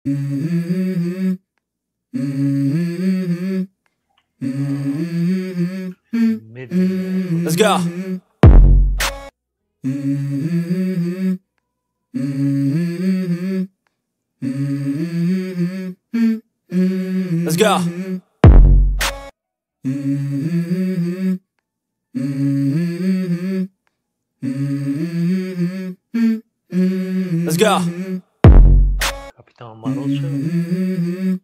Let's go. Let's go. Let's go. Kapitan Marul söyle.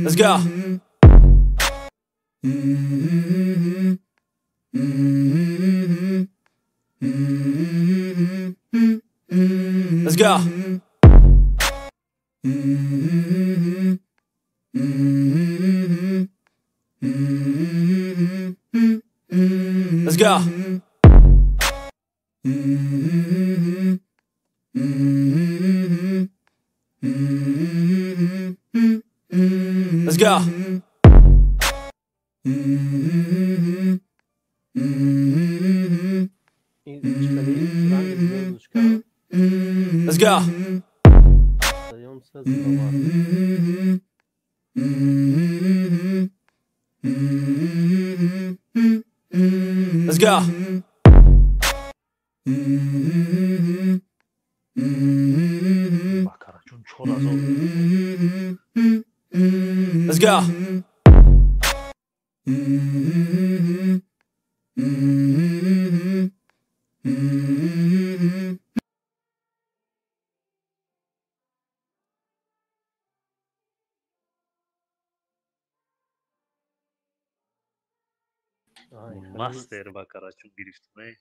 Let's go. Let's go. Let's go. Let's go. Let's go. Let's go. Bakaracun çoraz oldu. Let's go. Master Bakaracun bir üstüne.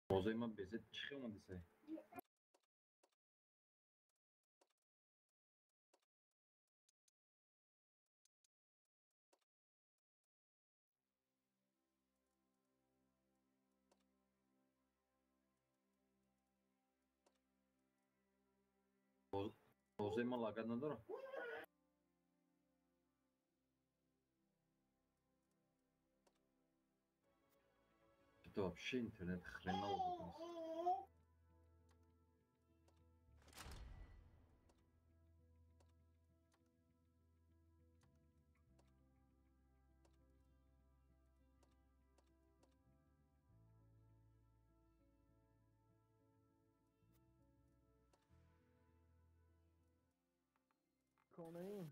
O zaman bezet çıkıyor mu dese? O zaman lagando duro. Это вообще интернет хреново у нас.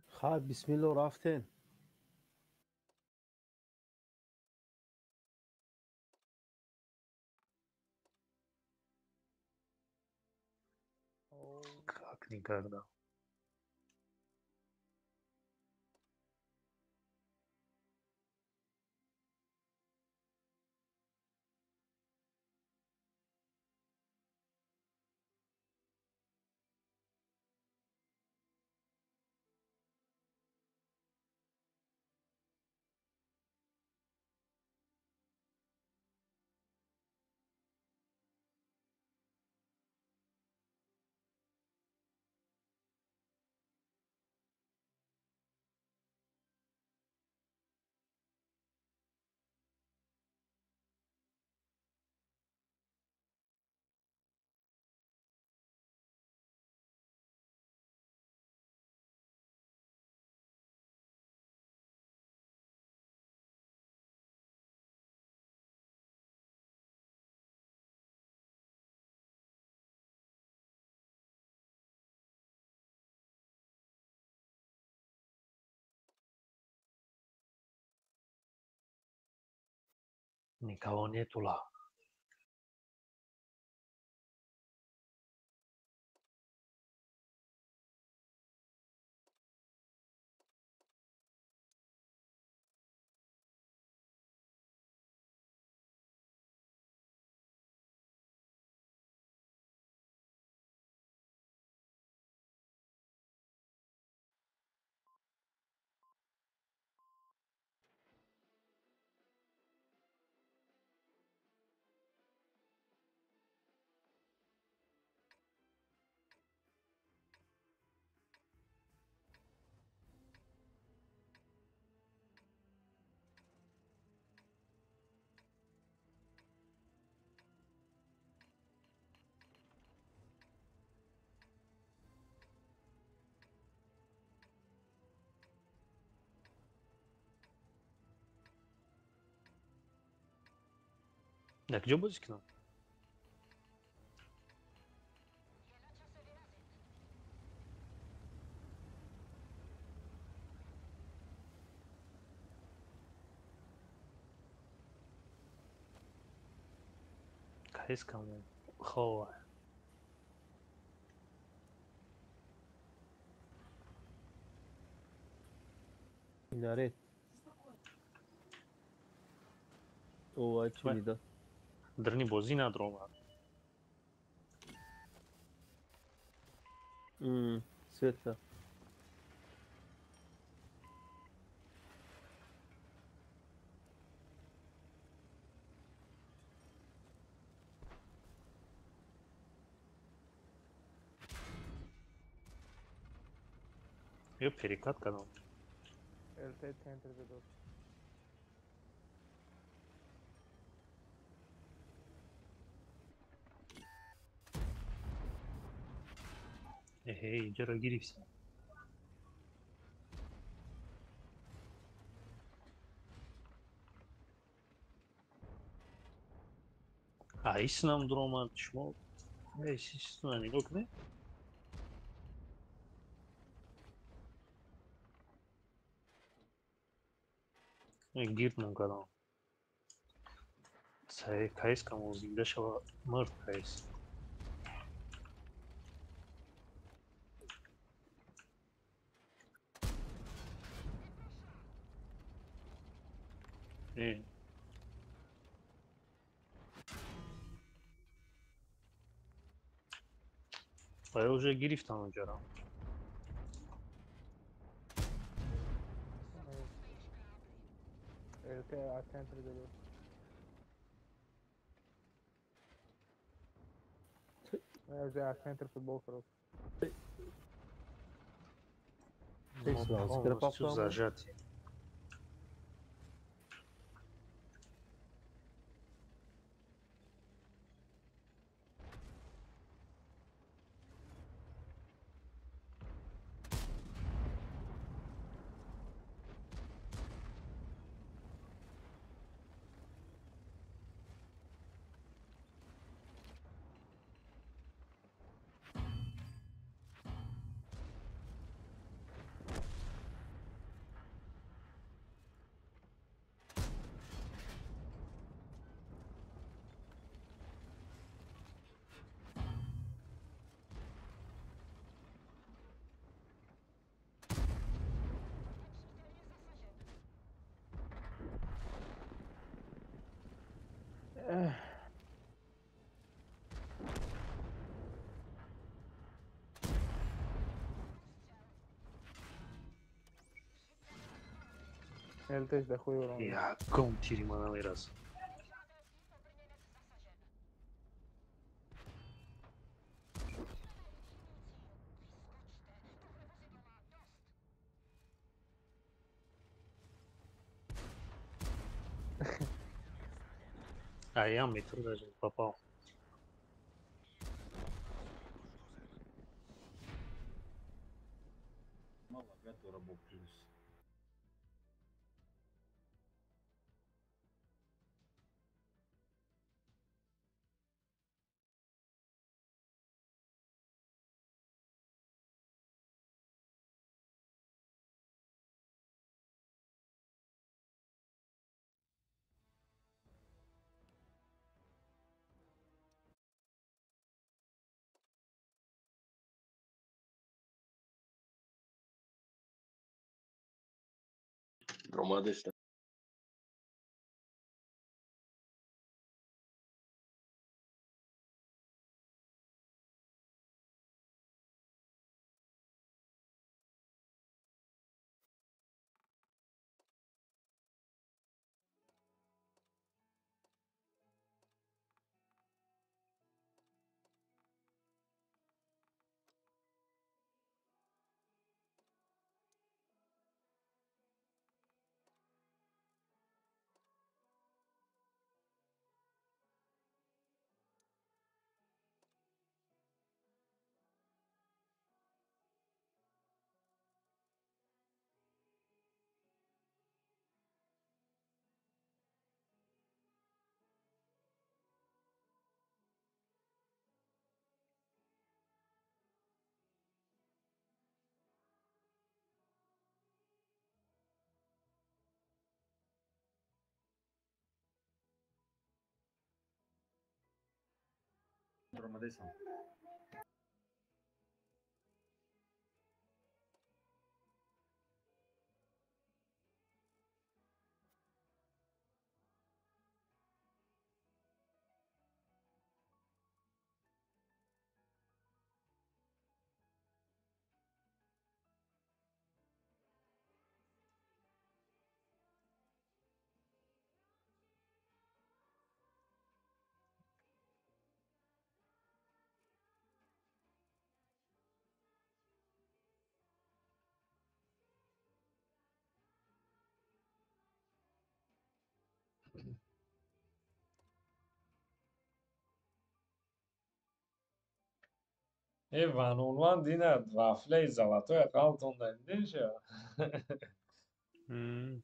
خب بسم الله رفتن Как никогда. Nikoho netula. A gdzie budzi k nam? Kaj skamo? Hova. Minaret. O, ce mi da? Drni bozina droma. Svetla. Eu pericat kanal. LT center de dos. Ей, Джера Гирифси. A isto não durou uma desmol. É isto não é ninguém que nem. É giro num canal. Sei, cais camozinho, deixa eu morto cais. É. Pá, eu já girif estão geral. LT a center de dos. LT a center futbol cross. Isso não, se quer para Se usar já tinha. LT de chuj Ja, kom tiri ma na raz. A ja mi truda, že papal. Mala gata rabo plus. Gromada işte. durmadaysan. Иван, онлайн динат вафле золотое алтындан дейші. Hmm.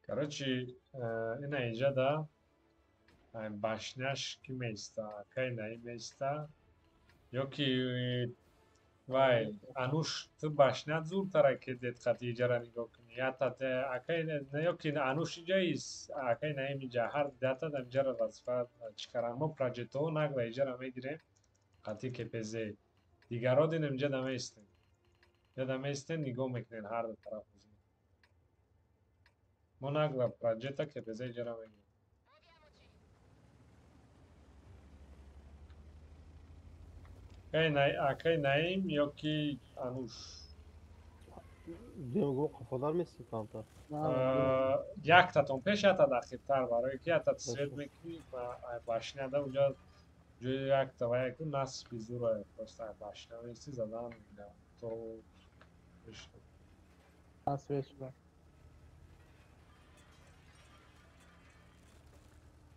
Короче, иначе да, башняшки места, кайна места, ёки вай, ануш ты башня зуртара кедет хати жарани гокни, я тате акайна, ёки ануш иджаис, акайна имиджа хар дата дам жара васфа чикарамо проджето нагла ижара мегире хати кепезе. Дигародин имджа даместен. Я даместен нигоh мекнен хар тараф. Монагла проджета кепезе ижара мегире. Akay Naim yoki Anush. Diyorum kafalar mısın kanka? Jak ta tom peş ata da xiptar var. Ki ata svet mekni başına uca jak ta vaya ku nas bizura просто başına ve siz adam da to işte. Transfer.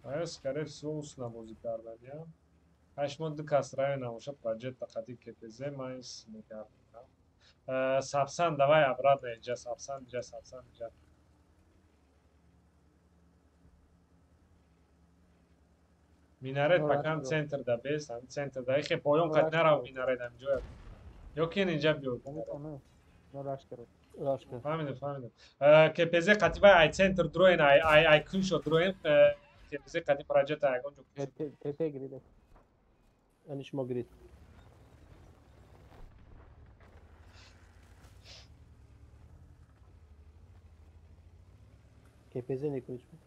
Ayo скорее всего усна музыкардан ya. Ashmod kasrayna o'sha projet taqati kepeze mais mekar. Sapsan давай обратно иджа sapsan иджа. Minaret pakam center da bez, am center da ikhe poyon qatnara minaret am joya. Yokin inja biyo. No rush karo. Raşka. Fahmidim. Kepeze qatiba ay center droin ay kunsho droin kepeze qati projet ay gonjo. TT grid. Anish Magrit. KPZ ne konuşma?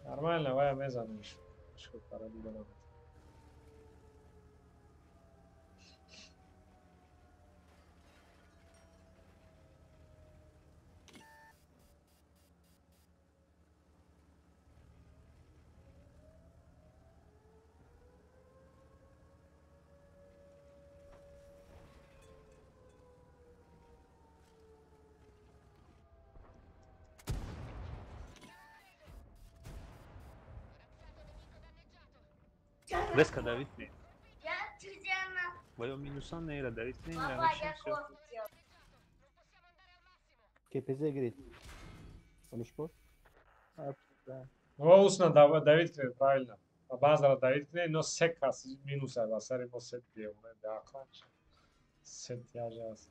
Нормально, вая мезан еще. Что пора было. Veska David ne? Voglio minusare nera David ne era KPZ Grit. Konuşma. Во усна Давид Крет, правильно. А базара Давид Крет, но секас минус ай басари мо сет дио, да акланч. Сет яжас.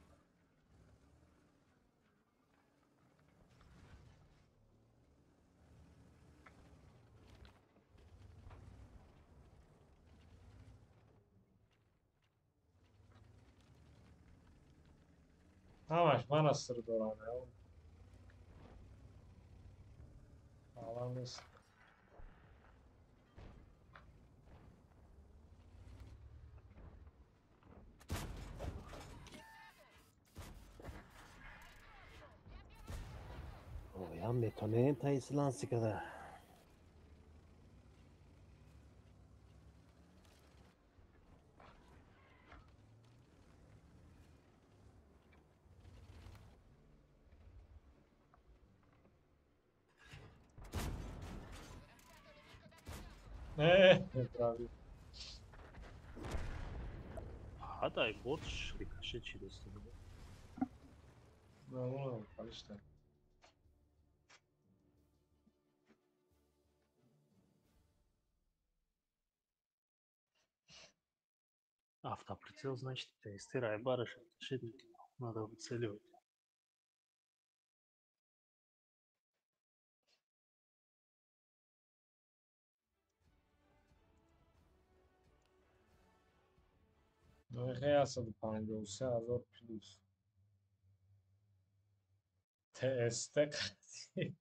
Amash manastır dolan ya. Ağlamız. O ya metonenin tayısı lan sigara. Pravi. A daj, borč, rikašeći da ste bilo. No, pa ništa. Автоприцел, значит, стирай барыш. Надо выцеливать. نرخ 153,000 پلوس تست قطعی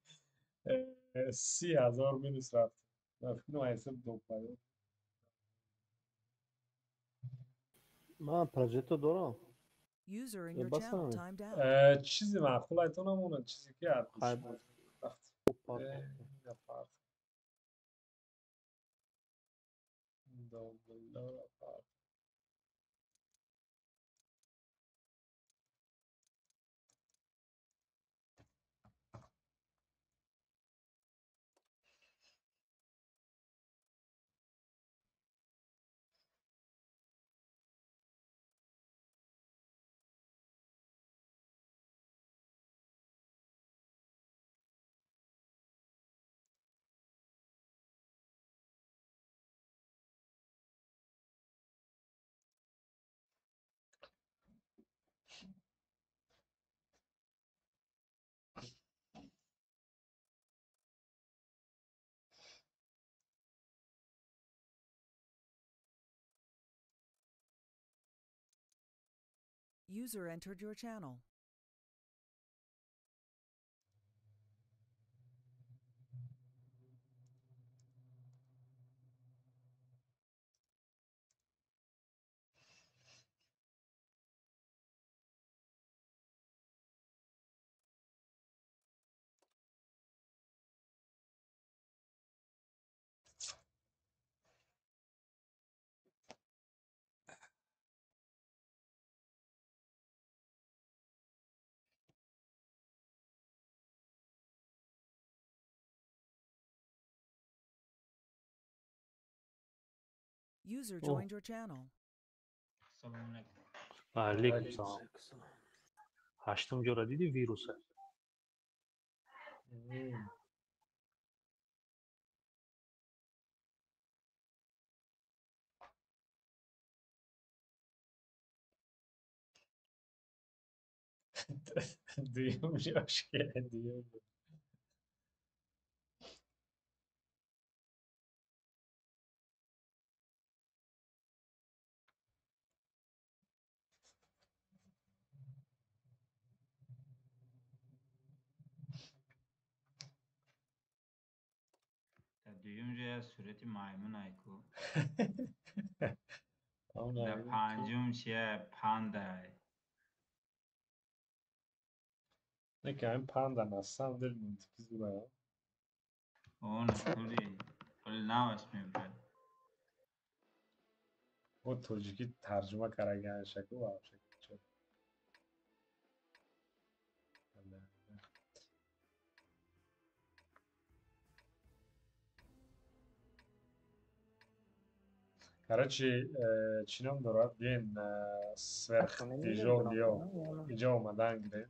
30,000 مینوس رفت نفکنو حساب دوباره من پروژه دارم. User in your بس channel همین. timed out. چیزی معقول ایتون همونه چیزی که هر خیلی. گوش رفت نفرد دوبله رفت User entered your channel. User joined your channel. Alaikum salam. Açtım jora dedi virüse. Duyuyormuş hoş geldin. دویونجا صورت مایمون ایکو Ama و پنجم چیه پاندا ne ki hem panda nasıl değil mi? Biz buraya. اون کلی نامش میبره O Tojiki tercüme karagen şaka var şaka. Короче, чином дорад биен сверхтяжелиё инҷа омадан гирем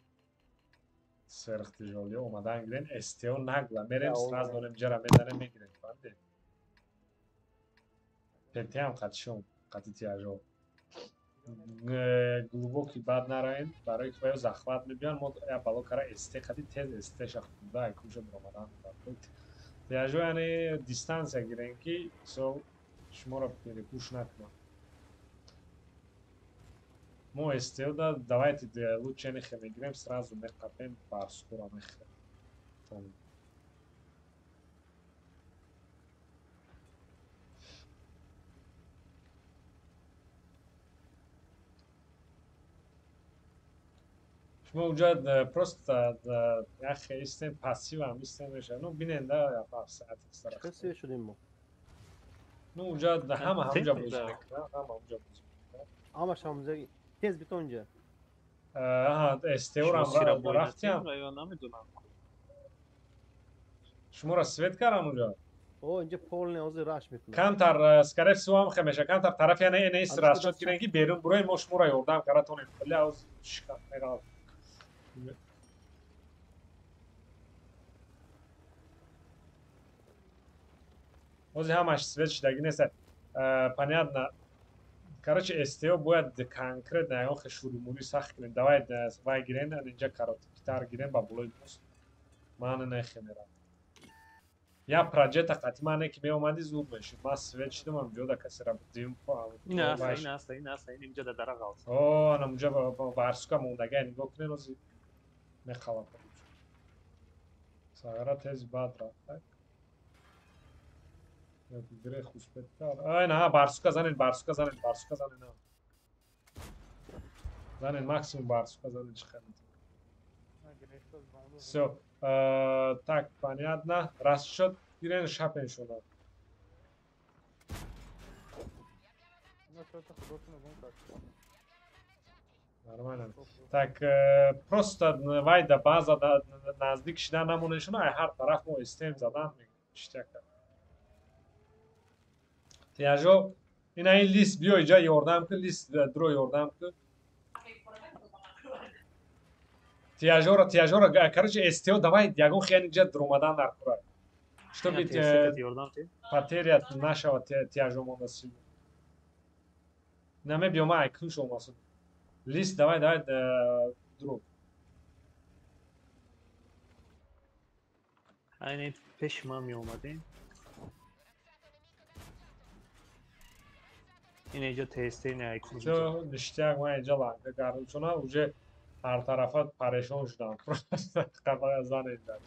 сверхтяжелиё омадан гирем STO нагла мерем сразу инҷара меданем мегирем фаҳмидед петиам қатшум қати тяжел глубокий бад нароем барои ки ба ё захват мебиён мо я бало кара ST қати тез ST шахтуда куҷа омадан тяжел яъне дистансия гирем ки шуморо перепуш накунам мо STO да давайте лучше нехе мегирем сразу меқапем барскура мехе шумо уҷа просто яхе истем пассивам истем меша ну бинен да я пассат خسته شدیم ما. ну уҷа ҳама ҳамҷа бозӣ мекунам ҳама ҳамҷа бозӣ мекунам همش همونجا تیز بیت اونجا. STO рам рафтиам Я نمیدونم. шуморо свет кардам уҷа او اینجا پول نیازی راش میکنه. камтар скорее всего ҳам хемеша камтар тарафи яна ес расчёт гирем ки берун бурои мо шуморо ёрдам каратонем бля оз шикаф мегал ози ҳамаш свет шидагӣ нест понятно Короче, STO باید конкретно نگاه خشوری موری سخت کنیم. Давай وای گیرین اینجا کارات گیتار گیرین با بلوی دوست. من نخمیرم. یا پراجت قطعا نه که می اومدی زود میشد. ما سویچ دادم اونجا دا کسی را بدیم پا. این است اینجا در قالس. اوه انا اونجا با بارسوکا موندگی نگاه کنین روزی نخواه کنیم. ساغرا تیز باد رفت. یا دیگه خوش بهتر. آی نه بارسوکا زنین نه. زنین ماکسیموم بارسوکا زنین چخیلی. Все, так, понятно. Раз счет, гирен шапен шуна. Нормально. Так, просто вайда база наздик шида намуне шуна, ай ҳар тараф мо истем задан мегиштяка. Тияжо, ина ин лист биё иҷа ёрдам ки, лист дро ёрдам ки. Тияжора, короче, STO, давай ягон хияни ҷа дромадан дар кура. Чтобы потеря нашего тяжо монасиба. Наме биёма ай куш омасуд. Лист давай дро. Aynen peşman mi olmadı? Yine iyice testi ne ayıklı. Все, ништяк ма инҷа ланка кардам, чуна уже ҳар тарафа парешон шудам. Қафаға занед дач.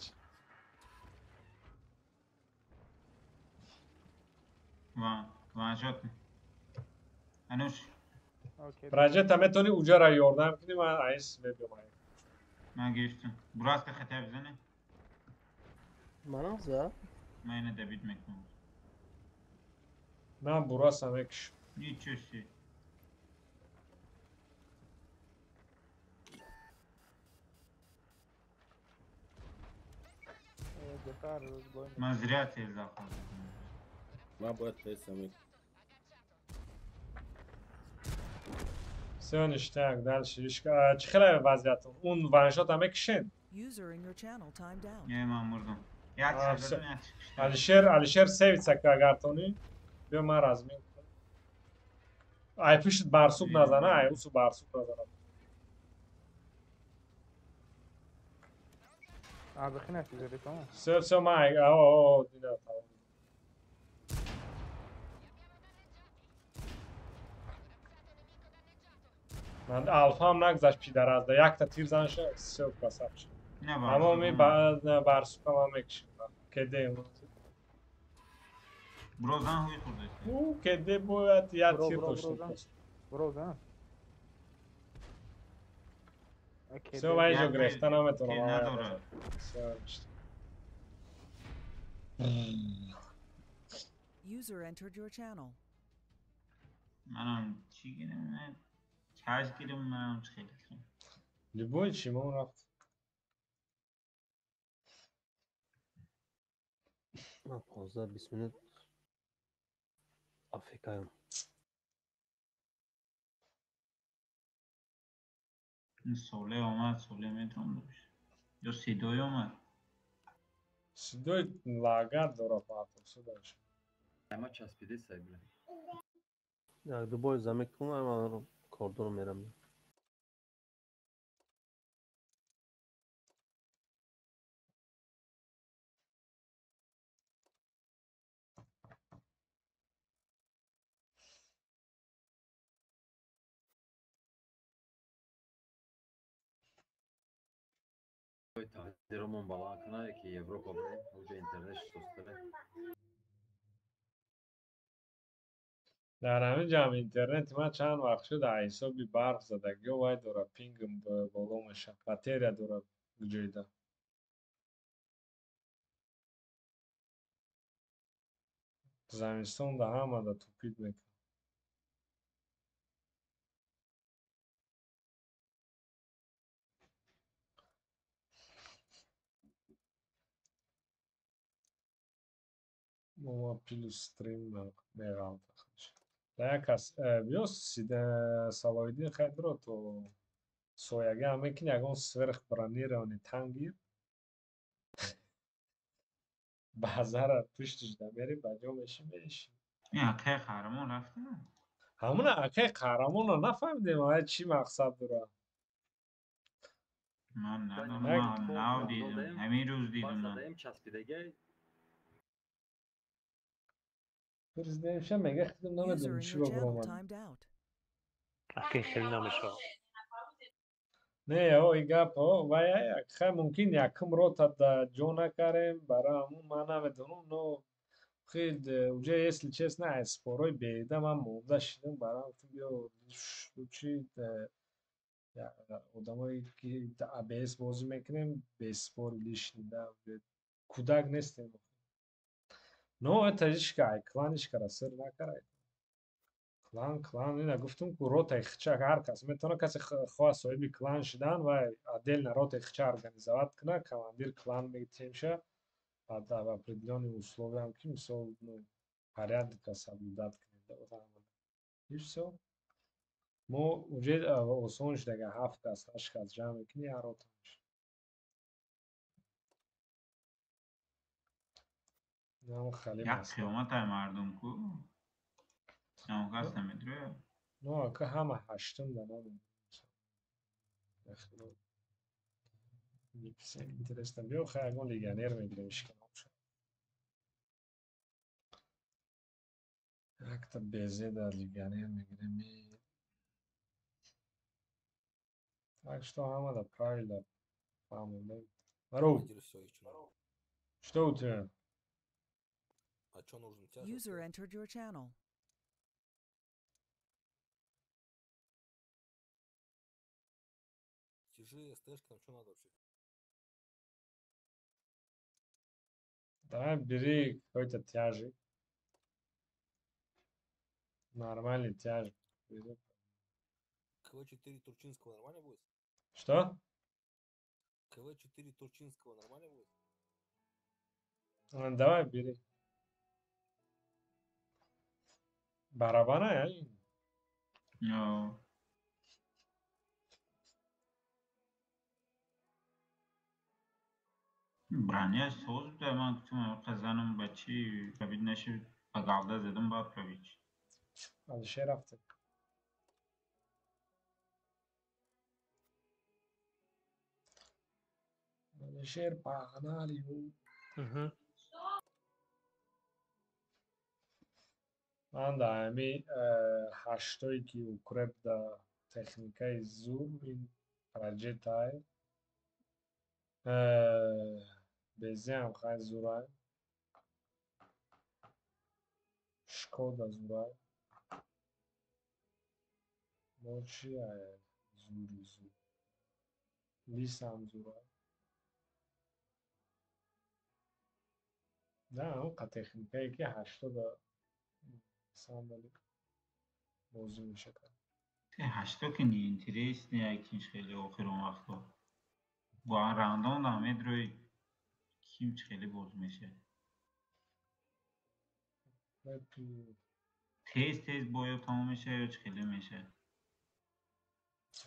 وان شد انوش Проҷета метавонӣ уҷаро ёрдам кунӣ, ман айс мебиёмай. من گشتم براس که خطه بزنه منم زد. من اینه دبیت میکنم Ман бурасам мекиш. نیچه سی من زیرا تیز داخل من باید پیسم Все, ништяк, дальше. Чӣ хеле вазъиятон? Он ваншота мекишен? User in your channel timed out. یه من مردم یک آه، شب دادم یک شکشتر Алишер севица ки агар тонӣ, биё ман размин кунам. Ай пишт барсук назана, ай усу барсук назана. Все, ман дида тамом. Ман алфам нагзашт пидаразда, якта тир занша, все касаб шуд. نه Тамоми барсукам ҳам мекишем. Кеде بروزان هوی خورده кеде бояд як тир Бро, дошта бро, бош. Броуза. Все, ва инҷо Як грефта که наметавонам. نداره Все, ништа. User entered your channel. منم چی گیرم من کج گیرم منم خیلی کنم Любой чему рафт. من 15-20 minut Afrika'yım. این سوله آمد سوله میتونم بشه یا سیدوی آمد Сидой лагат дорад автобуса дорад. Ама часпиди сайбра. Ya Dubai zamek kuma ama kordonu meram. Той таҳдиромон баланд кунад ки Европа бурем, оҷа интернет шустаре. Дар ҳамин ҷамъ интернети ман чанд вақт шуд ҳисоби барқ задагиҳо вай дорад, пингм боло мешавад, батария дорад ҷойда. Замистонда ҳамада тупид мекунад. Мома плюс стрим меғалтад. Якас биё Салоиддин хайдро то сояга ҳам мекунӣ ягон сверхбронированный танк гир. Базара пуштиш да мери ба ҷо меши. این حقه خرمون رفته همون اکه قهرمان رو نفهمیدیم آیا چی مقصد داره. من Ben نه Meg- من نه دیدم همین روز دیدم من Başladayım çaspidege. پرزیدنتشه میگه خیلی User نمیدونم in چی your با channel برام. timed out. اکی خیلی نمیشه. نه ای گپ ها و خیلی ممکن یکم رو تا جو نکردیم برای همون من نمیدونم نو خیلی اونجا اصل چیز نه اسپوروی بیده من موزه شدم برای همون بیا چی آدمایی که ABS بازی میکنیم بیسبال لیشنیده کودک نیستیم نو تاجیش که کلانش کرده سر نکرده کلان اینا گفتم که رو تخچه هر کس میتونه کسی خواه صاحبی کلان شدن و عدل رو تخچه ارگانیزوات کنه کماندیر کلان میگه شه بعد в определенные условия که مثال порядка соблюдать کنید і все ما уже осонш دیگه 7 کس 8 کس جمع میکنی هر نه خیلی یک مسئله قیامت های مردم کو نه کس نمیدره نه که همه هشتم دارم خیلی اینترستم بیا خیلی اگه لیگانر میگیریم اشکال یک تا بیزه در لیگانر میگیریم так что همه правильно помогли. Здорово. Что у тебя? А что нужно? User entered your channel. Тяжи, СТшка, там что надо вообще? Давай бери какой-то тяжик. Нормальный тяжик. Бери. КВ-4 Турчинского нормально будет? Что? КВ-4 Турчинского нормально будет? Давай бери. Барабана я? یا برانی سوز بوده من گفتم قزنم بچی ببید نشه بگالده زدم باید ببید Alişer رفته. Alişer bahane alıyor. من در همی هشتایی که اوکرب در تکنیکای زور این پراجت های بیزی هم خیلی زور های شکودا زور های موچی های زور لیس هم زور های نه اون تکنیکایی که هشتا در صندلی موضوع میشه کرد هشتا که نی اینتریست نه یکیش خیلی آخر اون وقتا با راندان همه دروی کیمچ خیلی بوز میشه تیز باید تمام میشه یا خیلی میشه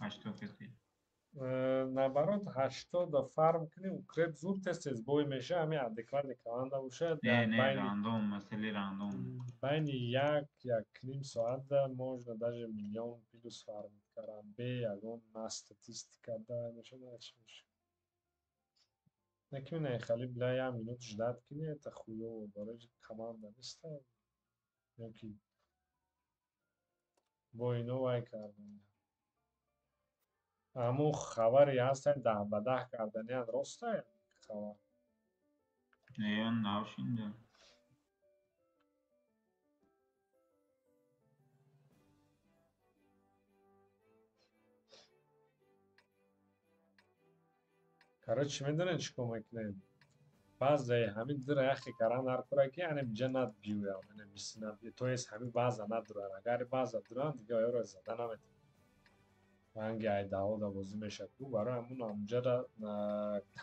هشتا کسی наоборот 80 фарм کنی اوکرب زور تست بوی میشه همین ادکوار نکوانده باشه نه راندوم مسئله راندوم بین یک نیم ساعت ده можна даже миллион плюс фармить کردن به یگان ما статистика ده میشه نچ میشه نکنه خیلی بلا یا مینوت جداد کنی تا خویو و برای کمانده نیسته یکی با اینو وای کردن همون خبری هستن 10 به 10 کردنی هم راسته خبر نه ناوشینده короче میدونن چیکار میکنیم بعضی همین در اخی کردن هر کاری که یعنی جنت بیویا یعنی بیسنا تو اس همین بعضا ندارن اگر بعضا دارن دیگه یارو زدن نمیتونه هنگی ای داو بازی میشه تو برای همون اونجا را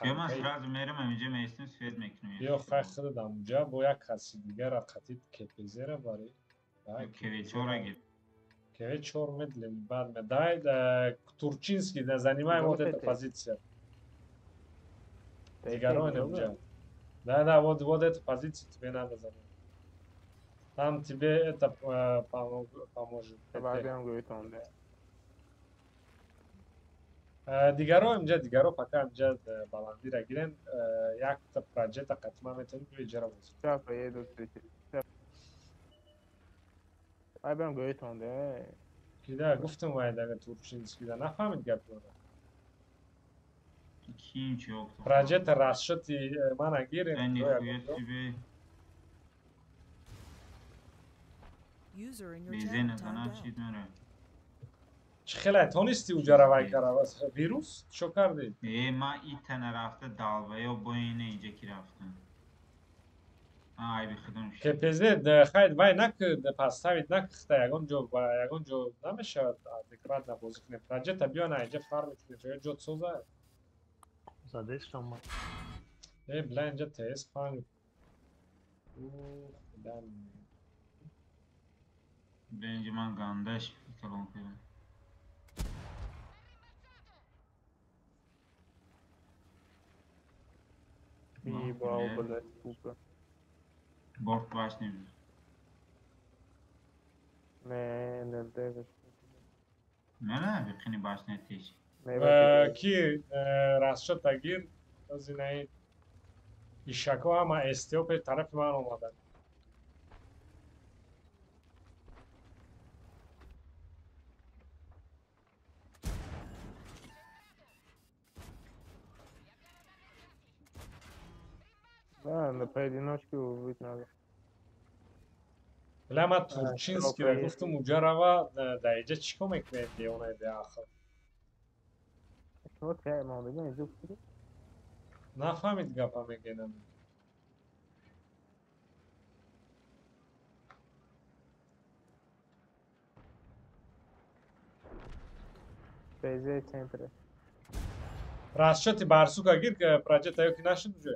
بیا من سراز میرم اینجا میستم سفید میکنم بیا خیلی خود اونجا با یک کسی دیگه را قطید کپیزه را برای کویچورا گیر کویچور میدلیم بعد میدای تورچینسکی در زنیمای вот эта позиция دیگران اونجا نه вот эту позицию тебе надо занять Там тебе это поможет. Давай берем Гойтонде. Дигаро инҷа дигаро пока инҷа баландира гирен якта проҷекта қатма метавоним ё иҷара бозӣ. Чапа, 1, 2, 3, 4. Давай берем Гойтонде. Кида гуфтам вай дага турчинскида нафаҳмид гапиро. Kim çok da. Проҷекта расшати мана гирен. Ben nihayet gibi User in your bezene channel sana timed out. çizmere. Чӣ хелай тонисти уҷара вай кара вирус чо карди? Ma ilk tane rafta dalvaya o boyuna iyice raftım. Ay bir xidam şey. КПЗ хайд вай накд паставид накхта ягон ҷо намешавад адекватна бозӣ кунем. Проҷекта биёна инҷа фарми кунем ҷо соза. Задеш там. Била инҷа тест фан. Худам. Bence ben gandaş bir kalon koyayım. Ебал, блядь, сука. Borç başlayayım. Не девиш. Ne bir kini başlayayım teş. Ки расшата гир азинаи ишако ҳама эстиопи тарафи ман омаданд. Да, на поодиночке убить надо. Била ман турчинскиро гуфтам уҷарава да инҷа чӣ кор мекунед деонаи ахир. Что ты, молодой, иди вперед. Нафаҳмид гапа мегӯям. ПЗ центре. Расшати барсука гир проҷекта ёки нашуд уҷа.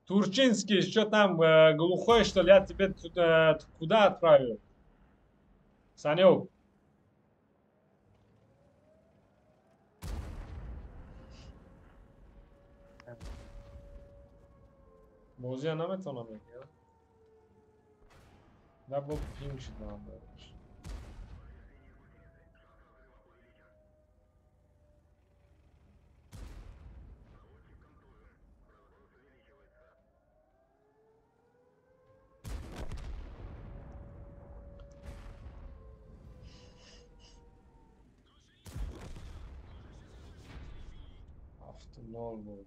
Турчинский, что там, глухой, что ли? Я тебе куда отправил? Санек. Бозӣ я наметавонам мегӯям. Да бо пинг шуд наамбараш. Нол буд.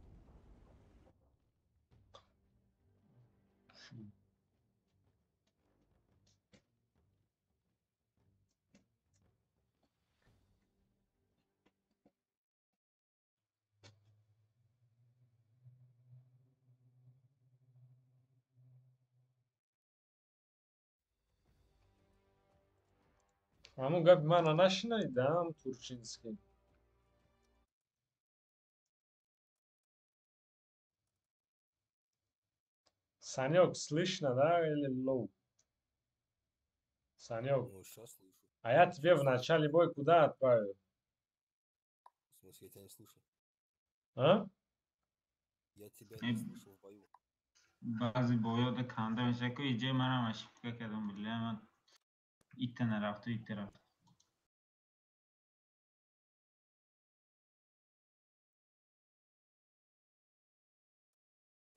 Ҳамун гапи мана нашинаидам Турчинский. Санёк, слышно, да, или лоу? Санёк, Ну, сейчас слышу. а я тебе в начале боя куда отправил? В смысле, я тебя не слышу. А? Я тебя не слышу в бою. Bazı boyada kanda mesela iyice bana aşık kadın bile ama ilk tane raftı ilk taraf.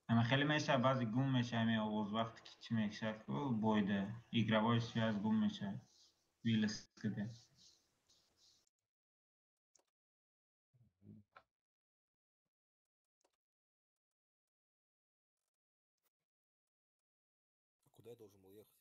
Ama خیلی میشه بعضی گم میشه همه آواز وقتی که چی میشه که بویده ایگروای سیاز گم میشه ویلس کده Куда я должен был ехать?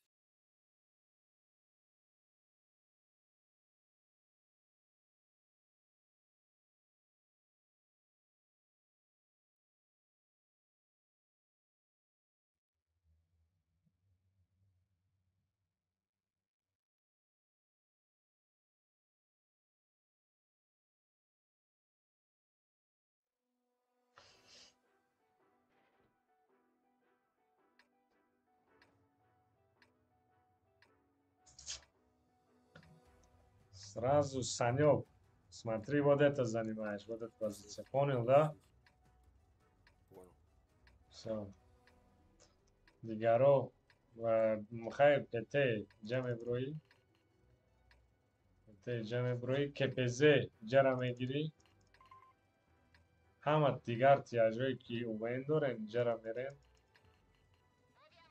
Сразу, Санёк, смотри, вот это занимаешь, вот эта позиция. Понял, да? все. دیگرو و مخیر پته جمع بروی پته جمع بروی کپزه جرا میگیری همه دیگر تیاجوی که اومین دارن جرا میرن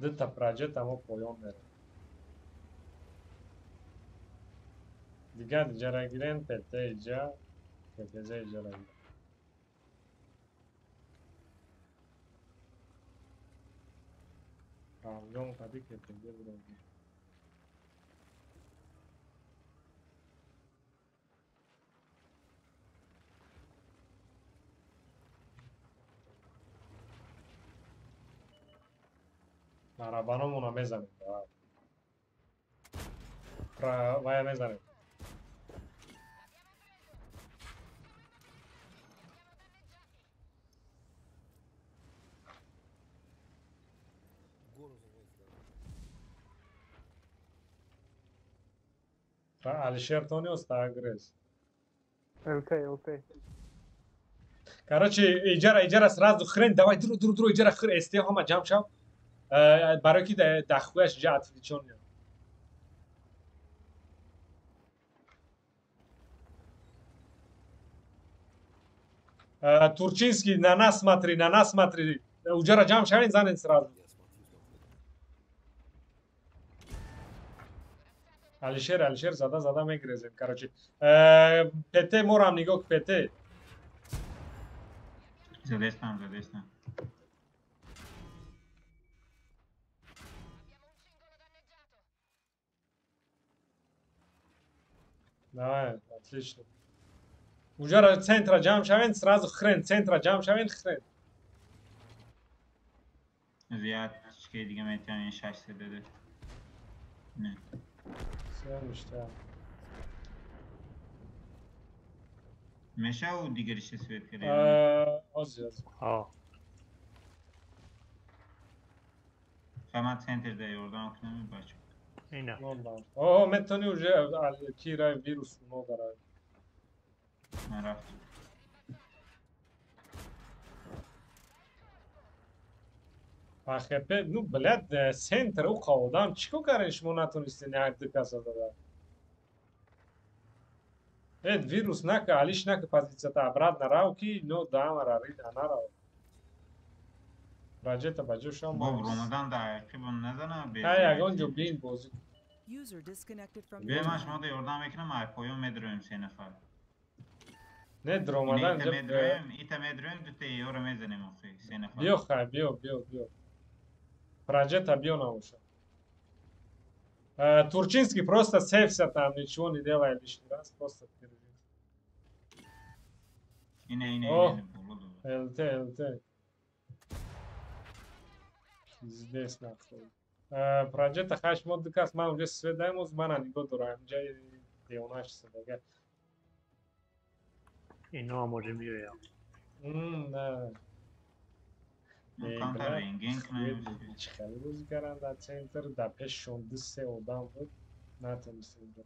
ده تا پراجت همه پایان میرن دیگر جرا گیرن پته جا کپزه جرا گیرن کاملون قدی کپزه بروی مرابانمون رو میزنیم وای میزنیم Гору занимается, да. Алишер Тониус Тагрес. ЛТ. Короче, иджара сразу хрен, давай дру, иджара хрен, эсте хама джам шав. برای کی دخویش جا اتفیچون Турчинский, на нас смотри. Уджара джам шавин занен сразу. Я смотрю. Алишер, зада мегрезем. Короче, пете морам нигок пете. زدستم Давай, отлично. Уджара центра джам шавин сразу хрен, центра джам шавин хрен. زیاد که دیگه میتونم 6 بده نه Все ништяк. میشه او دیگه ریشه سوید کرده Ози. آه فقط سنتر ده oradan okuyalım başka اینه Нормально. О, метани уже кира вирус много дара. من رفتم АХП, ну, блядь, центр у кавдан чико кариш мо натунисти нак дикаса дада. Вирус нака, алиш нака позицията обратно рау ки, но дама рари анара. Раджета баджушам. با رمضان ده که بون نزنم Ай, агонҷо бин бози. User disconnected from your بیایم channel. شما ده oradan میکنم ای پایون میدرویم 3 نفر Не اینه дромадан ایتا میدرویم دوتا ایو رو میزنیم آخی 3 نفر биё хай, биё. Раджета биё намоша. Турчинский просто сейфся там, ничего не делай лишний раз, просто держи. اینه О. بولو ЛТ. Здесь нахуй. Проджета хаш мод дикас ман уже сведаемоз мана нигоҳ дорам инҷа девонаш садага. اینا آماده میایم نه. کانتر رنگین کنیم چی خیلی بازی کردن در سنتر در پیش شونده 3 آدم بود نتونستیم اینجا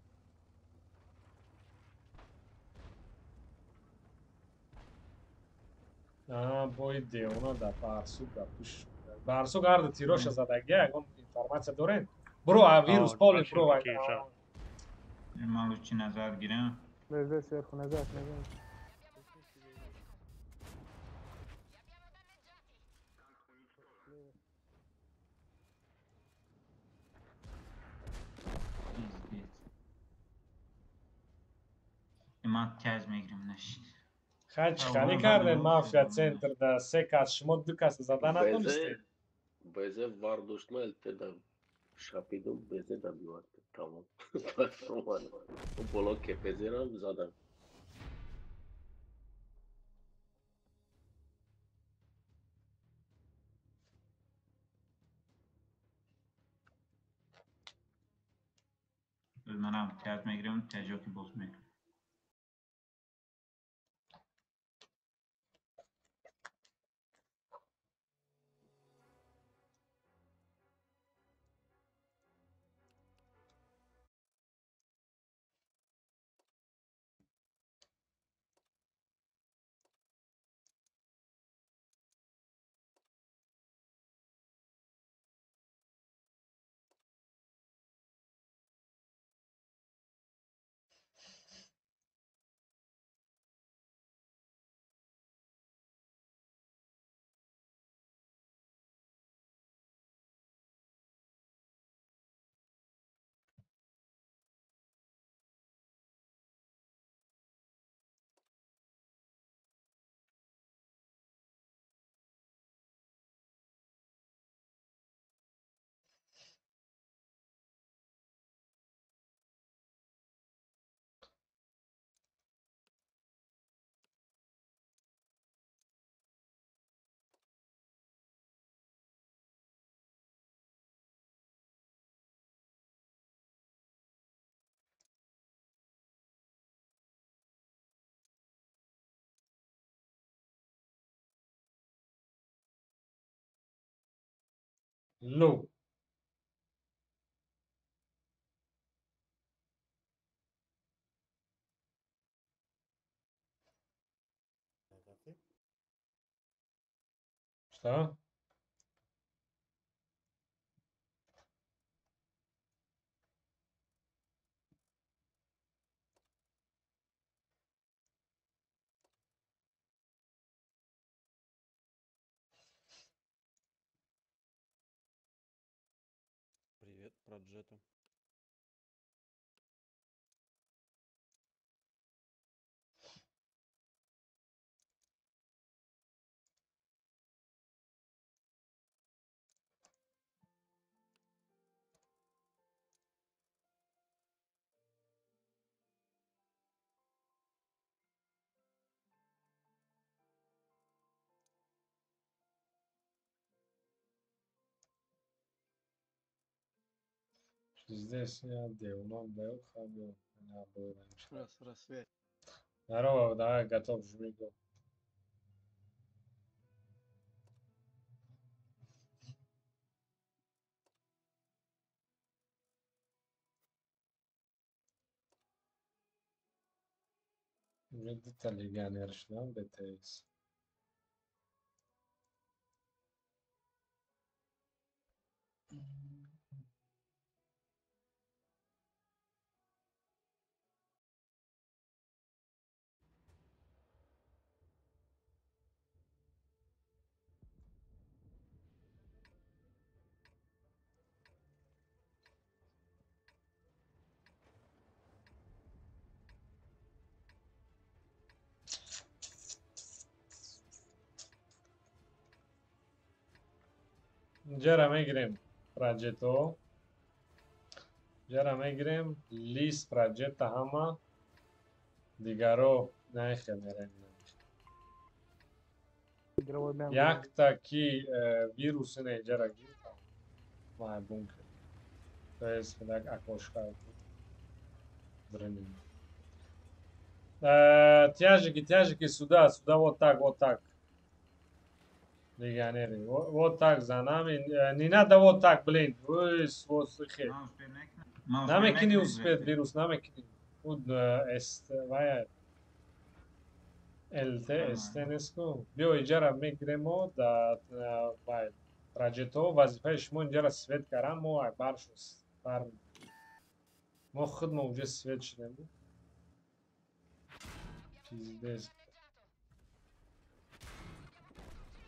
бой деона да барсук да пуш барсук арда тироша задага ягон информация дорен бро вирус поле бро من رو چی نظر گیرم بزه سرخ نزد من تیز میگیرم نشید хач хали карден мафия центр да се кас шумо ду кас зада натонистед Beze varduşma elte de şapidum beze de bir vardı. Tamam. Tamam. O blok kepezeram zaten. منم تیز میگیرم تیجاکی باز میگیرم Lu. Šta? Привет, Проджету. Здесь я делал, был, ходил. Я был раньше. Рассвет. Здорово, давай, готов, жми го. Видите легионер, что БТС. Jara migrem, progetto. Jara migrem, list progetta hama. Digaro, naiche meren. Игровой бэм. Jak taki wirus ne jara gita. Ma bunker. To jest tak akoška. Дренин. Тяжики сюда, сюда вот так. Легионеры. Вот так за нами. Не надо вот так, блин. Ой, слушай. Намеки не успеет вирус, намеки. Уд эст, вая. ЛТ, эстенеску. Био иджара мигремо да вай. Проджето, вазифай шмо иджара свет карамо, ай баршус. Бар. Мо худ мо уже свет шдем. Пиздец.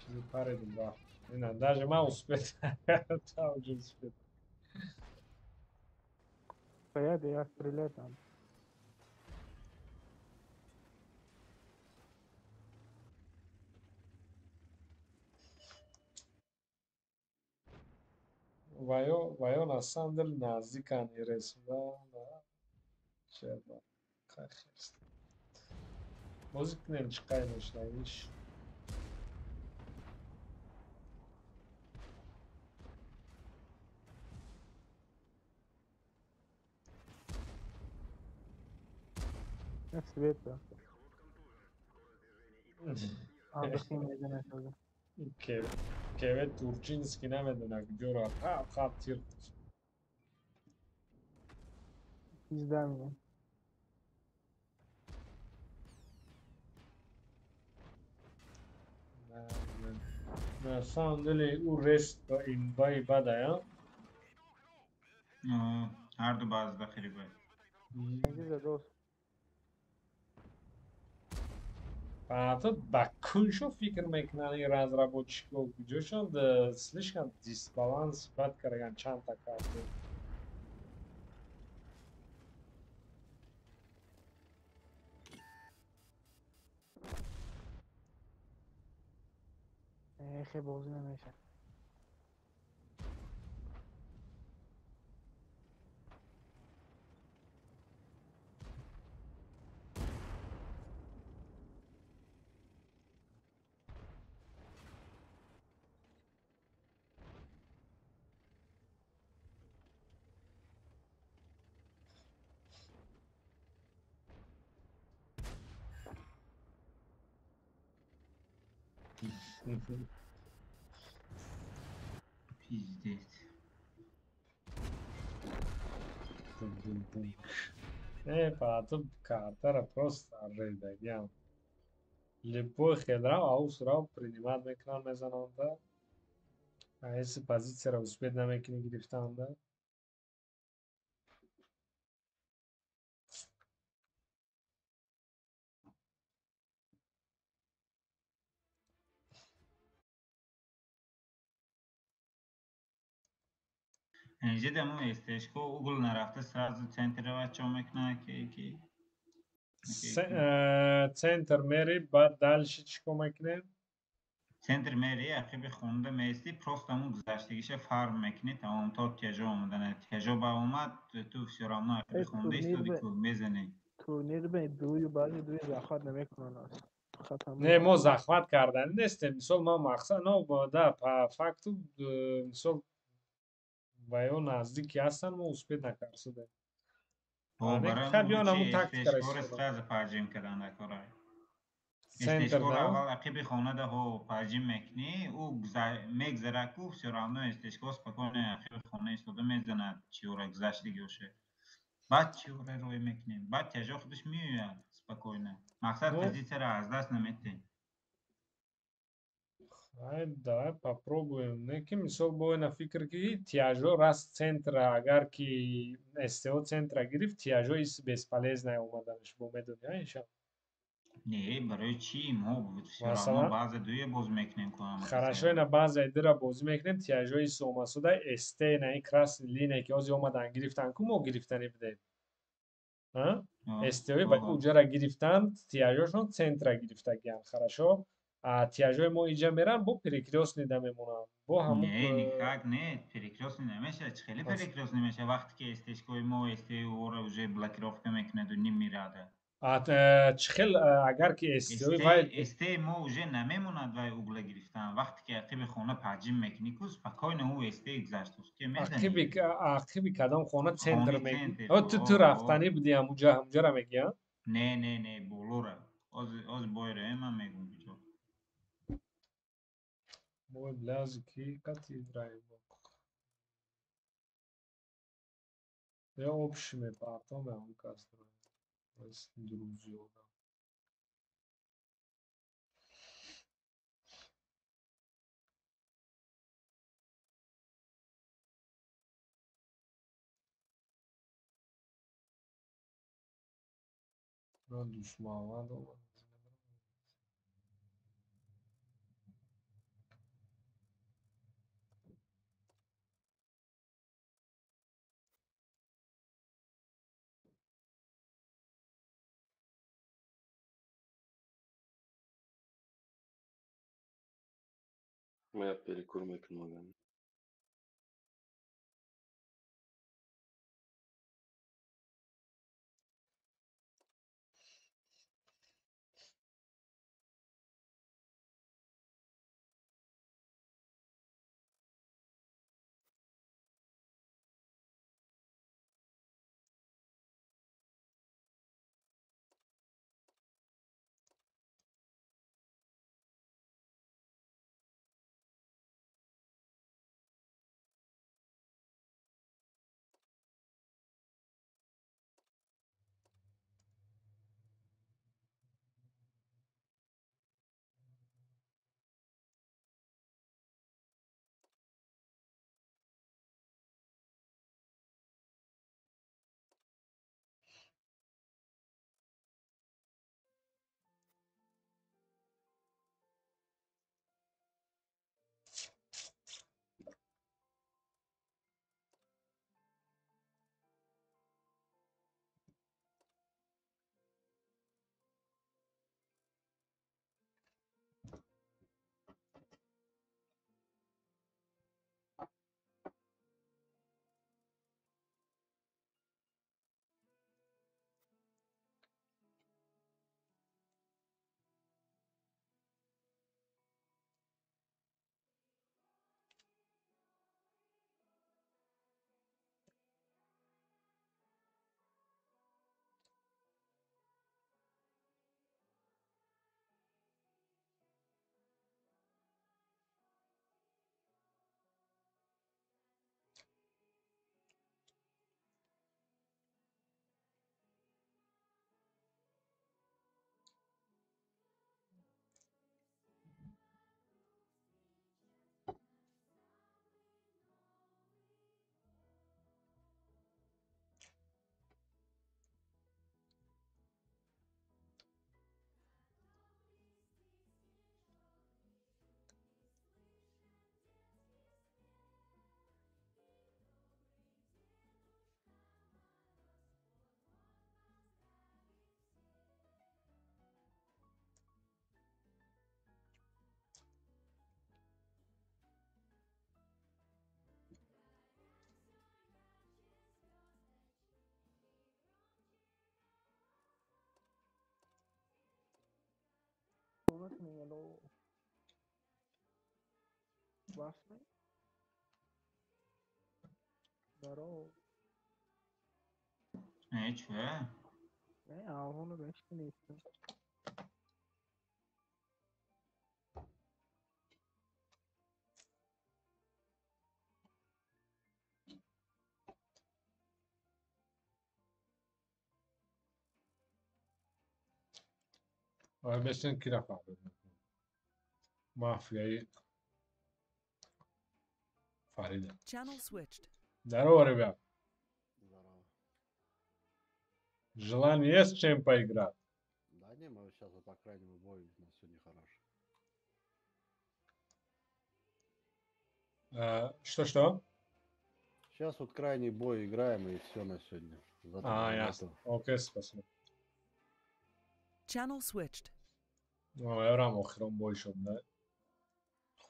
Чизи паре два. Не надо, даже маус успеть. Там уже успеть. Стоят, и я стрелять надо. Вайо на самом деле наздика не ресуда. Черба. Кахерст. Музыка не чекай ночная вещь. Свет, да. Андерсин медленный тоже. Keve Turčinski navedenak Đura. Haptir. Пизда меня. Na samom деле urest in bay badaya. هر دو باز داخلی باید. Иди за дос. А тут бакуншо фикр мекунани разработчиков, ҷошон слишком дисбаланс бад кардан чанд та карта. خیلی بازی نمیشه. Пиздец. Потом картера просто рейдагям. Любой хедрав, аусрав принимать мекран мезананда. А если позиция успеть на мекине грифтанда. Önce mu استشکو اوگل نرفته سرازو центр بچه مکنه که Центр мери, بعد дальше чего мекне? центр мери اخی خونده میستی просто му گذشتگیشه فارم مکنی تمام تا تیجا اومدن تیجا با اومد تو все равно اخی خونده ایستادی که میزنی تورنیر به دوی بعد دوی زخات نمیکنن اصلا ختم نه ما زحمت کردن نیستیم مثال ما مقصد نه با فاکتو مثال وایو نزدیکی هستن ما успеть نکرده او برای خبیان همون چی تاکتیک استشکو رسخاز پاجیم کردن دکارای سنتر استشکو ده اول اقی خونه ده ها پاجیم مکنی او میگذره کو все равно استشکو спокойно اقی خونه ایستاده میزند چیوره گذشتگیشه بعد چیوره روی مکنی بعد تیجا خودش میوید спокойно مقصد Ну, позиция را از دست نمیتین давай попробуем. Неки мисол бой на фикр ки тяжо раз центра, агар ки СТО центра гирифт, тяжо из бесполезная омаданаш бо медуни, иншалла. не барои чӣ мо все равно Масалан, баъзе дуе боз мекунем хорошо ина баъзе дира бозӣ мекунем, тяжои сомасуда СТ на ин красни линия ки ҳозир омадан гирифтан ку мо гирифтани бидем. СТОи ба уҷара гирифтанд, тяжошон центра гирифтагианд, хорошо? А тяжои мо инҷа меран, бо перекрёстни да мемонанд. Бо ҳамун не никак не перекрёстни намешавад чӣ хеле перекрёстни мешавад вақте ки стешкои мо СТОи оро уже блокировка мекунаду ним мирада чӣ хел агар ки СТОи вай СТ мо уже намемонад вай угла гирифтан вақте ки ақиби хона паҷим мекунӣ ку спокойно ӯ СТ гузаштаст ки мезанӣ ақиби кадом хона центр хонаи мегӣ центр ту рафтанӣ будӣ ҳамуҷара мегӯям не болора оз бойра ман мегӯм биҷо мой блази ки қати ибраҳим я общий мепартом ҳамун кастро друзёна душманванд Моя перекур мекунмаган. نکنی الو بس نه برو Ne çöğe? نه آهونو بهش نیستم بشین کی رفت مافیایی فریده Channel switched. здорово ребят Здорово. желание есть чем поиграть Да не, мы сейчас вот по крайнему бою у нас сегодня хорош. что Сейчас вот крайний бой играем и все на сегодня. Завтра ясно окей спасибо Channel switched. еврам охирон бой шуд да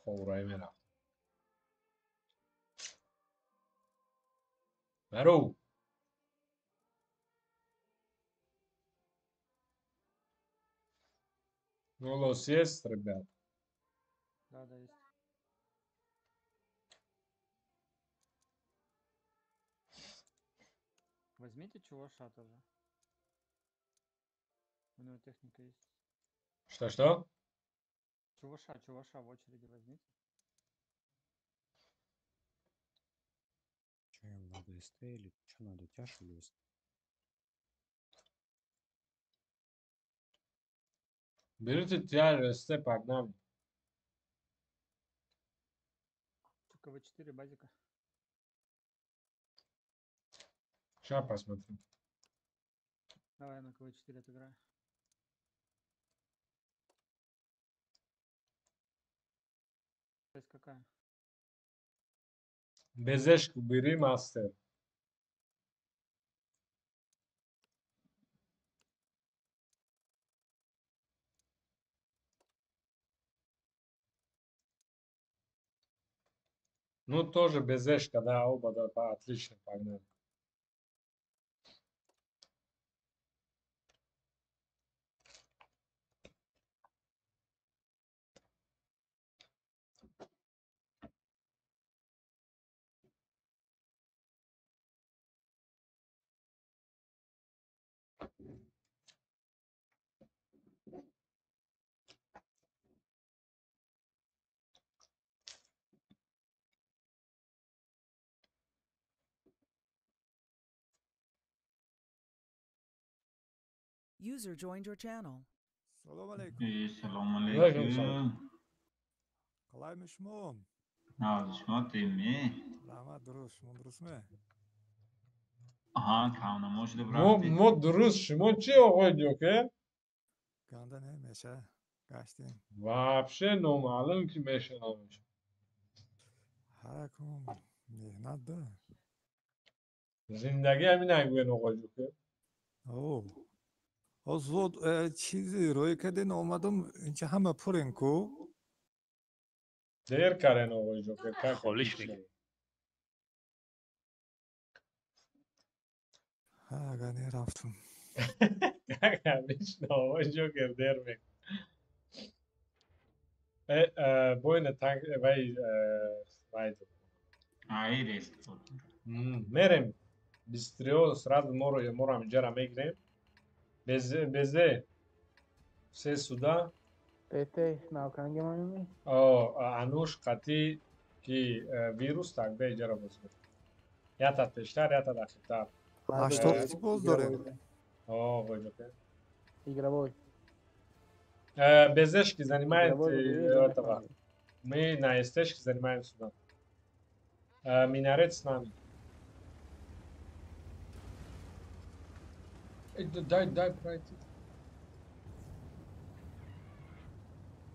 ховрай мерафт برو голос есть ребят Да, да, есть. Возьмите чуваша тоже. У него техника есть. что Чуваша в очереди возьмите. Что им надо, СТ или что надо, тяж или СТ? берите тяж СТ погнали Только В4 базика. сейчас посмотрим Давай я на КВ4 отыграю. То есть какая? безешку бери мастер ну тоже безешка да оба да отлично погнали User joined your channel. Салом алейкум. Selamun Aleyküm selam. aleyküm. Qalaymışmon? Navzishma temi. Rahmat, durust. Shimon durustmi? Aha, kavnamoshda мо birafti. дуруст шумо чӣ оғои ҷоке Ganda ne mesha? Gashtin. вообще номаълум ки мешунамаш Harakum. Mehnat da. зиндагӣ ҳамин агӯен оғои ҷоке Oh. Ozod چیزی روی کردین اومدم اینجا همه پرین کو дер карен оғои ҷоке как خالیش ҳамин میگه чиз? ها اگر نرفتم как ҳамин оғои ҷокер дер мек боина танк вай Hayır eski. мерем бистриҳо сразу моро ҳаминҷара мегирем безе се суда تهته ناکنگی مایمی ануш қатӣ ки вирус так да иҷара боз кунем ятад пештар ятад ахиртар هشتاد باز داریم оғои ҷоке игровой безешки занимает игровой этого мы на СТшке занимаем сюда минарет с нами дай пройти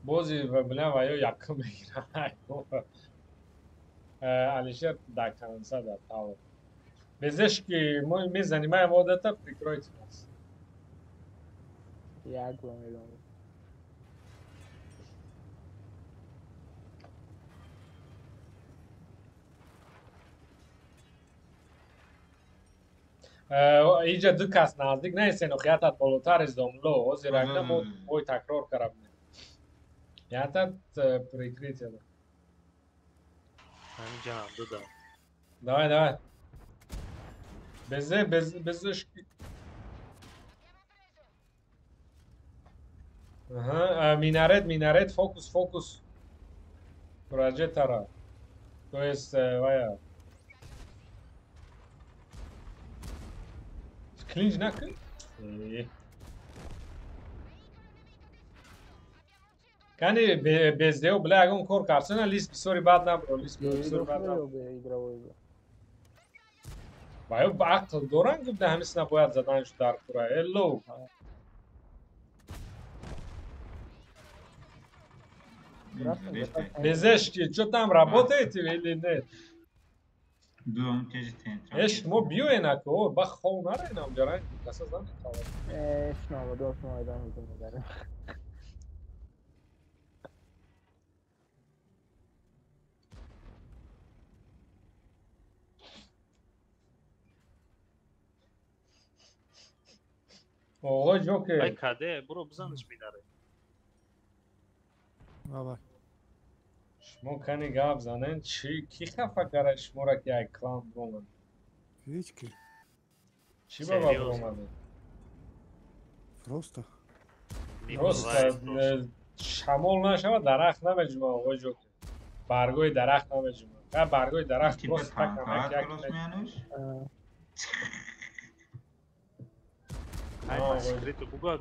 бози бина ва ё якум мегирад алишер даканса да тав безешки мы занимаем одата прикройте нас یک با میدونم иҷа ду кас наздик наистен оқиятат болотар из домло озира ина мо бой такрор карабне Я тут прикрытие. Bence aldı da. Давай, давай. Без ошибки. Ага, минарет, фокус. Прожет тарaf. То есть, vaya. Clinch nakın. Кани без дел, бля, агон кор карсена, лист бисори бад набро, лист бисори бад набро. игровой. Баю акл доран губда ҳамисина бояд заданаш дар кура. Элло. Безешки, что там работаете или нет? Durum tecrübe. Eş, mo biyoenak o, bak xovnar enam jaran, kasazdan xabar. Şunama 4 numaraydan hücum ederim. Oğla Joker. Ay kade, bro bzanış minare. Давай. Шмо кани гап занен, ки хафа кара шмора ки ай клан бромад? Птички. Чи баба Серьезно? бромаде? Просто. Просто шамол нашава дарахт намеҷума оғои Joker. Баргои дарахт намеҷума. Ка баргои дарахт Tipe просто так tankat намак Krosmianush. Ay Aa, pa skrytu kuga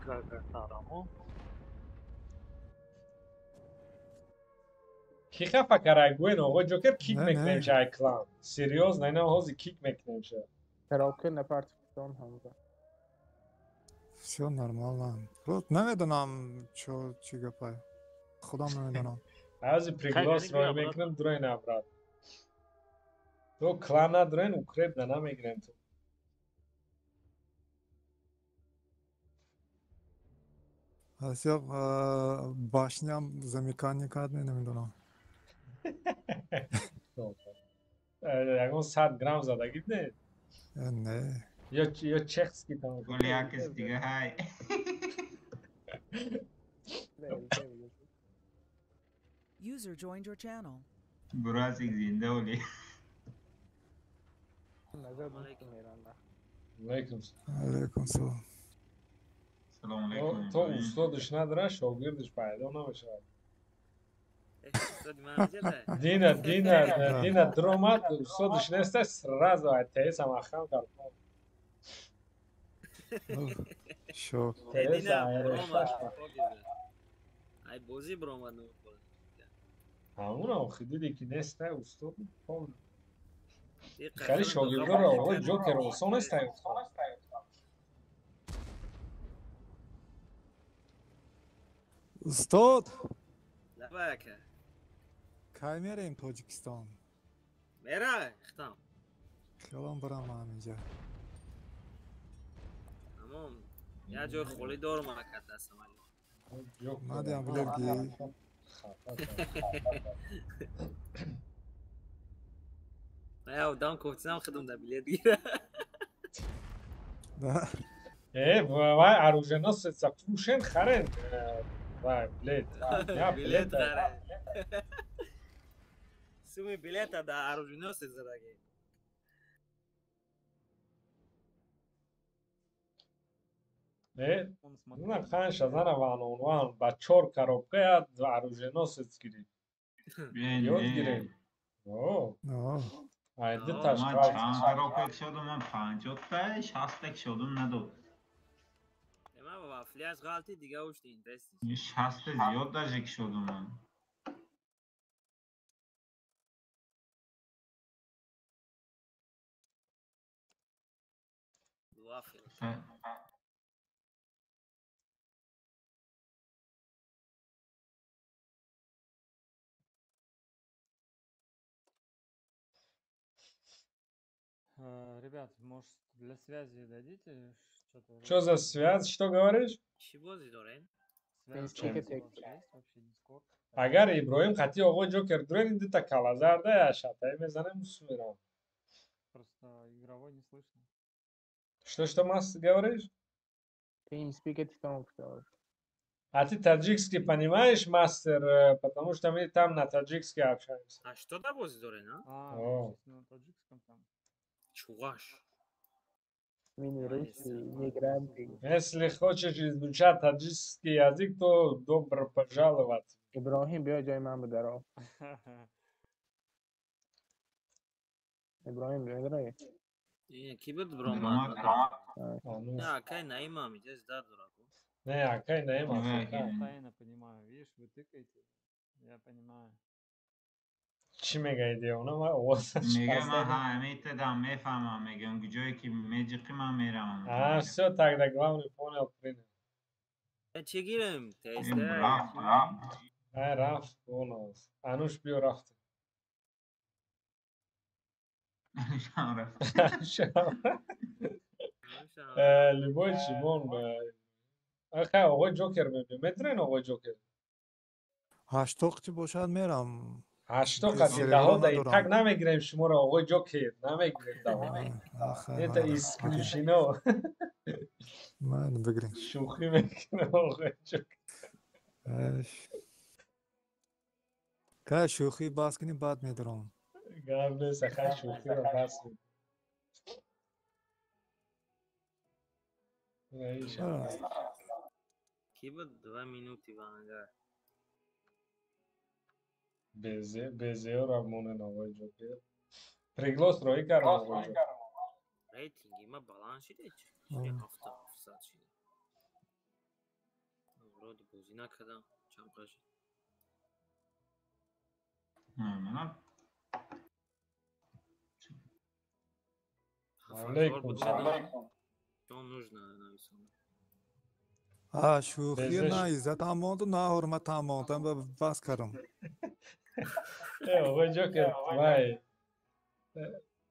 karamo. ки хафа кара гӯен оғои Joker кик Не, мекунемша ай клан. Серьёзно, ина ҳози кик мекунемша. Karaoke ne partisiyon hamza. Все нормально. Просто نمیدونم چی گپه. خودم نمیدونم. ҳази приглас Кайгани рой гӯя, брат. мекунем дурои набрат. То клан надурен укреп да намегирем то. از یا башням замикание кард نمیدونم. Ягон 100 грамм задагид не? نه. Ё чехский там. Golyakis diye hay. User joined your channel. Burası zinde oluyor. Nazar düştüm İran'da. Алейкум. علیکم سلام. Selamun aleyküm. То устодиш надра, шогирдиш пайдо намешавад. Дина дромат, устодиш неста, сразу ай тесам ахан кард. شو. Теса айрешташ. Ай бози бромад ну. Ҳамуна охи диди ки неста устод. Хали шогирдоро оғои Joker осон аст таёфтан. استاد Лабака. کی میریم تاجیکستان؟ Мера, хтам. خیالم برم همینجا. Тамом. Я ҷой холӣ дорум акад дастам али. اومدیم بلرگی. Я удам кофтинам хидум да билет гира. Вай оруженосеца пушен харен. Вай, билет. Я Билет билет. харе. Суми билета да оруженосец задаги. Ну, ханша зана ван ба 4 коробка я оруженосец гири. Ёд гирем. О. Айди من ташқар. چند کاروپک شدم من 50 تا 60 شدم ندو Ема баба, фляж ғалти дига ушти интести. 60 زیاد درجه شدم من Вафел. Ребят, может, для связи дадите что-то? Что за связь? Что говоришь? Чӣ бозӣ дорем? Связь Чем? у вас есть вообще Discord? Агар Иброҳим хати оғои Joker дурен дита калазарда я шатай мезанем усмирам. Просто игровой не слышно. Что Макс говоришь? TeamSpeak etkiten oluşturuyor. А ты таджикский понимаешь, мастер? Потому что мы там на таджикский общаемся. А что да бози доре, на? О. Сейчас на таджикском там. Чугаш. Мини-русский, мигранты. Если хочешь изучать таджикский язык, то добро пожаловать. ابراهیم بیا جای من بدرا ابراهیم بیا درای Ki bud broma. Ануш. Ja, kaj na imam, ide da duraku. Не, акай не има. Тайно понимаю. Видишь, вы тыкаете. Я понимаю. چی میگه ایده اونا ما واسه میگه من همه دارم میفهمم میگم جایی که میجیقی من میرم все тогда главный понял принял. Çi girem? Teste. رفت اون انوش بیا رفت. لیبای چیمون آخه آقای جوکر میدونین آقای جوکر 8 چی باشد میرم 8 قضیه 10 دقیقه تک نمیگیریم شما رو آقای جوکر نمیگیریم ده اسکریپشنو من بگیریم شوخی میکنه آقای جوکر که شوخی باز کنی بعد میدارم قبل سخن شوخی رو بس Ki bud 2 minuti vanga. Beze Ramon آقای جوکر پریگلاس روی کردم آقای جوکر Reytingi ma balans şide çi hafta saat şide. Vrodi bozina kadar çamqaş. Алейкум салам. Что нужно нависом? شوخی نه عزت امانت نه حرمت امانتم بس کردم آقای جوکر وای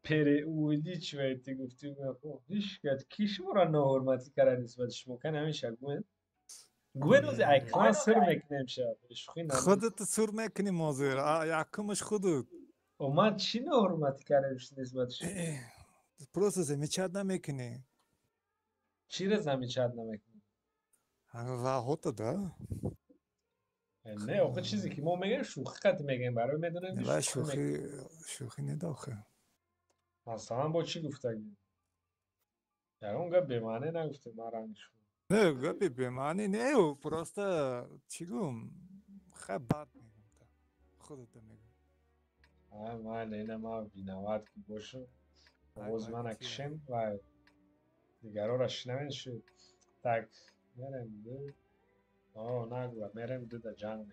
پری اودی چی وقتی گفتی میگم هیچ کی شما را ناحرمتی کرده نسبت شما کن همیشه گوین روز اکلا سر میکنیم شب خودت سر میکنی موزیر یکمش خودت و من چی ناحرمتی کرده نسبت شما پروسس میچد نمیکنی چی را زمیچد نمیکنی راحت ده نه آخه چیزی که ما میگیم شوخی قد میگیم برای میدونیم نه شوخی نداخه مثلا با چی گفته یعنی اونگاه بمانه نگفته ما رنگش نه گپی بمانه نه او پرسته چی گم خیلی بد میگم خودت میگم من اینه ما بینواد که باشم باز من اکشن و دیگرها را شنوین شد tak merem de nagla merem de da canım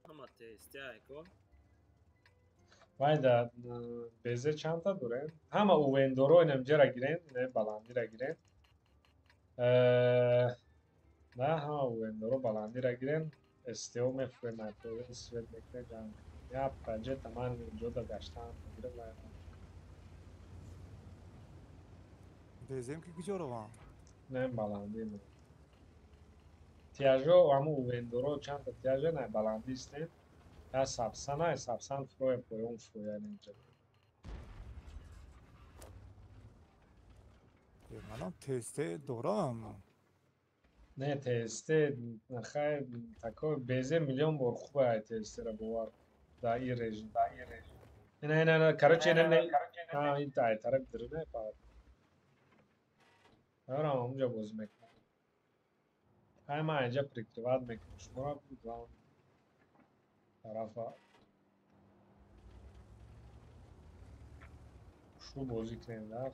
Ama teste ayko. vay da beze çanta duren ama u vendoro inem jera giren ne balandira giren ne ha u vendoro balandira giren esteo me fue na todo svet bekle canım ya bence tamam joda gashtan giren vay bezem ki kujora var ne balandino tiajo ama u vendoro çanta tiajo ne balandiste ya sapsan froje pojom froje ninja منم تسته دارم نه تسته نخیر تکو بیزه میلیون بار خوبه های تسته را بوار دا ای رژیم نه کارچه نه این تای طرف درنه پاید دارم اونجا باز میکنم های ما اینجا پریکتیواد میکنم شما را بود و طرفا شو بازی کنیم در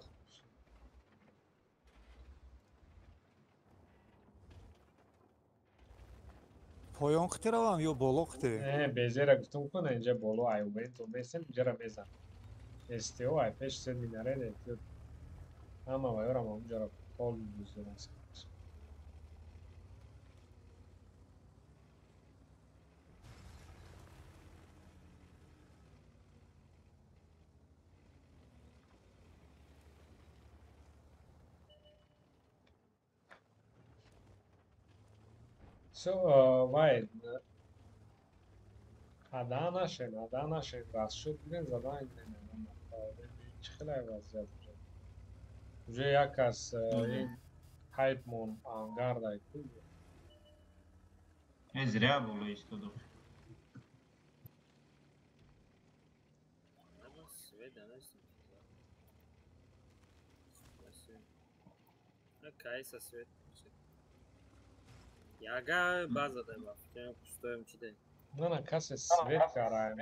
پایان خطی روم یا بالا خطی؟ نه بیزه را گفتم کنه اینجا بالا ایوبین تو میسن اینجا را میزن استیو ای پیش سر میناره دیتیو اما ویارم اونجا را پال دوزده نسیم So, why? Adana راست شد بگن زدن این چه خیلی وضعیت اونجا یک از این Hypemon Avantgarda klub. Zrya bolo istodu. Ama sve danas. Kaj sa sve? Ja ga baza da ima. Ja postojem čide. Nana ka se sve karajem.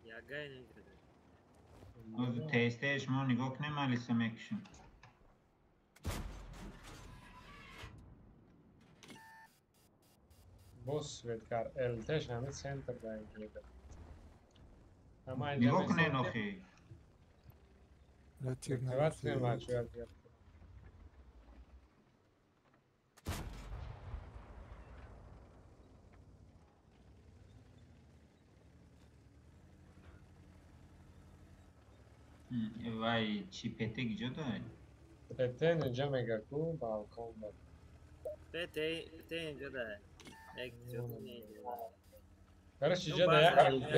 Ja ga je ne gre. Test'e şunu nigok ne malisem action. Boss Svedkar LT şamit center da gre. Ama Nigok ne noxi. Evet ne maç verdi. Vay çipete gidiyor da. Pete ne jamega ku balkon bak. Pete ince de. Ek çok ne. Karış ince de ya LT.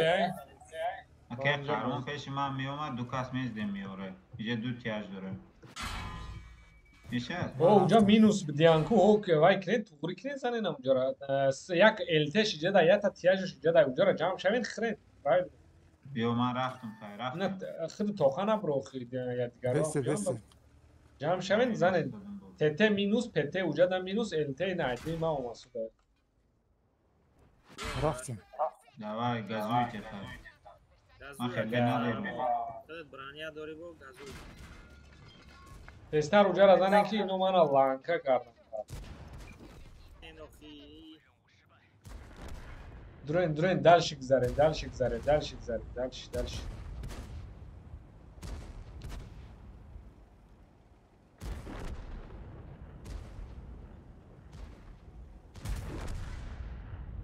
Okey, karın peşime miyoma dukas mez demiyor. Bize dut yaş dure. Nişat. O uca minus bdianku o ke vay kret turi kret zane nam jara. Yak LT şije da ya ta tiyaj şije da uca jam şavin khret. Right. Miyoma raftum kay raftum. Ne khid tokhana bro khid ya digar. Beste. Jam şavin zane. TT minus PT uca da minus LT naydi ma olması da. Raftim. Davay gazuy tekrar. Gazuy. Evet branya dori bu gazuy. Testar uca razane ki ino mana lanka kardan. Enoxi. Duren dalşik zare.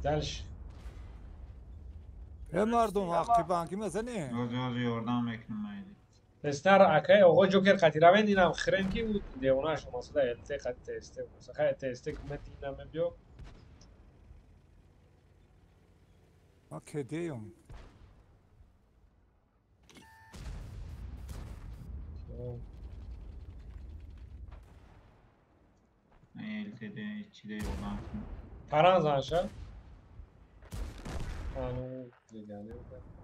Dalş. مردم حقی بانکی مثلا Rozi oradan beklemaydı. Testar akay oğo joker katiraven dinam khren ki u deona şoması da elde kat teste. Sakay teste kumet dinam biyo. ما کدیم LT'de içi de yoldan. Paran zanşa. Anu yani.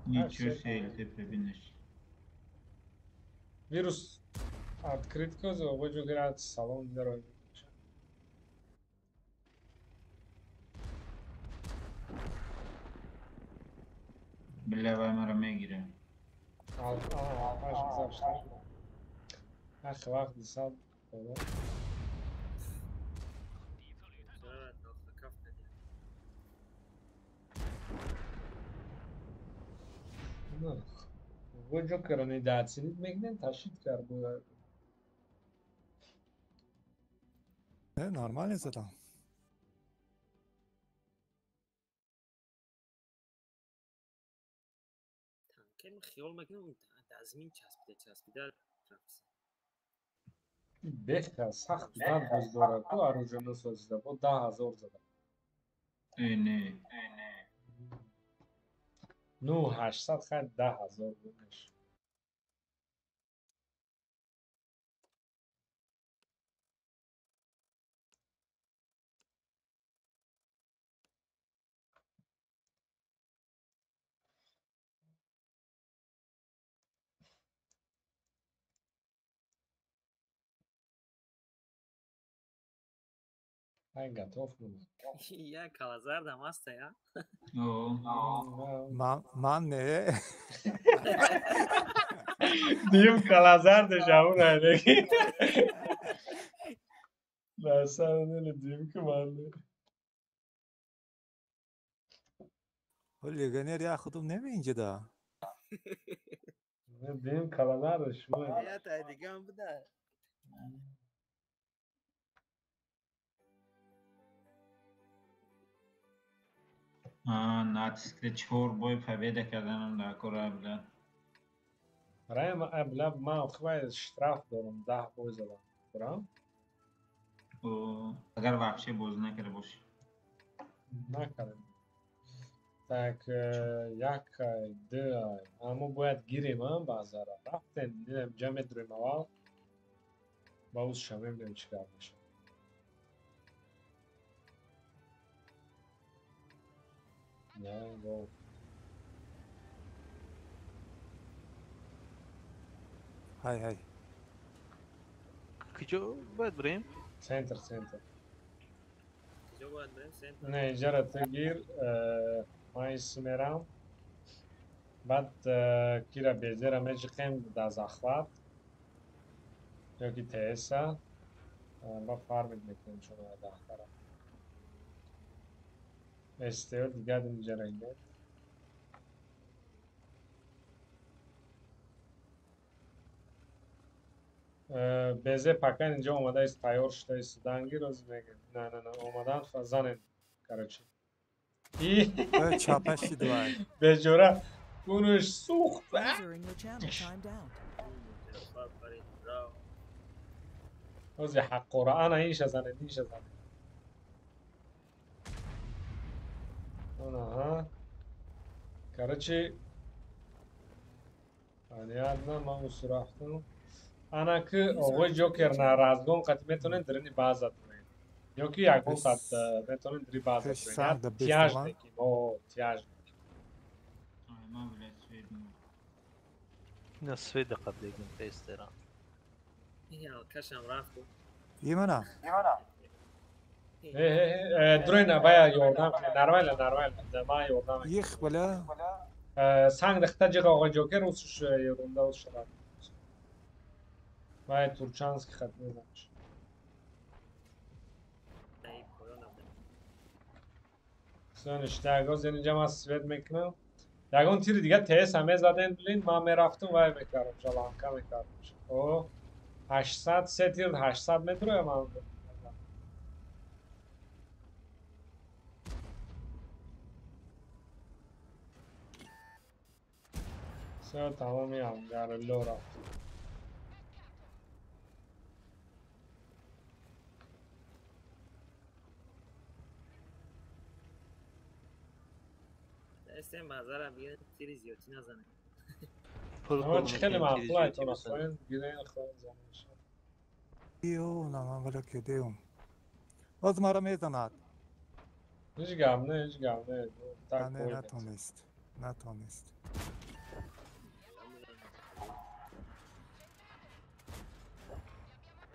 Ничего себе LT прибинешь. Virus открытка за oğo joker at salon dero. Bile vay marame gire. Al baş güzel. Akh vaqt sal. Bu joker'ın iddiasını etmekten taşıt kar bu. نه نرمال زدم Tankem خیال میکنم تضمین چسبیده Beka saxt dan bozdora tu arujunu sozda bu daha zor zada. Ne. Nu 800 خد 10000 بودش. Ай готов ну. Я Калазардам аста я. من نه Diyeyim Kalazar da şamın öyle. Ben sana öyle diyeyim ki vallahi. o legioner ya خودم نمیینجا دا Diyeyim Kalazar da şu. Ya ta دیگه هم بوده. ناتسکه 4 boy победа کردنم در کره بله. Raim ablab ma خواه شتراف دارم 10 boy زدم. برام؟ اگر وحشه باز نکرده باشی. نکردم. Tak jakaj, daj, amo باید گیریم هم بازارا رفتن دیدم جمع دریم اول باز شمیم نمی چیکار میشه. نه با های های کجا باید بریم؟ سنتر کجا باید بریم سنتر؟ نه اینجا را تو گیر من ایسی میرم بعد کی را بیزه را میچقیم داز اخوات یا کی تیسا با فارمید میکنیم شما دا اخوارا استیو دیگه اینجا را اینه بیزه پکن اینجا اومده است تایور شده است دنگی روز میگه نه اومدن فزانه کارچی چاپشی دوای به جوره اونش سوخت User in your channel timed out. روزی حق قرآن اینش ازنه نیش ازنه ها کارچی понятно من سراختم انا که آقای جوکر ناراضگون قد میتونن درنی بازات کنن یا که یکون ساعت میتونن دری بازات کنن تیاج نکیم او تیاج ما بله سوید نه سوید قبل یکم پیستران یا کشم رفت یمنا درنه بایا یوردم نرمال ما یوردم یخ بلا سنگ دخته جیغ آقای جوکر اوسش یورونده اوس شراب باید تورچانس که خط میزنش سونش داگوز یعنی جمع سوید میکنم داگون تیر دیگه تیس همه زدن بلین ما میرفتم وای میکردم جلانکا میکردم او 800 سه تیر 800 متر ما سه تمامی هم در لو رفت دسته مزارم بیان تیری زیادی نزنه اما چه خیلی معقول هایتون اصلا گیره خواهد زنش یو نمان بلا که دیوم باز مرا میزند هیچ گم نه نه نتونست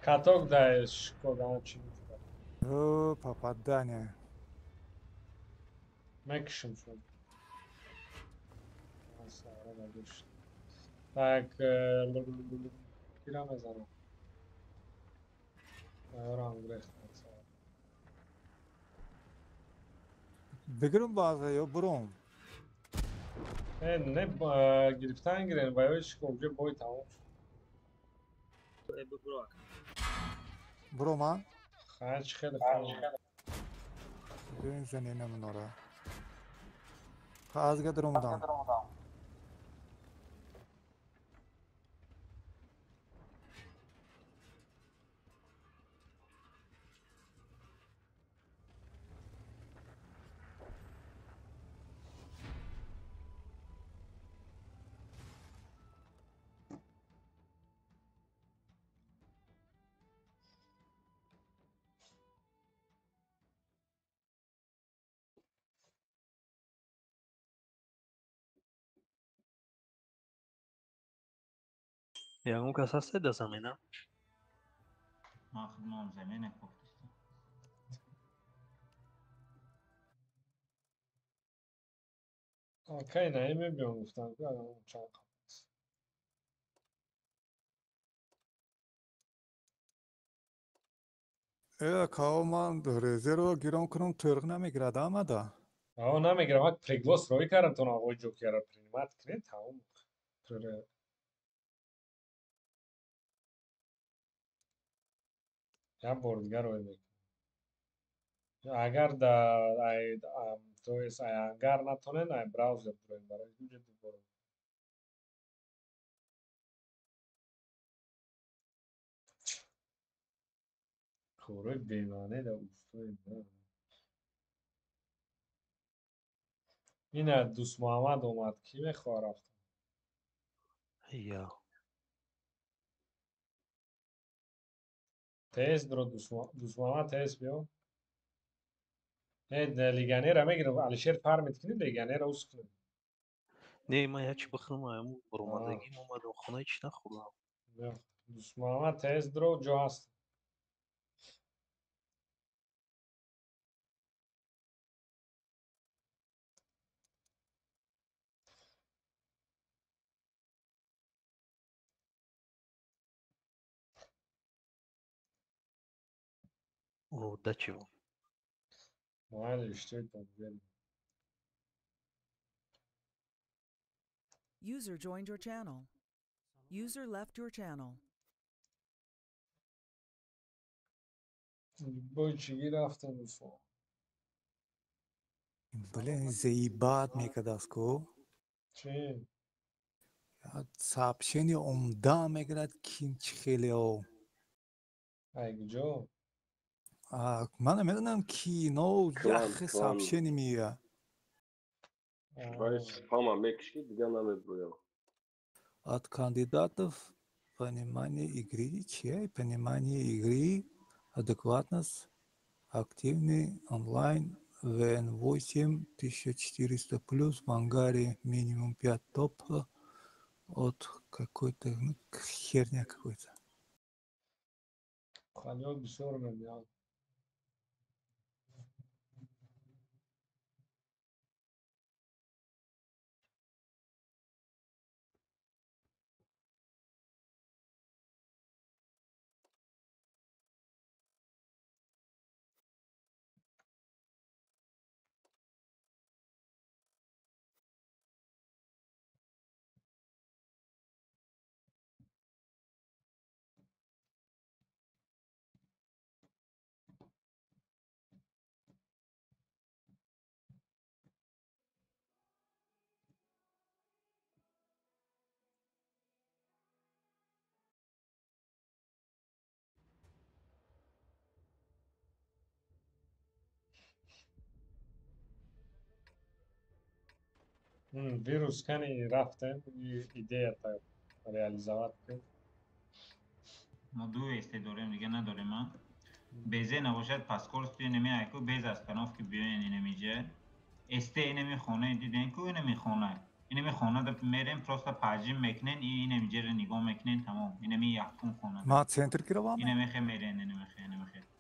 کاتوک دایش کدام چی میتونه او پاپادانه مکشم شد tak kira mezara ayağım bıraktım بگرم بازه یا بروم ne giriften girelim bayağı iş olacak boy tamam برو ما خرج خیلی خوب ببین زنینه منورا خواهد گدرم دام یا اون کس هسته ده زمینه ما خدمام زمینه گفتم okey ne mi گفتم که الان چند کاو من رزه رو گیرم کنم ترق نمیگرد آمده آه نمیگیرم وقت پریگلوس روی کردم تو آقای جوکر رو پریمت کنید تمام یا بار دیگر روی میکنم اگر تو اس اگر نتونه نه براوزر برای وجود برو خوره بیمانه در اوستای من این دوست محمد اومد کی میخواه رفتم یا تیز درو دوسماما تیز بیو. نه لیگانه را میگیرم. علیشیر فارمیت کنی لیگانه را اوس کنی. نه ما هیچ بخورم امو برآمدگی اومدم خونه هیچ نخوردم. دوسماما تیز درو جو هست. او دچیو. مال اشتری تنبیه. User joined your channel. User left your channel. بای چیگی رفتم دوسماما. Блин, заебат мне кадаску. چی؟ Сообщение умда меград кинчхелео. ایگ جو. من میدونم کی نو یخ сообщение میگه. Вайс фама мекши дига намеброям. От кандидатов понимание игры, чье понимание игры, адекватность, активный онлайн, ВН8 1400 плюс, в ангаре минимум 5 топ от какой-то херня какой-то. خالیات بسیار میاد. ویروس کنی رفتم ایده تا реализовать کنم. ما دو استه داریم دیگه نداریم ما. بیزه نباشد پاسکورس توی نمی ایکو بیز از کناف که بیاین اینمیجه. استه اینمی خونه دیدین که اینمی خونه. اینمی خونه دا میریم پروستا پاجیم میکنین اینمیجه رو نگاه میکنین تمام. اینمی یکتون خونه. ما سنتر کردم. اینمی خی میرین اینمی خی.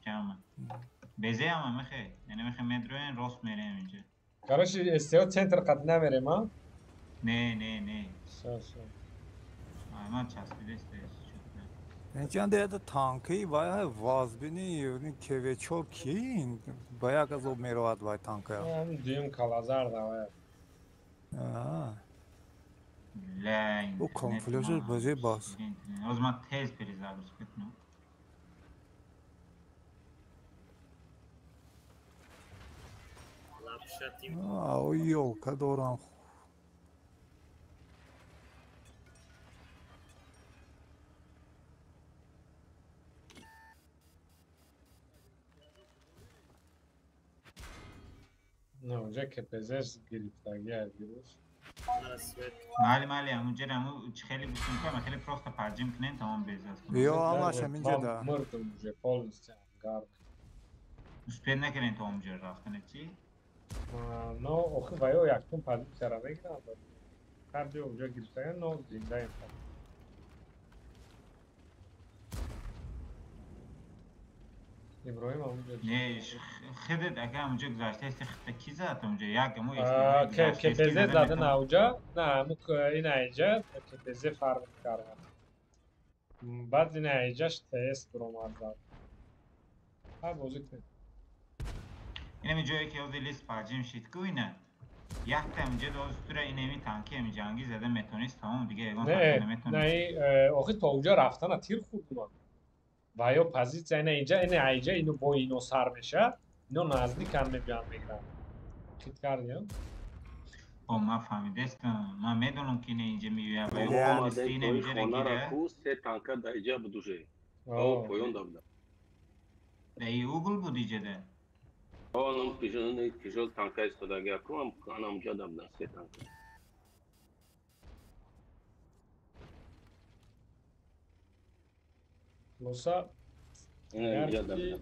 کامه. بیزه هم میخه. اینمی خی میدروین راست میریم اینجا. کارش استیو سنتر قد نمیره ما؟ نه. سو. من چسبیده استیو. اینجا ده تانکی وای وازبینی یعنی کوچور کین باید از اون میرواد وای تانکه. دیم کالازار داوید. لا. او کنفلیکتش بازی باز. از ما تیز پریزابش بکنم. اویو کدورم. نه اونجا که پزشک گرفتگی از ویروس. مالی همونجا همون خیلی بسیم کنم خیلی پروستا پرجیم کنین تمام بیزاست. یا همش همینجا دا. مردم اونجا پولست گارد. اسپید نکنین تو اونجا رفتن چی؟ نه آخه وایو یکتون پازی سر میگیرم. کردی اونجا گرفتگی نه زنده این. ابراهیم اونجا. نه خودت اگه اونجا گذاشته است خط کی زد اونجا یک مو است. که پزه زدن اونجا نه مو این اینجا که پزه فرق کرده. بعد این اینجاش تست رو مارد. ها بازی کن. اینمی جایی که از لیست پاجیم شید کو اینه. یک تا اونجا دو استوره اینمی تانکی همی جنگی زده متونیست تمام دیگه ایگان تانکی نمیتونیست. نه آخه تا اونجا رفتن تیر خورد من. وایو پازیت اینجا اینو با اینو سر میشه. اینو نزدیک هم میبیان میگیرن. خیلی کردیم. ما فهمیدستم. ما میدونم که اینجا میویا وایو پالیستی اینمیجه نگیره. سه تانکا دا اینجا بدوشه. او پایون دابده. دایی اوگل بود ایجا ده. اون پیشون تانکا استفاده کنم کانم اونجا دابده سه تانکا. لوسا اینجا اگر که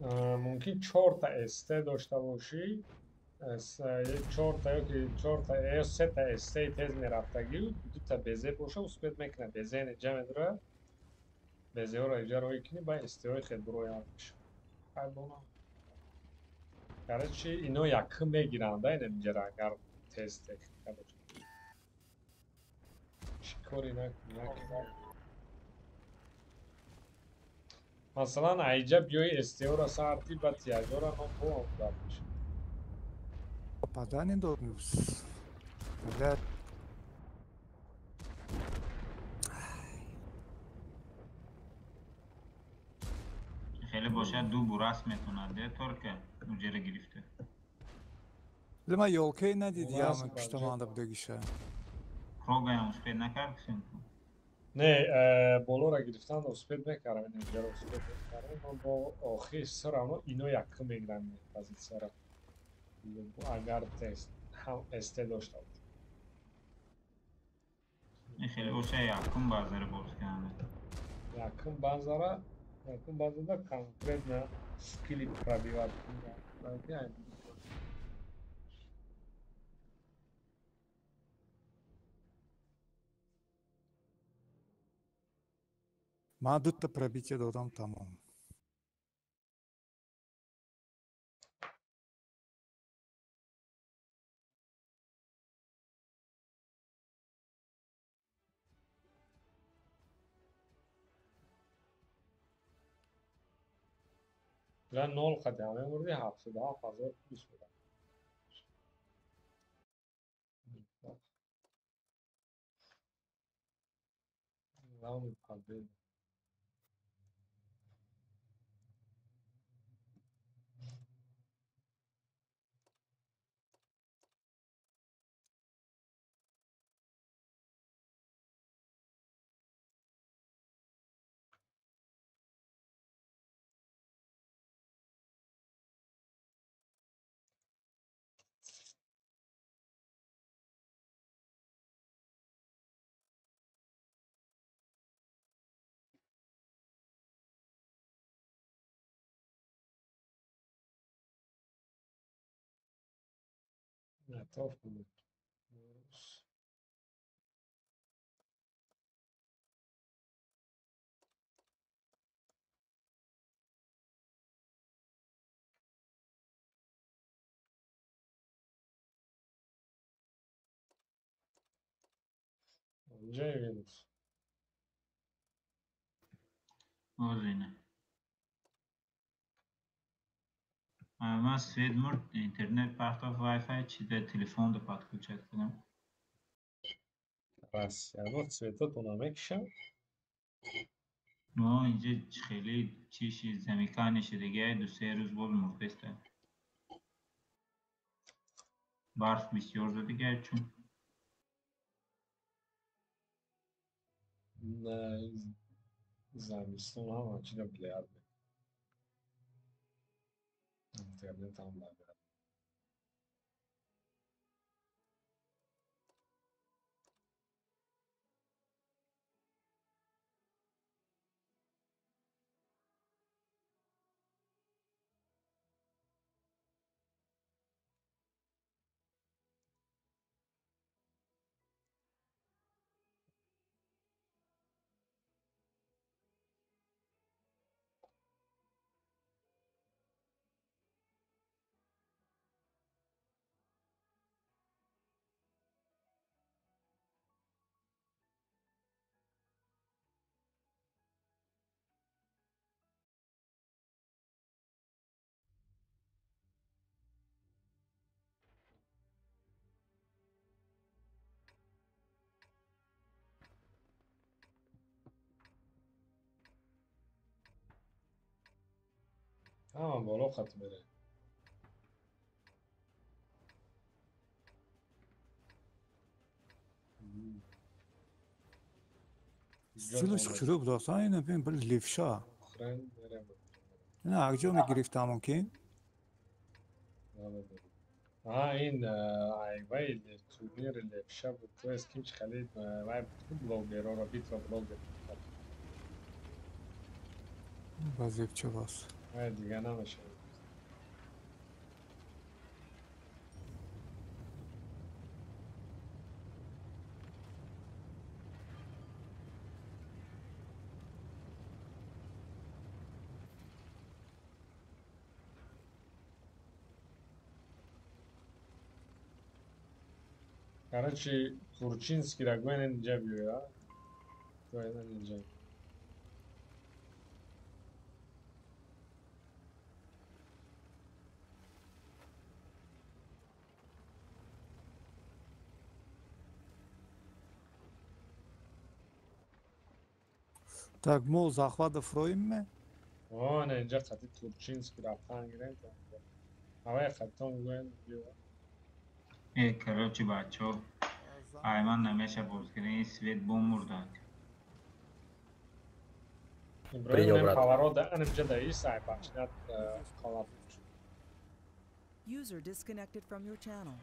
دم ممکن 4 تا استه داشته باشی، یک 4 تا یا که 4 تا یا 3 تا استه تیز میرفتگی 2 تا بزه باشه اسپید میکنه بزه اینجا میداره بزه ها را اینجا روی کنی با استه های خیلی روی میشه گرچه چی اینا یکم میگیرن ده اینجا را اگر تیز تکنیکه باشه چیکاری نکنی مثلا اینجا بیای استه ها را سرتی با تیاجا را نام با هم میشه Попадание до Блядь. خیلی باشه دو برس میتونه ده ترکه اونجا گرفته Лема ёлкой надид я Власне, мы пиштаманда бдегиша. کروگا هم اسپید نکرد کسیم کن نه بالا را گرفتن اسپید میکردم اینجا را اسپید میکردم من با آخی سر اما اینو یکم میگیرم پازیسیا را اگر تست هم استه داشته بود این خیلی باشه یکم بازار باز کنه یکم базара конкретно скилли пробивать Ма дутта пробитие додам тамом. لا نول قدامه وردی 77,000 پولیس بودن لا میپرده اطراف بود اینجا وینوس آزینه من سوید مرد اینترنت پختا وای فای چی ده تلفن ده پات کوچک کنم Rossiya цвета тунамекшн ما اینجا خیلی چیشی زمیکانش دیگه دو سه روز بود مرتسته برف بسیار زده دیگه چون زمستون هم همچین بلیارد اینترنت هم نداره هم بالا خط بره Стилиш чуруб дастан ина бин бир левша. آخرین بره نه اگجا میگرفت همون که این ایوه تورنیر لفشه بود تو اسکیمش خلید وای بلوگر را بیت را بلوگر Vaziyetçi bas. Evet دیگه نمیشه. Короче, Турчинский Рагуэн اینجا بیار. Ragуэн اینجا. Так, мол, захвата фроиме? نه اینجا خطی تورچینسکی رفتن گرفت. هوای خطان گوین بیار. короче بچه Ayman نمیشه بازگیری سوید بوم داد. İbrahim nem pavaro da önce de iyi sahip başlat kalap. User disconnected from your channel.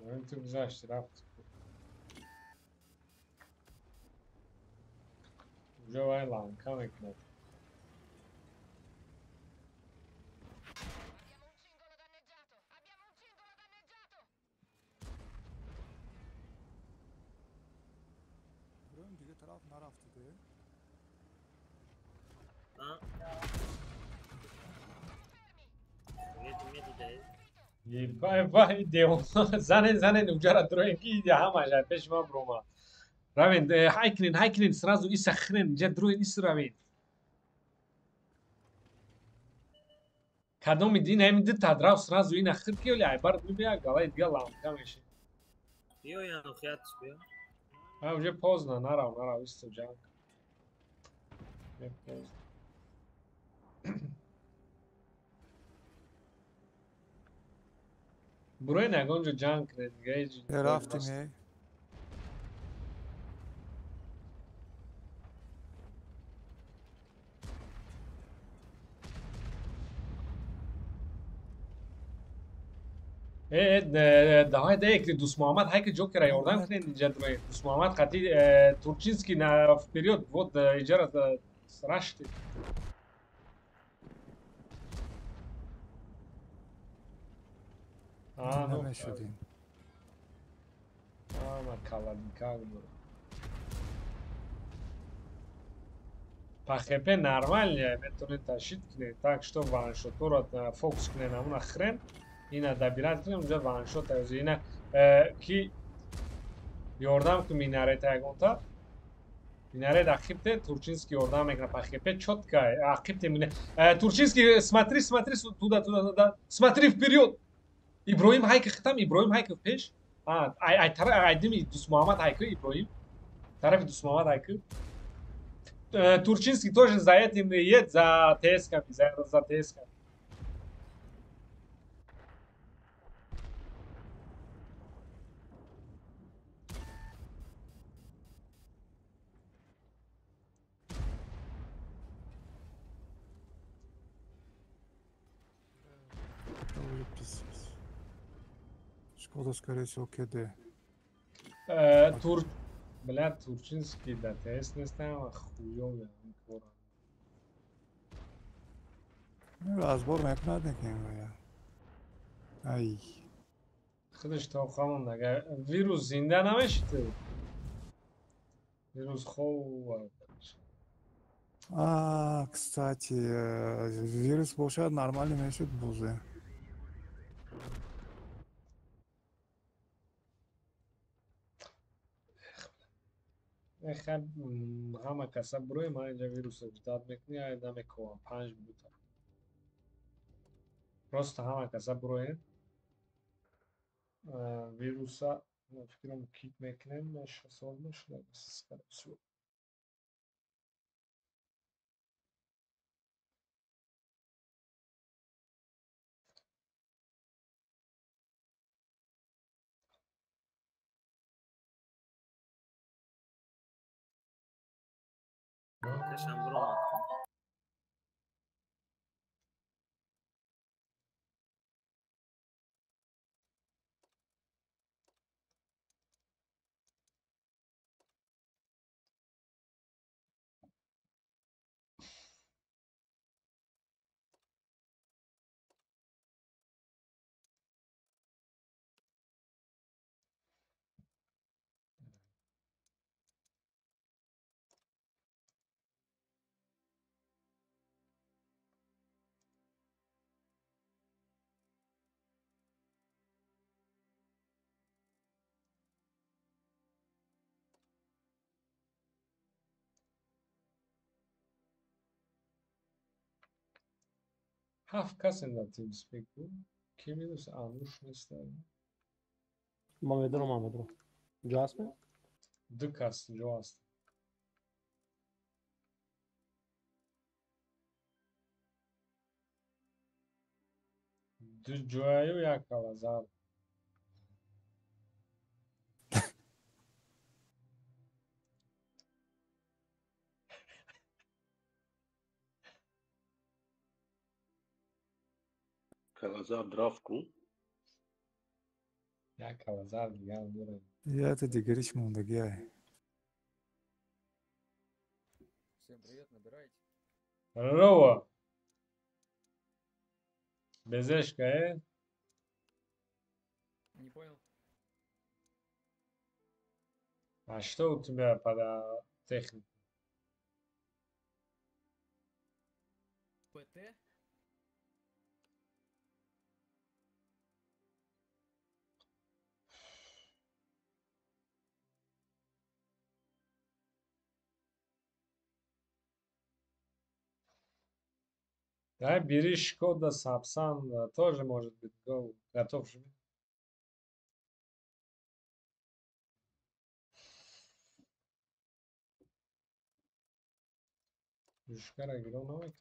Benim çok güzel işte raft. Güzel var lan kan ekmek. Buranın دیگه طرف نرفته. Vay vay devam. Zanen ucara droenki ya همش پیش ما بروما. Ravin هایکلین سرازو ایسخرین جد دروین ایس ravin. کدوم دین همین دت تدراو سرازو این آخر کیو لی عبارت بیا گلای دیگه لام کامشه. بیا یا خیات بیا. اونجا پوز نه نراو است جان. Buraya ne gonca can kredi gauge. رفتیم. daha da ekli Dus Muhammed hayki Joker'a yardım kılın diyeceğim. Dus Muhammed kati Turchinski na период вот icra срашти. نمیشدیم. Каладикал. По ХП нормально, метоны тащить кне, так что ваншотор фокус кне на уна хрен. Ина добирать кне, уже ваншот az ина ki yordam ki minaret agonta. Minaret akipte Turchinski yordam ekna по ХП четко akipte mine. Turchinski смотри туда. Смотри вперед. İbrahim hayki xitam İbrahim hayki peş. Aydemi Dus Muhammed hayki İbrahim. Tarafı Dus Muhammed hayki. Турчинский тоже за этим едет, за ТСКами, за ТСКами. Шкода, скорее всего, КД. Бля, Турчинский, да, ТС не става хуёвый. разбор мекнадем я. Ай. خودش تا خواهم نگه ویروس زنده نمیشته ویروس خوب Кстати, вирус бошад нормально мешуд бузе. خب همه کسب بروی من اینجا ویروس اجداد میکنی ایده میکنم 5 بوده راست همه کسب بروی ویروس ها فکرم کیک میکنیم نشه سال نشده Kaşan Broma. 7 کس in the team speak بود. کی میدوست انوش نیست. محمد رو جاسم 2 کس جو هست. دو جوایی و یک کالازار. کلازار درافت کن. یک کالازار دیگه هم داره. یه تا دیگریش موندگیه. Всем привет, набирайте. Здорово. БЗшка, Не понял. А что у тебя под техникой? ПТ? Да, бери Шкода Сапсан, тоже может быть готов же. Пушкара Громовой.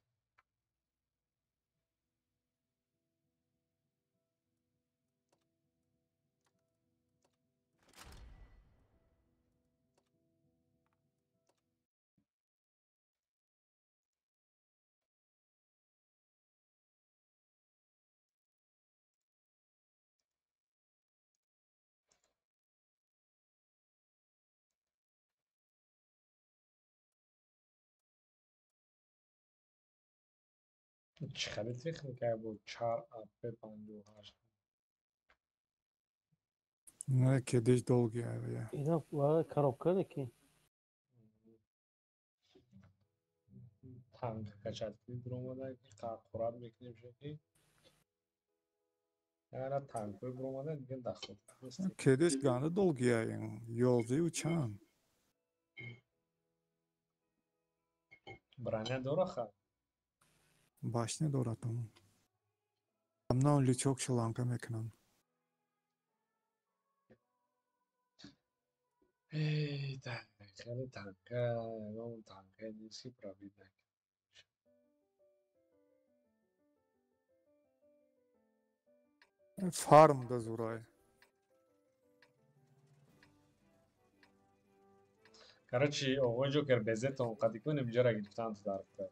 چقدر تکنیکه بود 4 اپ 58. نه کدیش долгие. اینا واقعا коробка کی Tank kaçarttığı durumda takurat میکنیم شدی. Yani tank bir durumda دیگه داخل. کدیش گانه долгие. 11 و چند. Bránya dora خواهد. Başını doğrattım. Amna only çok şalanka mekanım. Ey tank, خیلی tanka, اون tanka نیستی پرابید نکن. Farm da zurای. Короче, o Joker bezet on قد يكون مجرد گرفتن تو دارفته.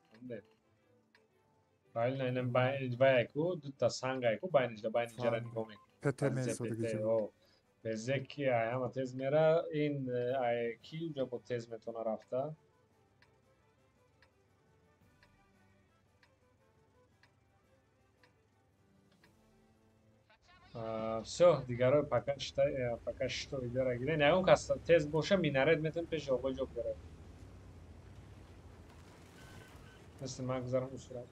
Правильно, اینم باید دو تا سنگ کو باید اینجا نگاه میکنم. Pete mesoda geçelim. بزکی همه تز میره این کی اونجا با تز میتونه رفته. Все, دیگرای پکش تو ایده گیره. نه اون کس تز باشه مینرد میتون پیش آقا جو بره. مثل من گذارم اون صورت.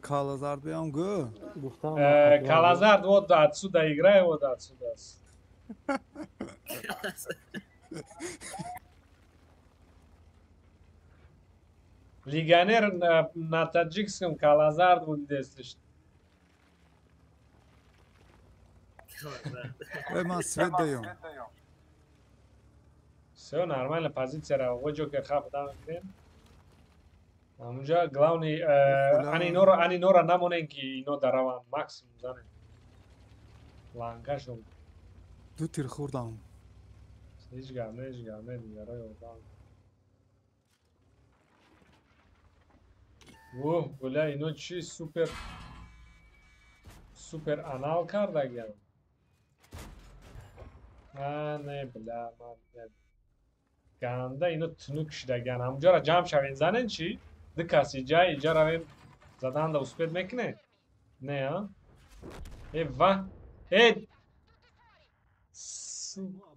Kalazar beyan gö. Kalazar вот отсюда играй, вот отсюда. Легионер на таджикском Калазар будет действовать. Все нормально, позиция равно, Джокер хапдан. اونجا главный они нора намонен ки ино дараван максимум занен. Лангашон. دو تیر خوردم. هیچ گامه دیگرای اردان. اوه بله اینو چی سوپر انال کرده نه بله من گنده اینو تنوک شده گن همونجا را جمع شوین زنن چی؟ ده کسی جای اینجا رویم زدن دا اسپید میکنه نه ها ای وح ای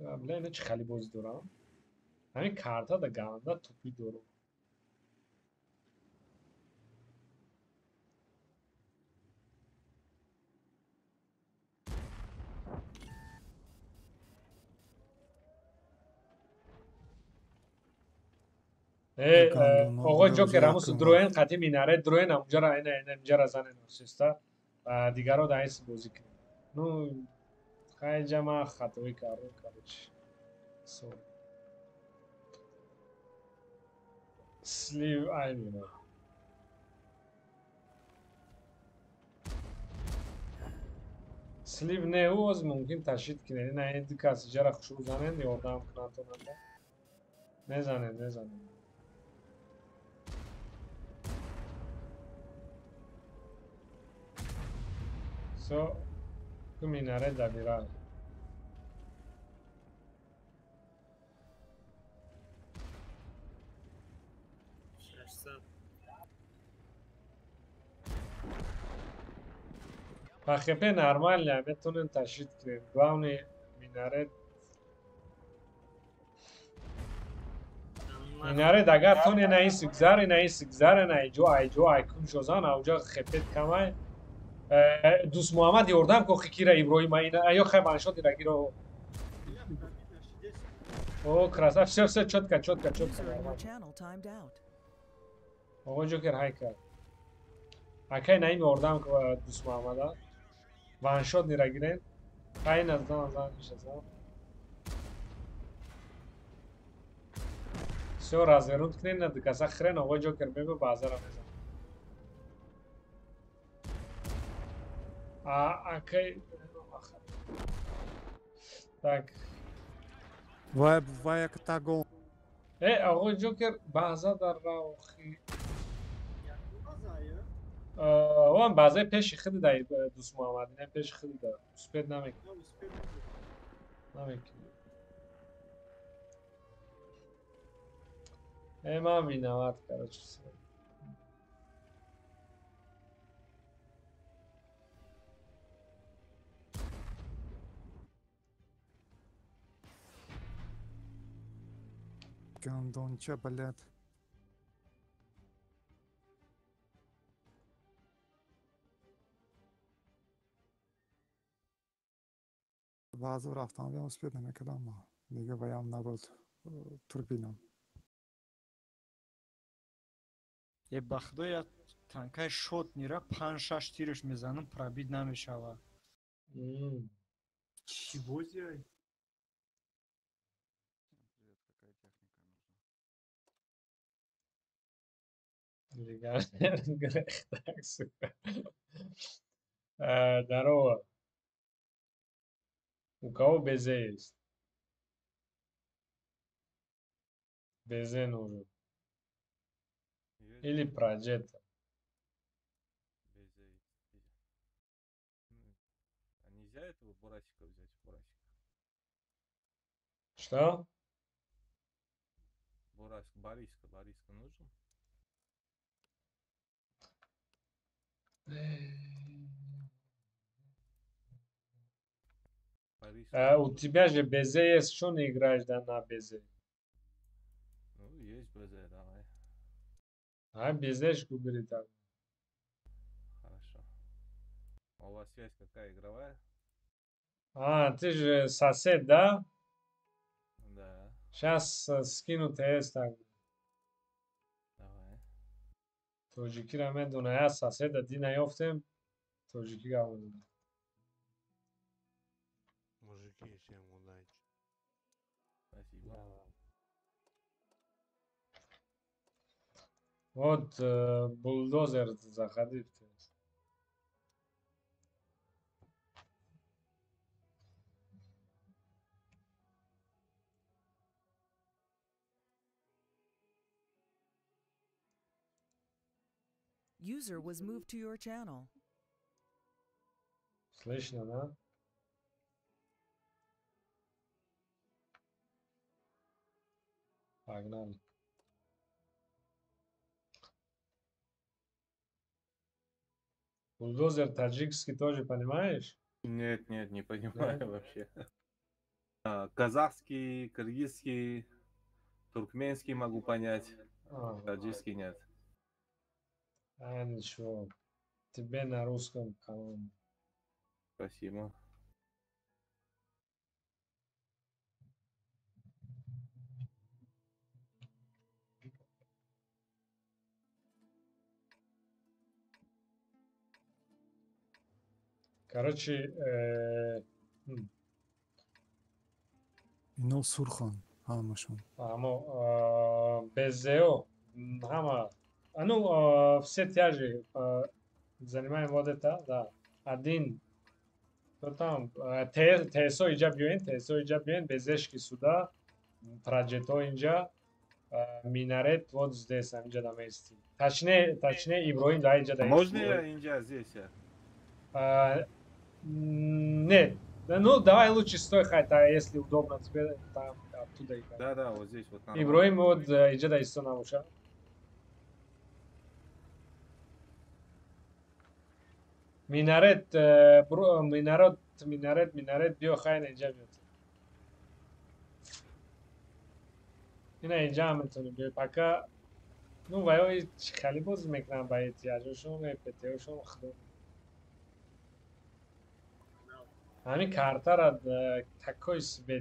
بله اینو چی خیلی بازی دارم همین کارتا دا گنده توپی دارم آقا جوکر همون دروین قطعی میناره دروین همونجا را اینجا را زنه نوشسته و دیگر رو دایست بازی کنه نو خیلی جمع خطوی کارو کارش سلیو اینو سلیو نه او از ممکن تشید کنه نه این دی کسی جرا خوشو زنن یاردم کنن تو نزنن سو که میناره دبیرال پخیپه نرمال نمیتونن تشید کنن باونی میناره دگر تونی نه سگزاره نه جو ایکون شوزان اوجا خپت کمای دوست محمد یوردم که خیکی را ابراهیم اینا یا خیلی بانشات دیرگی رو او کراسه все четко آقا جوکر های کرد اکی نیم یوردم که دوست محمد ها بانشات دیرگیرین خیلی نزدان میشه سو رازگرون کنین نه دکاسه خرین آقا جوکر بگو بازار هم بزن اکی так وای کتاگون آقا جوکر بازار در راه خی وان بازار پیش خیلی دای دوست محمد نه پیش خیلی دار سپید نمیکنه ما بینامد короче Гандонча, блядь. Bazı raftan ben uspět nemekdám. دیگه ویم نبود توربینم. یه بخدای تانکای شوت نیره 5-6 تیرش میزنم پرابید نمیشوه چی بودی؟ Здорово. У кого БЗ есть? БЗ нужен. Или Проджета. Нельзя этого Бурасика взять, Бурасик? Что? Бориска нужен? У тебя же БЗ есть, что не играешь на БЗ? Ну, есть БЗ, давай. БЗшку бери так. Хорошо. А у вас связь какая, игровая? Ты же сосед, да? Да. Сейчас скину ТС так. Давай. توجیکی را من دونه ساسه دادی نیافتم توجیکی را بودم Мужики, всем удачи. Спасибо. Вот бульдозер заходит. User was moved to your channel. Слышно, да? Погнали. Бульдозер таджикский тоже понимаешь? Нет, не понимаю вообще. Казахский, кыргызский, туркменский могу понять, таджикский нет. Ничего. Тебе на русском канале. Спасибо. Короче, اینا سرخان همشون. Amo Безео, ама, ну, все тяжи занимаем вот это, да. Один, кто там, Тесо иджа бюен, Безешки сюда, Праджето инжа, Минарет вот здесь, инжа на месте. Точнее, Иброим да инжа да Можно я инжа здесь? Нет, ну давай лучше стой, хотя если удобно тебе, там оттуда играть. Да, вот здесь вот нормально. Иброим вот инжа да исто намуша. Минарет, минарет, био хайн اینجا بیاد. اینا اینجا هم میتونی بیای پکا. Ну, ваёй خیلی بازی میکنم با احتیاجشون پتیشون خدا. همین کارتا را تکویس به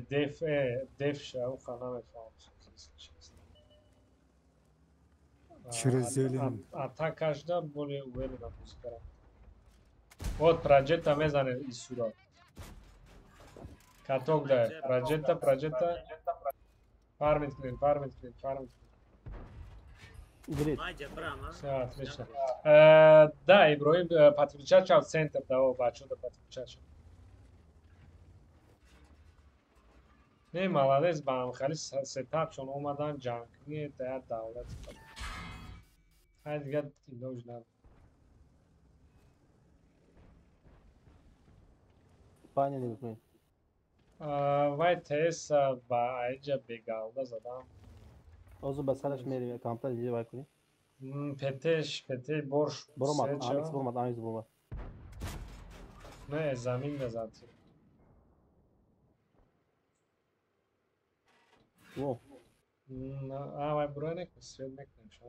دف شو خانه میفهم. Через зелень. Атакаш да более уверенно пускай. Вот проджета мезане из сюда. Каток да. Проджета. Фарминг клин. Грит. Все, отлично. Да, Иброим подключача в центр, да, бачу да подключача. Не, молодец, бам, хали сетап, чон омадан джанг. Не, да, давлет. Хайде, гад, ино уж надо. Паня не выходит. Вай тес ба айджа бегалда задам. Ozu basalaş meri kampta diye var kuni. Pete borş. Vurma, Amiz vurma. Ne, zamin de zaten. Wow. Вай buraya ne свет мекнеш,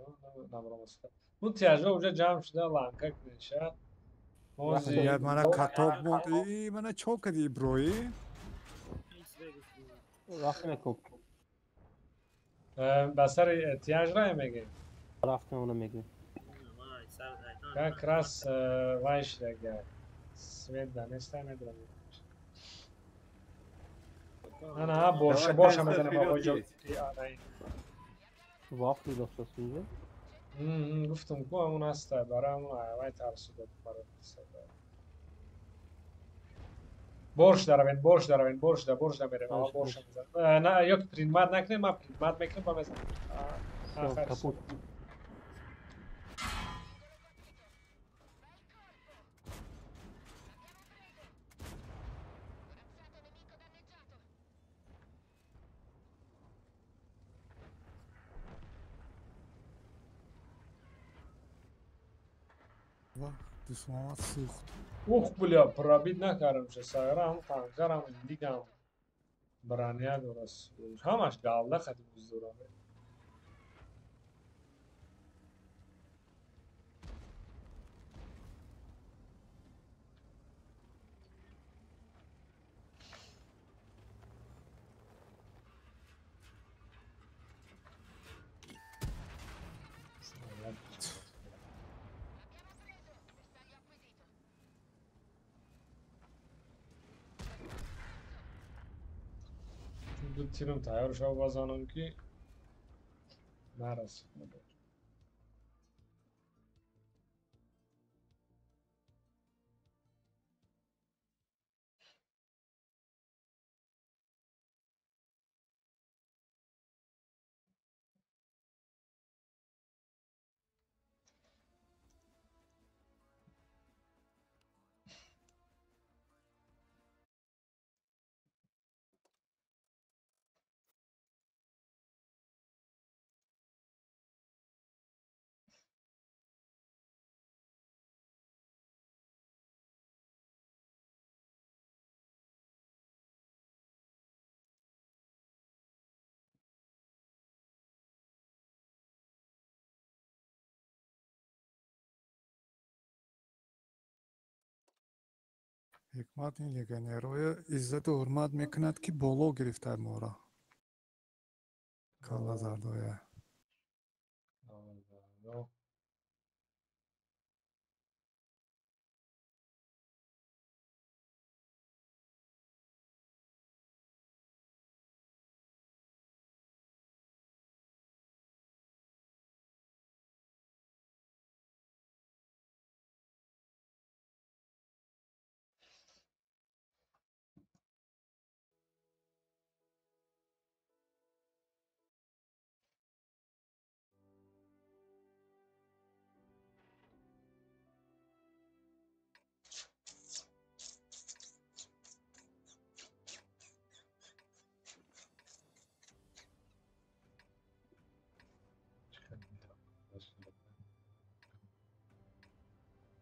набромаста. Ну тяжо уже جمع شده لانکا کنشه. Я мана каток мод. И мана чокади брои. Raftin ekop. بسر احتیاج را میگه. Raftin onu میگه. Как раз вайш дега. Свет донестай медрам. Ana boşa mesela hocam. Vaflı dostasınca. گفتم کو همون هست برای همون وای ترسید برای borç دارم borç da بریم borç نه yok پرینمات نکنیم ما پرینمات میکنیم با مثلا Kaput. Дусмамат сухт. Ух, бля, пробить نکردم چه سایرم تانکرم دیگم برانیا درست همش گالده خیلی بزرگه دو تیرم تیار شو بازانم که نرسید حکمت این لگنروی عزت و حرمت میکند که بالا گرفته ما را. کالا زردویه.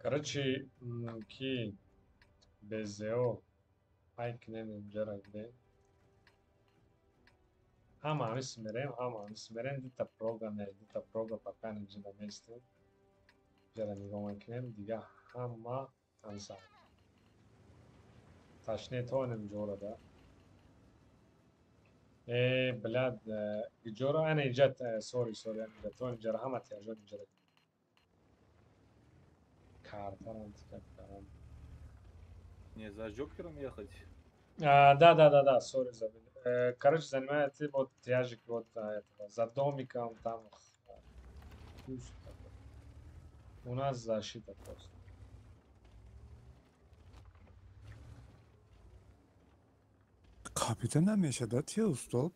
Короче, ki Bezeo Айкнем اینجا را گریم همه смерем дита прога не дита прога пока اینجا نمیستیم اینجا را نگاه میکنیم دیگه همه همسا تشنه تو اینجا را ده بلاد اینجا را انا اینجا سوری اینجا تو اینجا را همه تیاجان اینجا را کارتر انتخاب کردم Не за Джокером ехать? Да, сори забыл. Короче, занимается вот тяжек вот этого, за домиком там пусто. У нас защита просто. Kapıda ne yaşadı ya usta?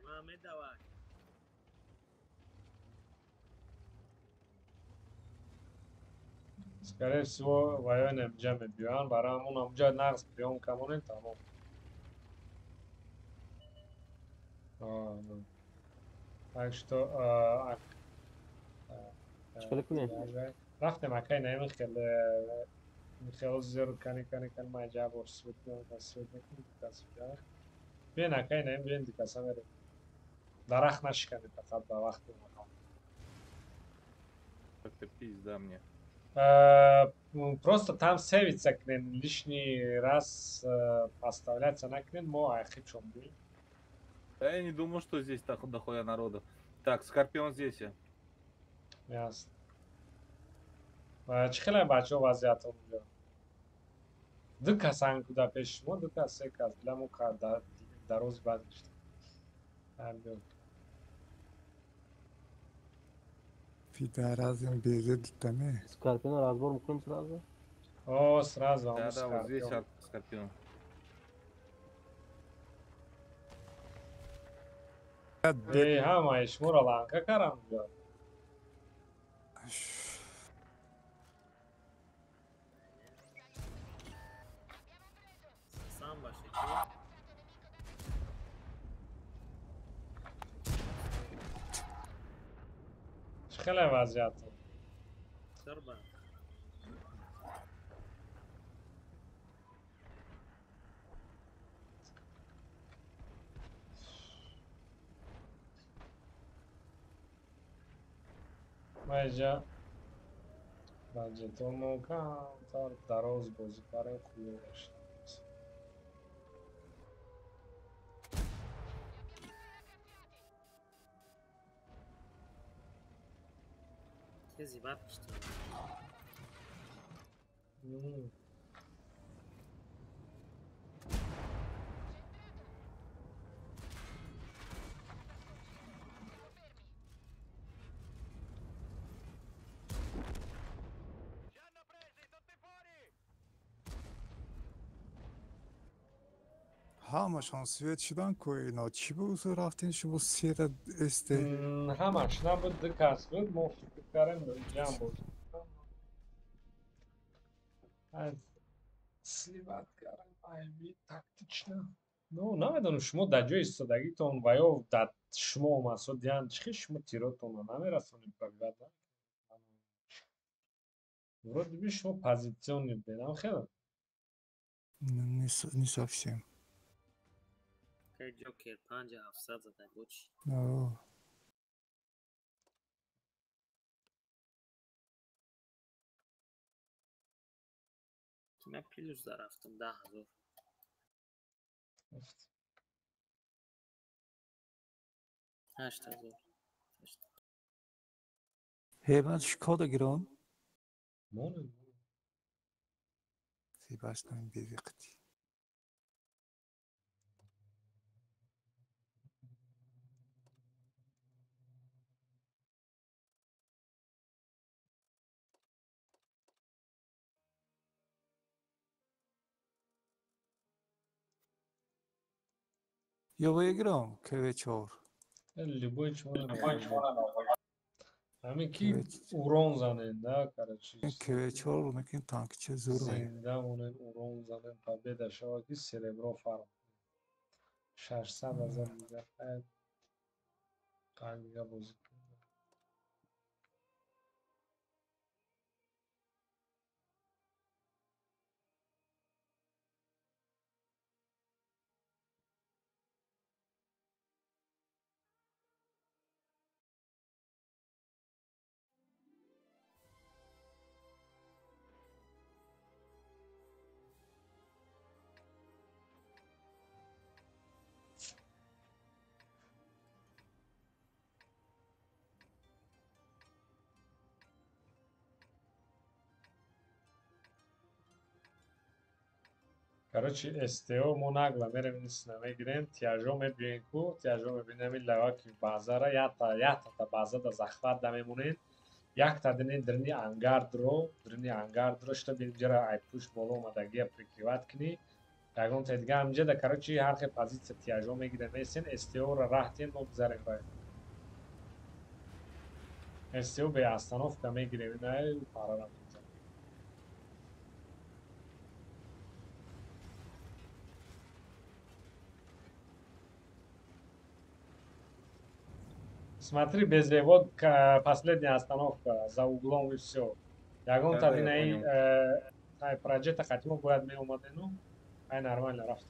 Mame давай. Скорее всего, военным джаме бьюан, барамун амджа нагс прием камонен тамом. Так что, رفتم اکای نمی خیلی زیر کنی ما جا برسود نکنیم بین اکای نمی بین دیکاسا میره درخت نشکنی فقط با وقت مقام Как-то пизда мне. Просто там сейвиться кнен, лишний раз поставляться на кнен, мо ахичом был. Да я не думал, что здесь так дохуя народу. Так, Скорпион здесь. Ясно. چخیلی بچه ها وضعیت اونجا دو کس هنگ کده پیش ما دو کس سه کس بلمو که در روز بعد میشتم هر دو Fider az این بیزه دیدمه. Скорпион разбор мукнем сразу? О, сразу. Да, вот здесь Скорпион. Эй, хама, ишмура ланка карам джа. Сам баши. خیلی وضعیت Sarba. майҷа баҷа тому камтар дароз бозӣ карем хуби бошад Tezi bakmıştım. همشان سویت شدن که اینا چی بود رفتین شما سیر استه همش نبود دکس بود ما فکر کردیم جمع بود از сливать کردم айби тактично ну намедонам шумо дар ҷои истодагитон ва ё дар шумо масудиан чӣ шумо тиротонро намерасонед ба гардан вроде би шумо позитсиони бедам хеле не совсем Кай Джокер 5700 задай боч. من پیلوز رفتم 10,000 8,000 هیبت شکادا گران مونه سیباشتن بیویقتی یا بگیرم که چهار любой чего همین کی اورون زنن да короче که چهار اون که تانک چه زور زنده اونن اورون زنن победа شو کی سربرو فارم 600,000 میگه قلبیه بازی Короче, СТО мо нагла мерем нисна мегирем, тяжо мебиен ку, тяжо мебинем ин лаваки базара, ята база да захват да мемунен. Як та динен дрни ангардро, что бинҷара ай пуш боло омадагия прикриват кини. Ягон та дига ҳамҷа да короче ҳар хел позиция тяжо мегирем месен, СТО ра раҳтен мо гузарем бай. СТО бе остановка мегирем, инай парара мегирем. Смотри, без его последняя остановка за углом и все. Ягон Да, та да, я динай понял. проекта хатимо бояд меомадену, ай нормально рафт.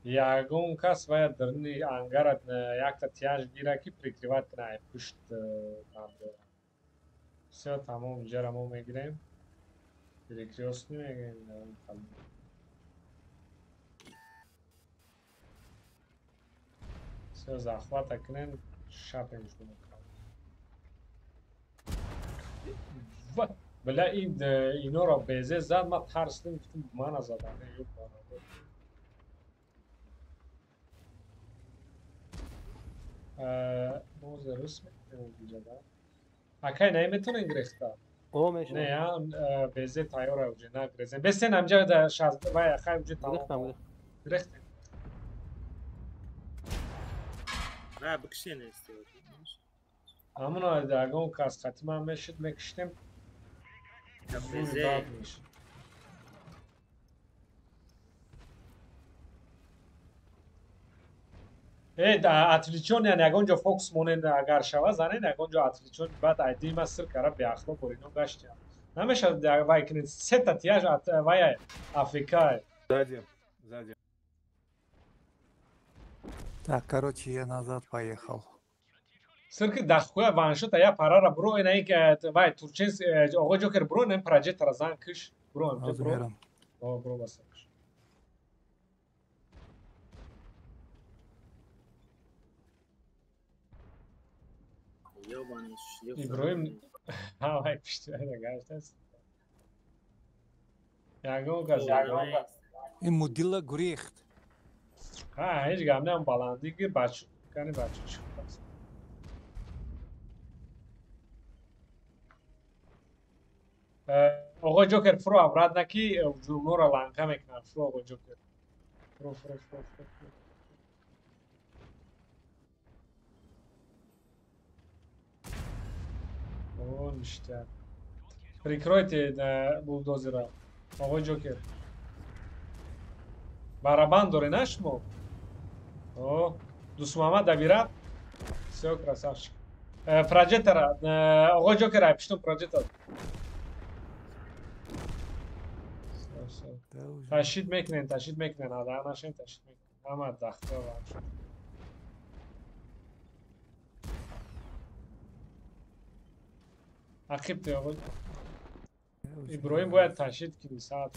Ягон кас бояд дрни ангарат якта тяж гира ки прикриват кина ай пушт бандо. Все, тамом, инҷара мо мегирем. Перекрёстни мегирем. Все, захват акнем, шапем шумо. Бля, иноро безе зад, ма тарсидем, гуфтам мана задам, ёк бана. Мозе рус мекунем инҷа. Акай наметонем грехта. Не, я безе тайёра уже нагрезем. Бесен амҷа да шазд вай акай уже тамом. Грехтем. ва бикшен СТО. Ҳамуна дагон кас хатимам мешуд мекиштем. Безе. Атличон ягонҷо фокус монен агар шава занен ягонҷо атличон баъд айдима сир кара беахло борино гаштем. Намешад вай кинен сета тияж вай Африка. Сзади. Так, короче, я назад поехал. Сирки дахуя ваншота я парара бро инай вай турченс оғо ҷокер бро инай проҷектора зан киш. Бро амҷа бро. Размером. О, бро баса киш. Ёбанеш, Иброҳим ҳавай пиштида гаштаст. Ягон газ. این مدل گریخت. هیچ گام نم بالندی که کنی بچه شد. آقا جوکر فرو افراد نکی جونو را لانکا میکنن فرو آقا جوکر. فرو. اوه نشته. Прикройте бульдозера. آقا جوکر. Барабан дори нашмо. О, Дусмамад добират. Все, красавчик. Проджектора. Оғо ҷокера, пиштум проджектор. Ташид мекунен, адаанашен ташид мекунен. Ҳама дахтор шуд. Ақиб де оғо. Иброҳим бояд ташид кини саат.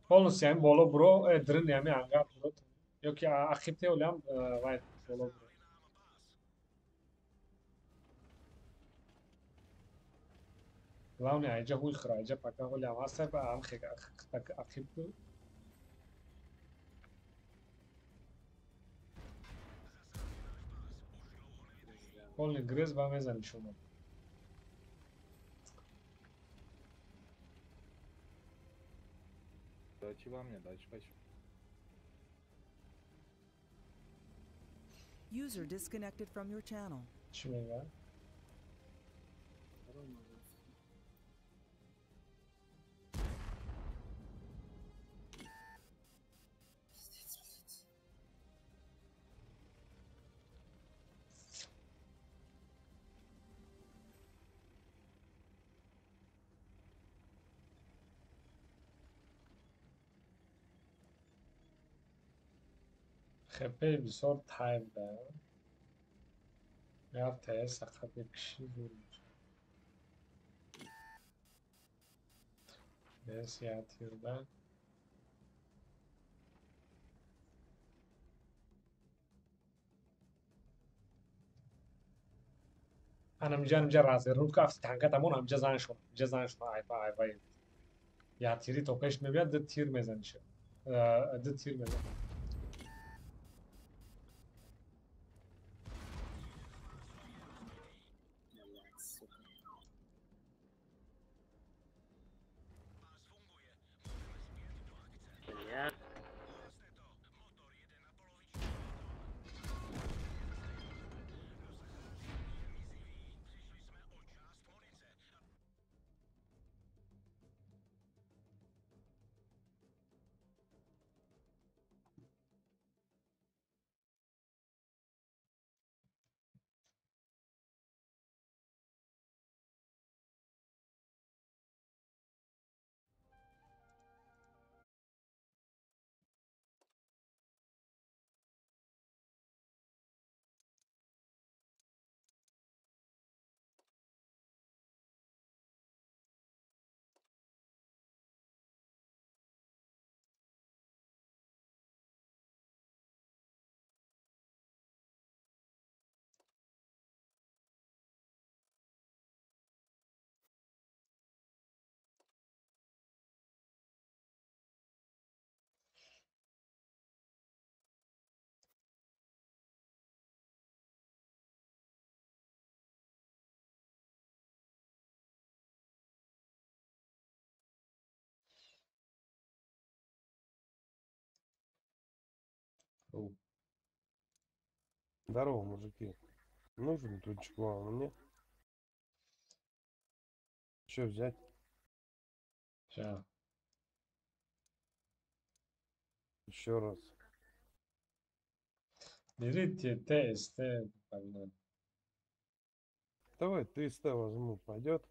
Полностью ами боло бро, дрини ами ангар бро. Ёки ақибте олям вай боло бро. Главное айҷа ҳуй хӯра, айҷа пака олям ҳаста ба ам хек ақиб ку. Полный грыз ба мезани шумо. Дальше во мне, дальше хочу. User disconnected from your channel. Чего? خپه بسیار تایب دارم. یا تایه سخت بکشی زور میشه. بس یا تیردن. انا اینجا رازی رو که افت تنگه تمون هم جزان شون آی یا تیری توپش میبید ده تیر میزنی شد ده تیر میزنی Здорово, мужики. Нужен тучку, а мне? Что взять? Сейчас. Еще раз. Берите ТСТ. Давай ТСТ возьму, пойдет?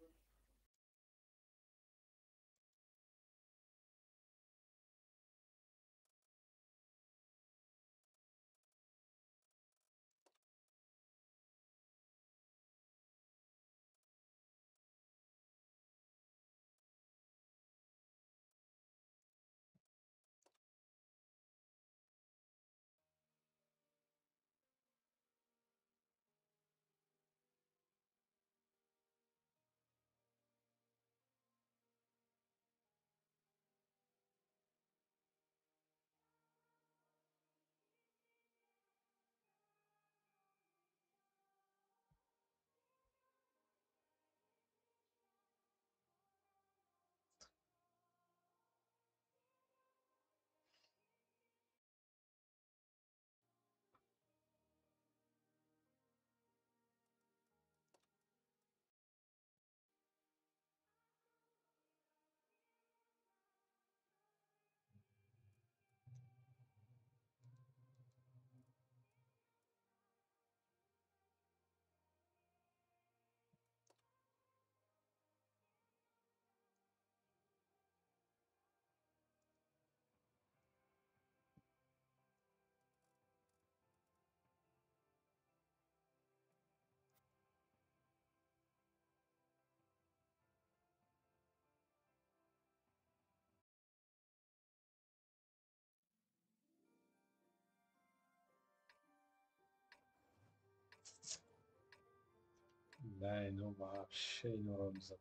Да, ну вообще не урон задал.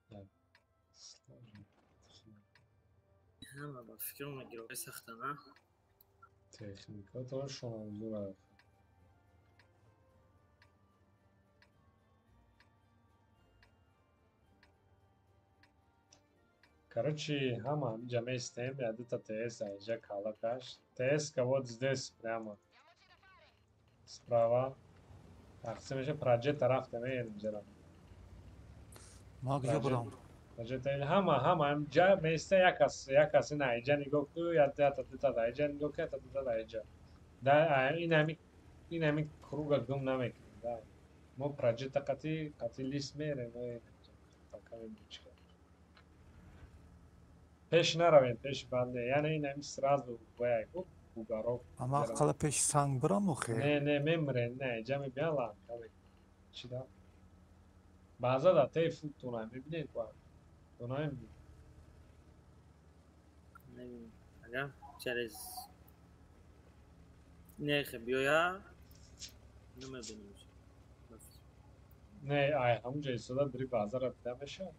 Да. Сложно. همه با فکر مگیره سخته نه؟ تکنیکات ها شما زور Короче, хама, джаме стем, ядыта ТС, айжа кала каш. ТС-ка вот здесь прямо. Справа. Тақсимиша праджет тараф демеем джарам. ما کجا برم؟ Праджет ин хама, джа месте якас ин айжа нигоҳ ку, ята дита айжа нигоҳ ку, ята дита айжа. Да, ин ами круга гум намекунем, да. Мо праджета қати лист мерем, пока мебичка. Пеш наравем, пеш банде. Яъне инами сразу бояй бугаров. اما قلا پیش سنگ برم خیر. Не, мемре, не, ҷами биала. Чида? Баъза да теф тунай, мебинед ба. Тунаем. نمی‌دونم. اگر через نرخ بیاید نمی‌بینیم. نه ای همونجا ایستاده بری بازار رو بدمشه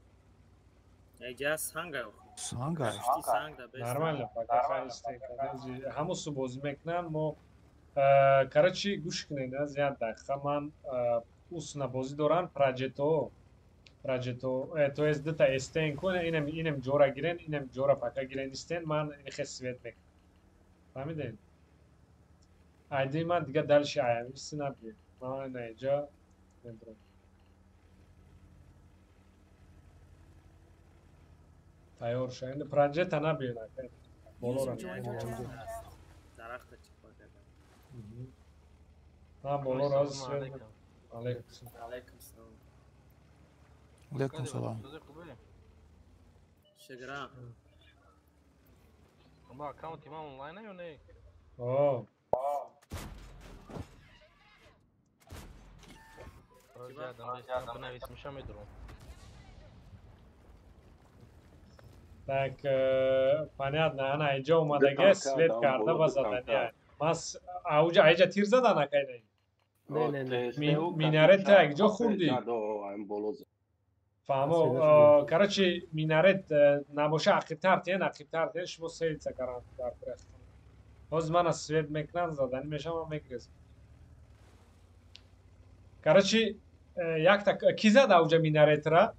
اینجا سنگ ها Sanga. اشتی سنگ دا بیست نرماله فقط خیلی کنه همون سو بازی میکنم ما کرچی گوش کنین از یاد دقیقه من اوسنا بازی دارن پراجتو تو از دتا استین کنه اینم جورا گیرن اینم جورا پاکا گیرن استین من این خسویت میکنم فهمیدین ایدی من دیگه دلشی آیم ایستی نبید من اینجا نمیدونم تایور شاید پراجت نبید بولو رو درخت چی پاکه من بولو رو از علیکم سلام Alaikum salam. شگرم اما اکاونت ما اونلاین یا نه؟ اوه بنویسمشم میدونم так понятно она اینجا اومدگه سویت کرده با زدنی ماس اوجا ایجا تیر زدن اکای نه مینارت اینجا خوردی فهمو короче مینارت نباشه عقیب‌تر تین شما سیل سکران در برخت باز من سویت میکنن زدنی میشم و میگرزم короче یک تا کی زد اوجا مینارت را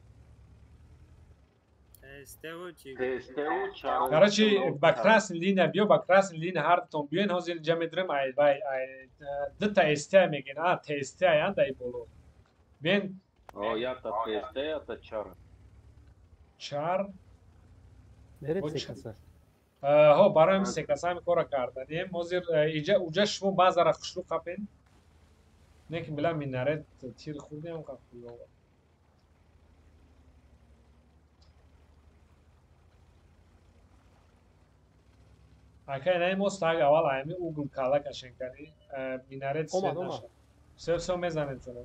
короче با کراس لینه بیو با کراس لینه هر تون بیاین هازیل جمع درم ای دو تا استه میگن تا استه ایان دای بولو بین یا تا تسته یا تا چار برید سکسه ها برای سکسه هم کارا کردنیم موزیر ایجا اوجا شما باز را خوشلو قپین نیکن بلا مینارت تیر خوردیم قپین اکای نای مستاق اول ایمی اوگل کالا کشن کنی مینارت سوید نشد سو میزنیم چونه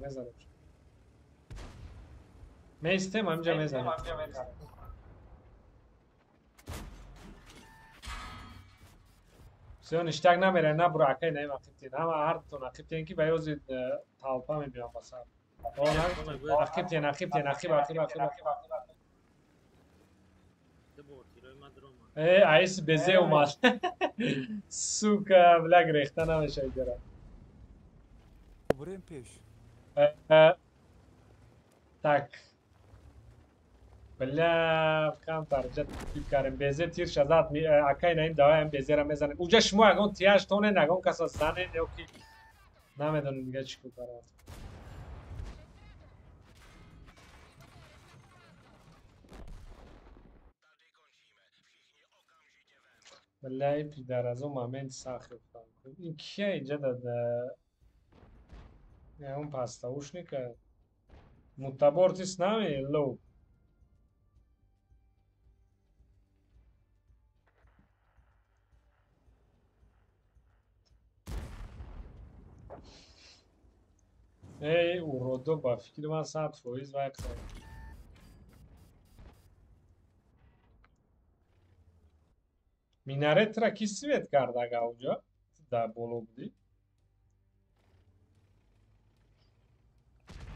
میستم همجا میزنیم سو نشتاق نمیره نه برو اکای نای مقیبتین همه هر تون اقیبتین که بیوزید تالپا میبیم بسار اقیبتین ایس بزه اومد سوکا بلگ ریخته نمیشه جرا بریم پیش. tak بلا کام ترجت بیکارم بزه تیر شزات می اکای نیم دایم بزه را میزنه اوجا شما اگون تیاش تونه نگون کسا زنه نیوکی نمیدونم دیگه چیکو کارم والله پیدر از اون مومنت ساخت کنم این کیه اینجا داده اون پاستاوش نیکه متابورتیس نمی لو ای او رودو با فکر من 100% وقت مینارت را کی سویت کرد اگه اونجا در بولو بودی؟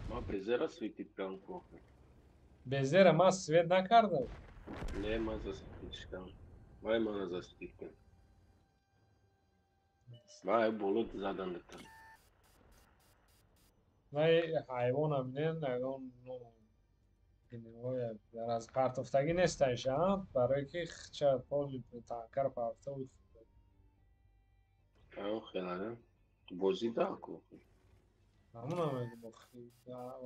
ما بزه را سویتید کن کوخه بزه را ما سویت نکردم نه ما زستیش کن وای ما زستید کن وای بولو زدن دکتر وای حیوان هم نه نگم در از پرتفتگی نیستش برای که چه پول تانکر پرتفته بود او خیلی بازی دا کوخه همون هم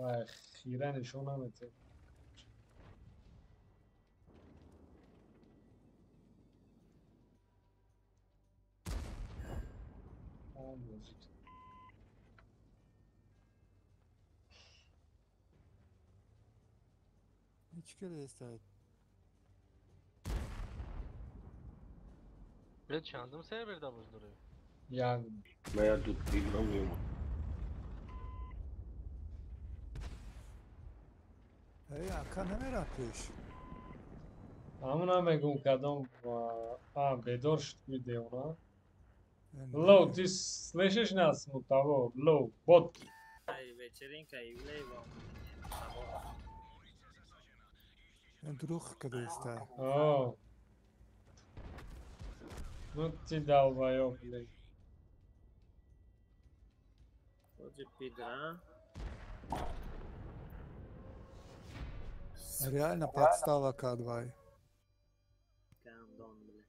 و خیره نشون هم اتید Hiç kere istedim. Ben çandım serverda buzduruyor. Yani. Veya tut bilmiyorum. Hey, Hakan ne merakmış? Amına megum kadam bedor şutmide ona. Low, this слышишь нас, мутаво, low, bot. Ай, вечеринка и влево. دروغ кадеста. О. Ну ты долбоёб, блядь. Hoca пидора. Реально подстава К2. Гандон, блядь.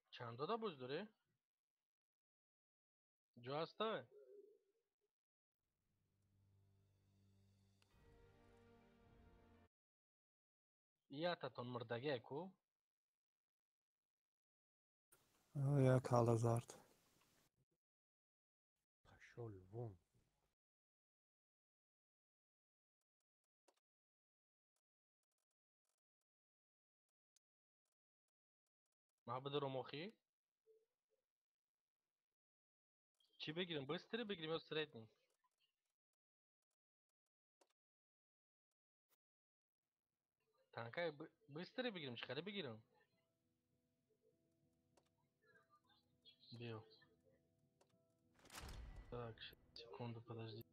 Чандо да буздури? Джо аставе? Ията тон мурдаге ку? Я Калазард. Пошел вон. Мабыдыр омохи? Чи бегирим? Быстрый бегирим, я средний. Танкай быстрый бегирим, чихали бегирим. Бил. Так, секунду, подожди.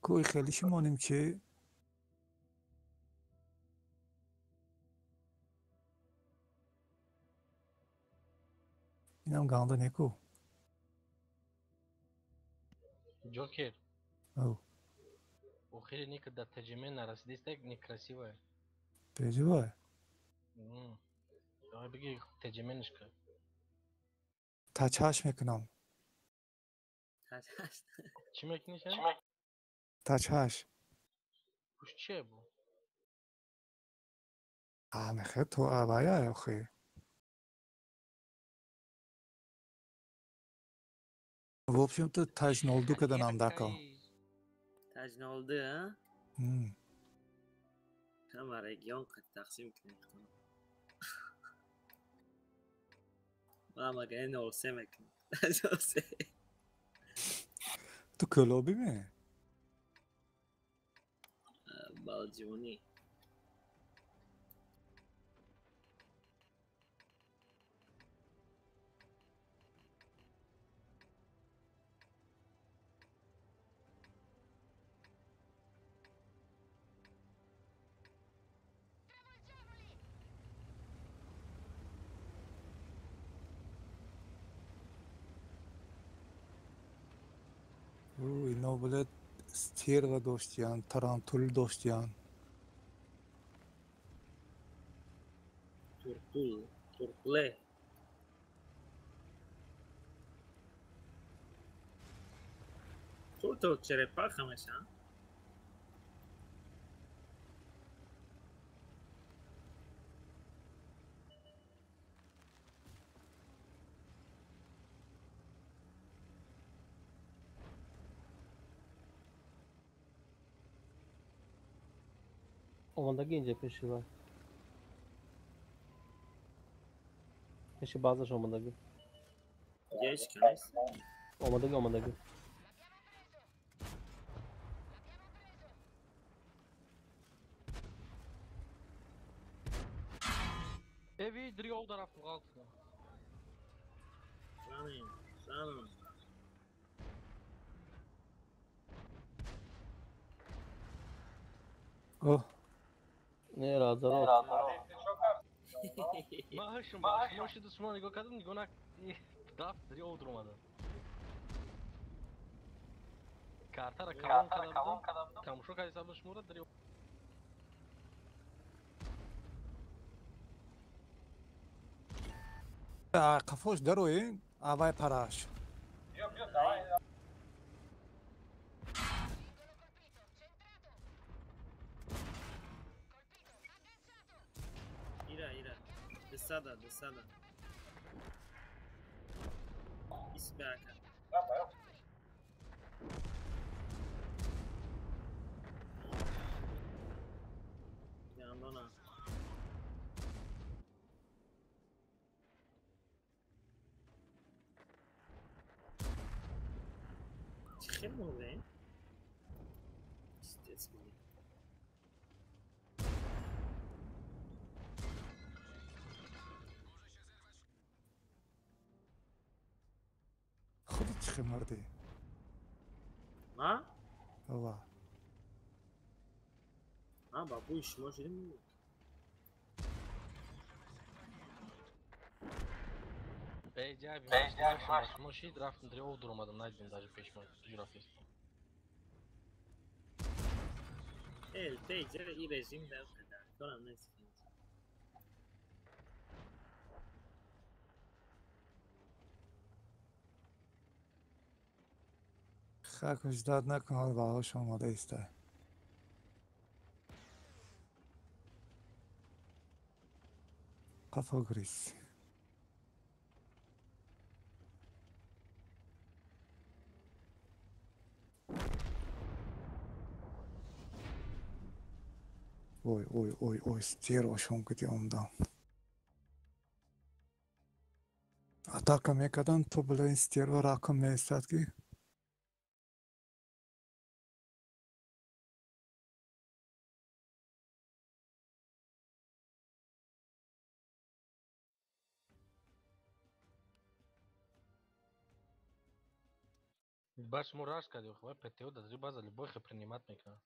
کوی خیلی شمانیم چه؟ اینم گانده نیکو. Джокер. او. Охери никогда тажиме нарасидись, так некрасивая. Переживай. Давай беги тажименишка. تچهش میکنم. چی میکنی شن؟ تچهش. پوش چیه بو؟ آمخه تو آبایه اخی. В общем-то, тач ne oldu kadar andaka. Tac ne oldu ha? Ama region kat taksim kine. Mama gene o semek. Tac o se. تو کلابی می؟ Balcuni. اینا بله ستیر داشتیان، ترانتول داشتیان. Turkule. Turtle черепаха mesela. اومدگی اینجا پیشی var. پیشی bazıش اومدگی. Geç kanis. اومدگی. Evi driol tarafı kalktı. Sanım. Oh. Ne razı ol. Maaşım bak, maaşı da sunan ego kadın gonak daf driol durmadı. Kartara kavun kadar tam şu kadar hesabı şmura driol. قفوش دروین آوای پراش. Ira. Desada. İsbaka. Yandona. چه موقعی؟ دست میدیم. خودت چی خمردی؟ ما؟ بابا با بوی شما شدیم. Beyce başıma رفتم دیگه او durmadım ندیدم даже peşman coğrafya. El Pager i rejim de o kadar. Sonra ne sıkıntı? خاکش داد نکن حال باهاش آماده ایسته قفا گریز Ой, стерва шомкати ondan. Атака мекадан то бля ин стерва раком меистад ки Baš moraš kad je uhvaj peteo da treba za любой принимать мекна.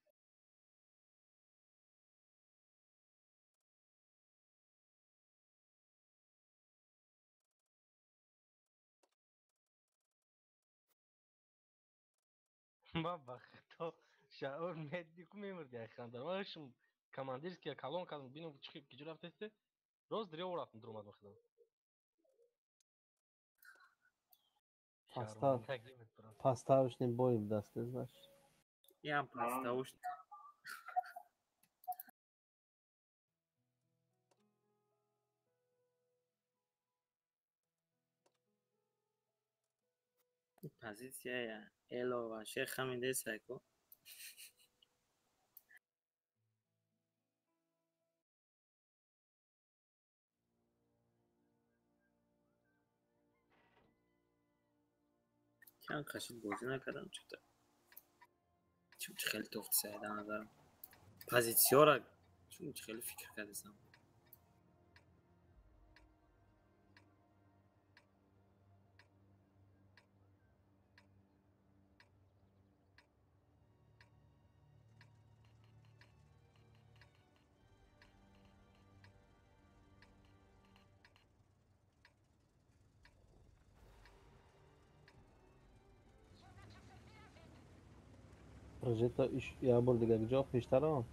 Baba to şaur meddiku memur diye ekranlar. Var şimdi komandirskiye kalon kalın binu çıkıp gücü rafteste. Roz dire uğratın durmaz bakıdan. Поставочный бой в даст, ты знаешь. Я поставочный. Pozycja Elowa, Sheikh Hamid Seko. كان خشيت بوزنا كلام شفته شو تخيل توفت سعيد انا ذا بازيتسيورا شو تخيل فكر كذا سام Progetto ish ya bo'ldiga job peshtaram.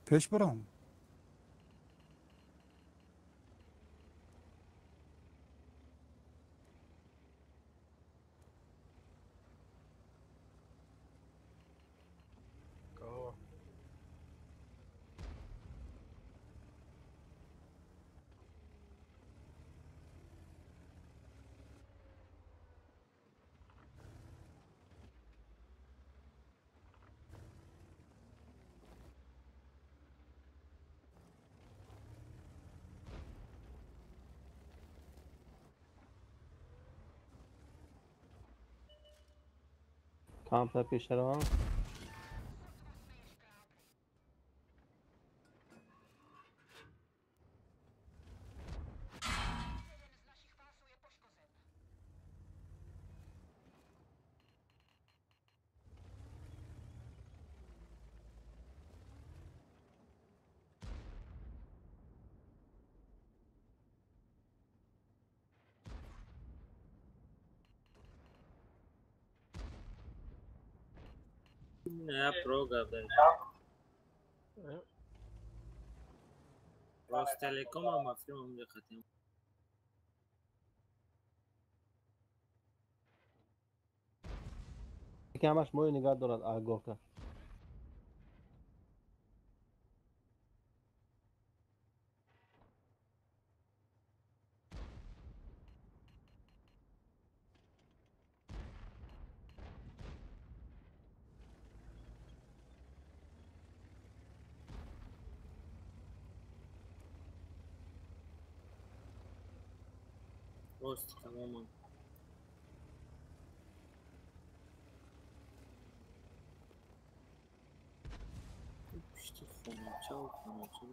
پیش برم Kampta peshtaram. नया प्रो गाता है रोज टेलीकॉम और माफिया हम जो खाते हैं که همش مایه نگاه دارد آگاه که راست تماما. پشتی خونچه و خونچه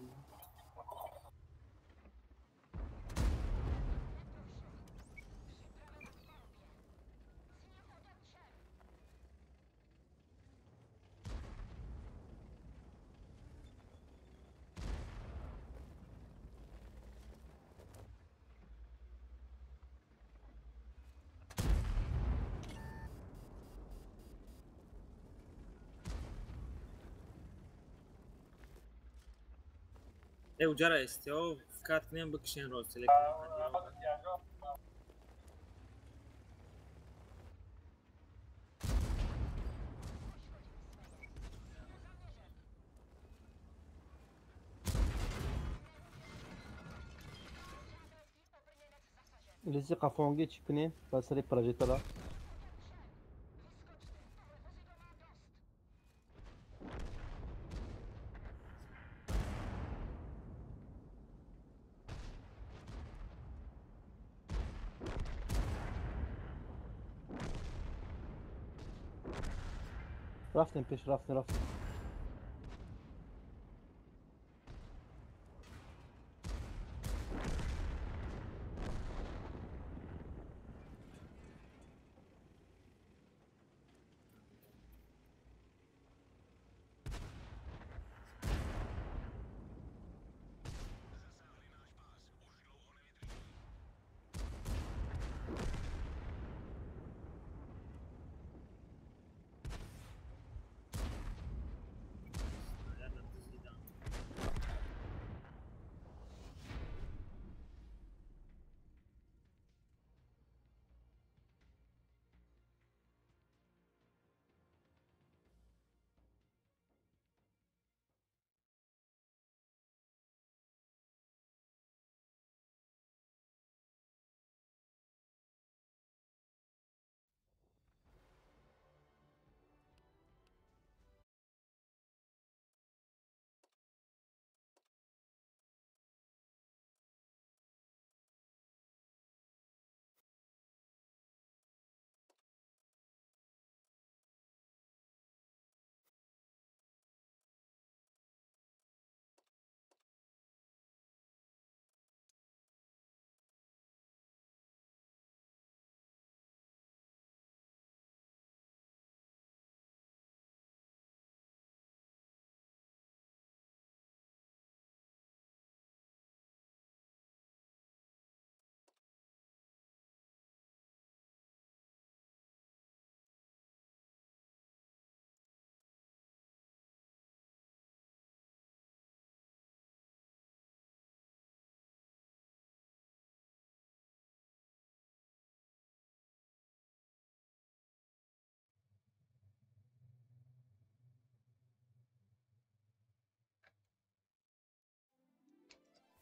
او جرا استیو فکر کنم بکشین رو سلکت Lisi kafongi çipini basarı projetara. رفتیم پیش رفتیم.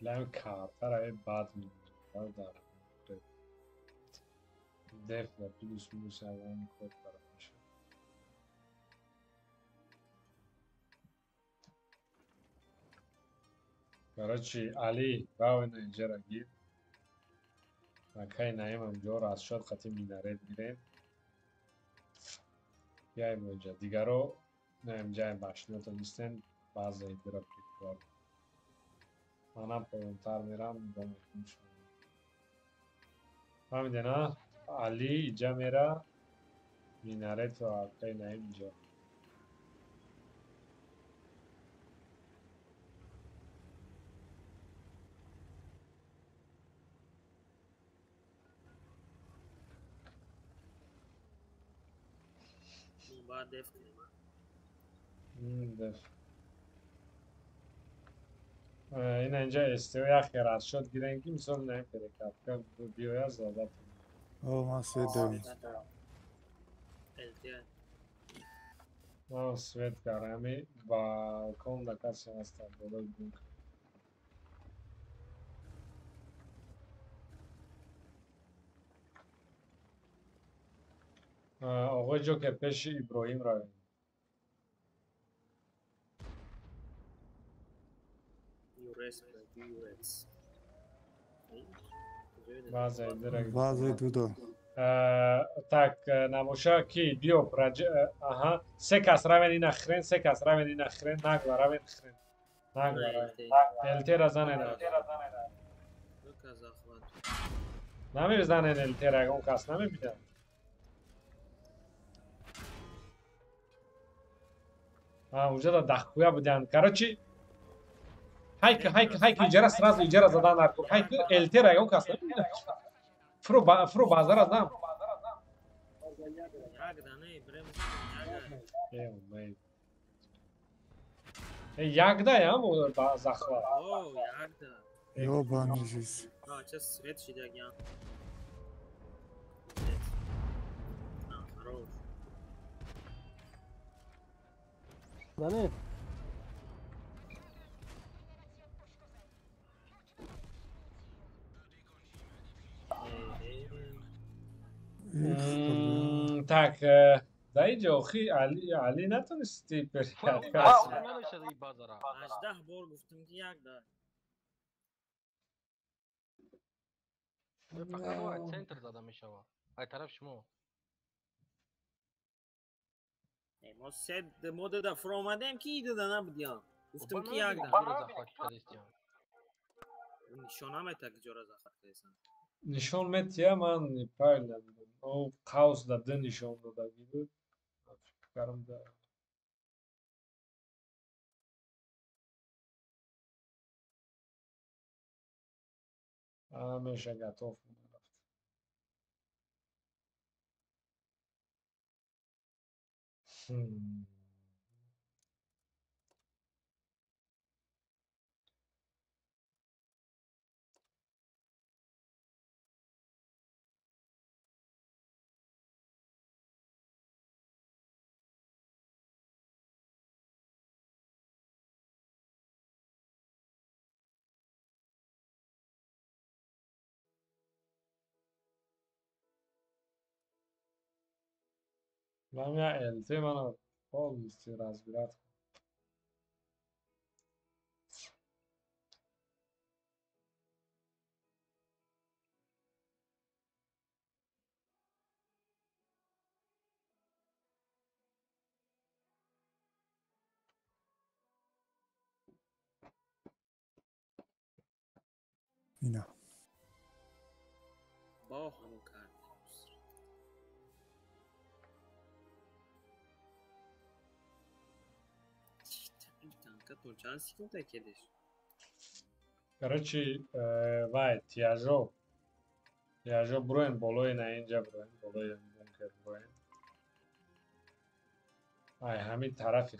لام کارتر بعد میاد دف و پلوس پلوس هم خود برای میشه. برای چی علی باید اینجا را گیر مکای نایم هم جور از شد خطی مینارد میرین بیایم اینجا دیگر رو نایم جای باشنه تو نیستن بعض ایدی را پریکوار منم پایونتر میرم با میکنم شما فهمیده نه علی اینجا میره مینارد و مکای نایم اینجا بعد دف کنیم دف این اینجا استوی اخیر از شد گیرن که مثال نیم پریکات که بیویا زاده او ما سوید ما سوید کارمی با کون دکاسی هستم بودل بونک آقای جوکر پیش ابراهیم را یورس یورس База директ. Ваза Дудо. Так, Намуша ки Диоп аҳа, се кас равен ина хрен, се кас равен ина хрен, нагла равен хрен. Нагла равен. Элтера занен. Намир занен элтера, он кас намебида. Уже да дахуя будян. Короче, хайк, иҷара сразу иҷара задан накун. Хайк элтера, он кас намебида. Фро базара дам. Ягда ям захва. Ёбаный жизнь. Сейчас свет шидагян. Хорош. Занят. Так, дайҷа охи Али натонисти перият نمیشه این بازارا 18 بار گفتم که یک دار فقط باید سنتر زده میشه ای طرف شما ما سد مود دا فرو آمدیم که ایده دا نبودیم گفتم که یک جورا دار زخواه کردیستیم نشان هم ایتا که جورا زخواه کردیستم нишон метия ман правильно дидам. О қавс да д нишон дода буд. Фикрам да. Ҳамеша готов рафт. Мамя элте мана полностью разбирать. اینا با همون کرد танка то чан секунда кедеш Короче, вай, тяжо броен болой на инҷа броен, болой бункер броен. Ай, ҳамин тарафи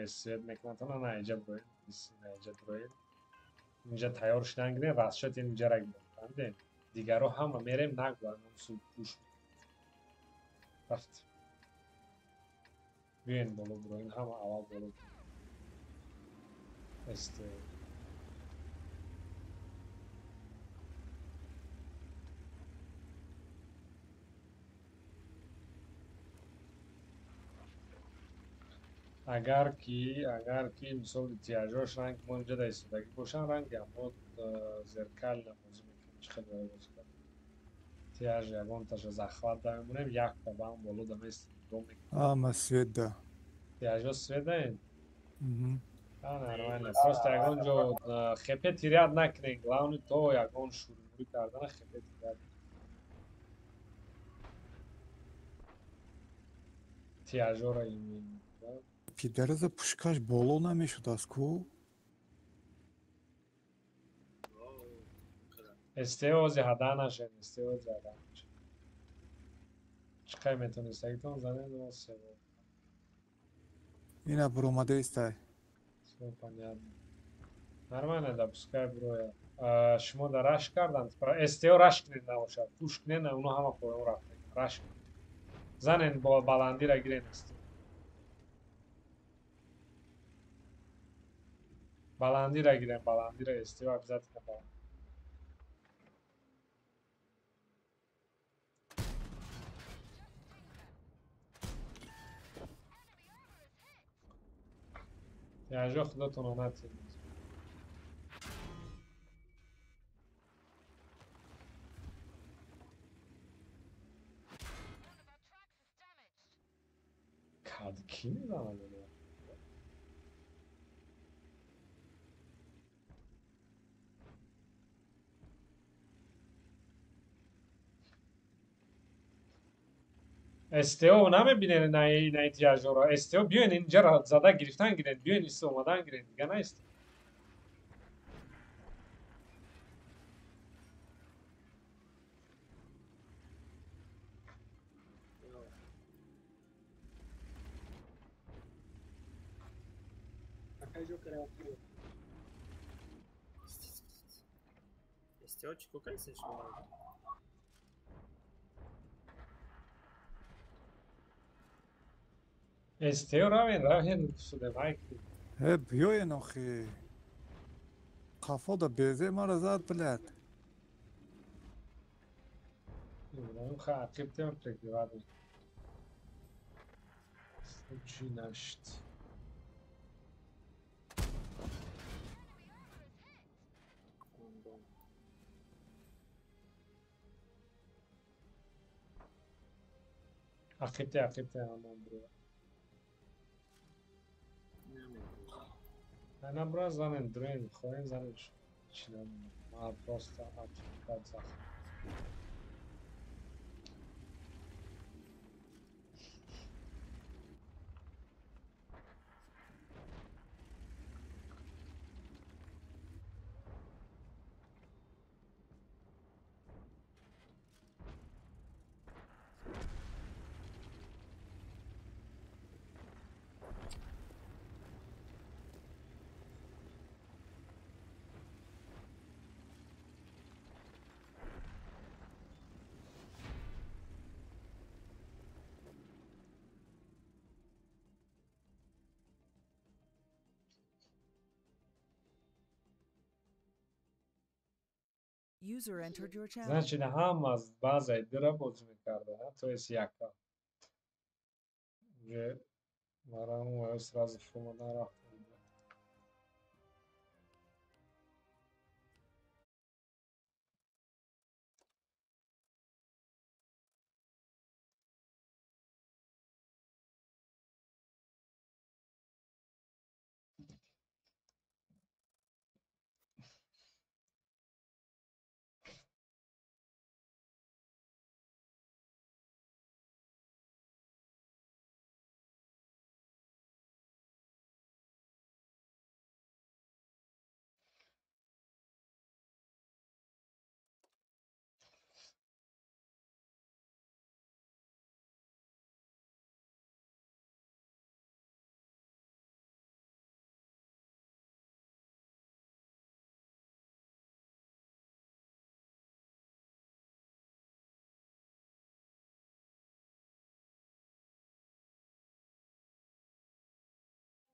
свет мекунад, на инҷа броен, на инҷа броен. Инҷа тайёр шудан гирем, раст шуд ин инҷа гирем. Дигаро ҳама мерем нагуан, суд пуш. Рафт. Биен боло броен, ҳама аввал боло. Агар ки мисол тияжош ранг мо инҷа да истодагӣ бошан ранги аммо зеркал намозӣ мекунем чӣ хеле бозӣ кард. Тияж ягонташа захват да мемонем, як ба бам боло да местем дом мекунем. Ама свет да. Тияжо свет даен? Нормально. Просто ягон ҷо хепе тиряд накунем. Главни то ягон шурмурӣ кардана хепе тиряд. Тияжора имин. Пидерза пушкаш боло намешуд аст ку? Истеози ҳада нашед, истеози ҳада нашед. Чиқай метонистагитон занед ва сево. Ина буромада истай. Всё понятно. Нормально, да, пускай броя. Шумо да раш карданд. СТО раш кунед набошад. Пуш кунед, уно ҳама поён рафтед. Раш кунед. Занен бо баландира гирен СТО. Баландира гирен, баландира СТО обязательно баландира. Тяжо худотон омад. استیو نمیبینه نه احتیاج را استیو بیاین اینجا را زده گرفتن گیرین بیاین است اومدن گیرین دیگه نیست Esteo çıkıyor kayısı şu an. استیو راوین شده مایک بیاین آخی قفا دا بیزه ما را زد بلد اون خاطب تیم پرگیوادی چی نشت عقیبته aman buraya. Ana biraz zanen drain koyun zanen içine ma просто отвлекаться. User entered your channel. Значить, гамма з базою доработки карта, то есть яка. Вже мараму сразу фоманара.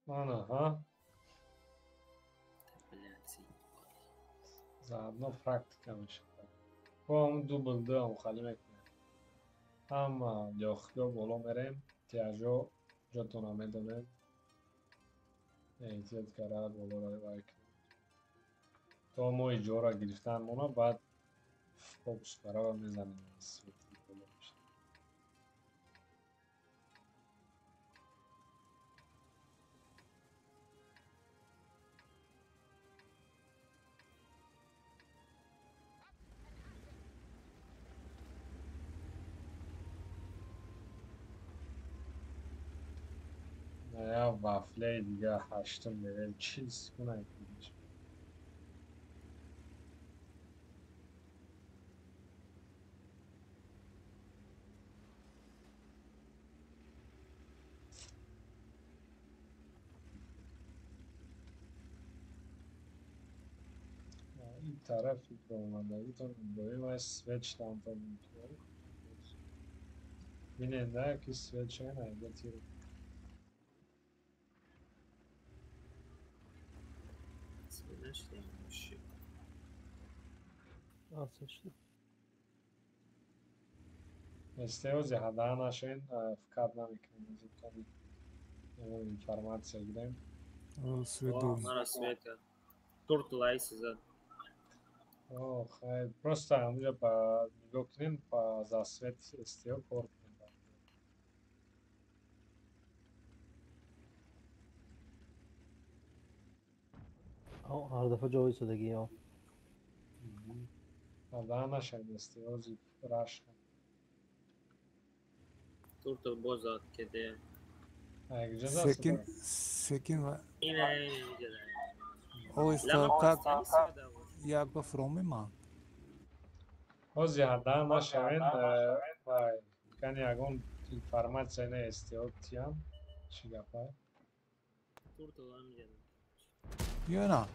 Ага. Заодно практика میشه. با هم دوبل دو هم خالی میکنه. اما جاخیا بالا میریم. تیاجو جاتون آمدنه. احتیاط کرده بالا رای وای کنیم. تا ما ایجا را گرفتن مونا بعد فوکس قرار میزنیم. یا وافله دیگه هشتم لول چیز کنه این طرفی که اومده بودم باید ما سویچ تانتا میکنم بیننده که سویچ نه تیره Estevzi hada našen vkad naviknem zutami informacije gdem. Svedu. Mara sveta. Turtle Ice za. Хай просто اونجا با نگاه کنین با засвет استیو کار کنین. هر دفعه جایی شدگی ها. هدا نشن استیوزی راش. Turtle bozat kedi. Sekin va Yine o istatak jak befrommen. Ozi hadan naşevin vay. Kan yagun informacija ne istiyortiyam. Çi yapay. Turtle amca. Yona.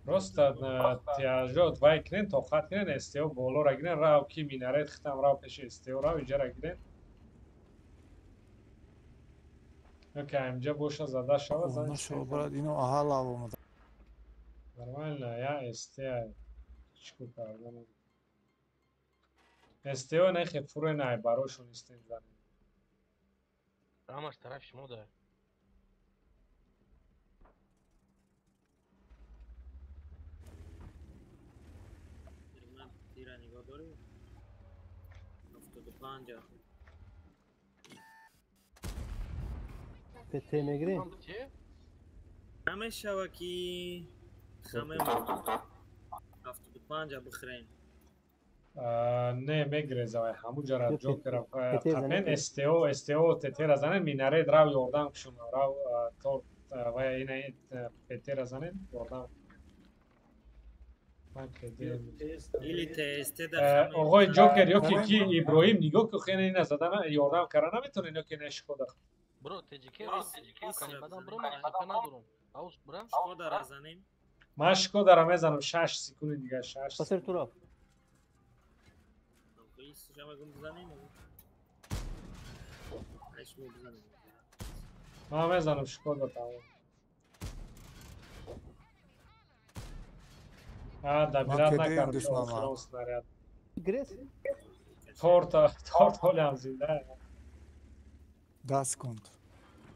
Просто тяжот вай кирен тоқат кирен эстео болора гирен рав ки минарет хитам рав пеши эстео рав иҷара гирен ёки амҷа боша зада шава Onu şo brad ino ahal avomad. нормально я эстеа чику карданам эстео нехе фуренай барошон истен занем Рамаш тараф шумо да. تیرا نگاه داری؟ 75 پته میگیری؟ همه شوکی همه 75 بخرین не мегрезавай ҳаму ҷара ҷокера қапен эстео тетера занен минарет рав ёрдам кушум рав тор ва ина петера занен ёрдам оғои ҷокер ёки ки иброҳим нигоҳ ки хеле ина задана ёрдам кара наметонен ёки не шкода Bro tecike kani badan bro ma şaka nadurum. Aus bro. Шкода разанем. Ман шкодара мезанам 6 секунди дига 6. Пасер тураф. Шама гум бизанем. Айшмо бизанем. Ман мезанам шкода тамом. Добират накард снаряд. Грес? Торт олям зинда. Das kommt.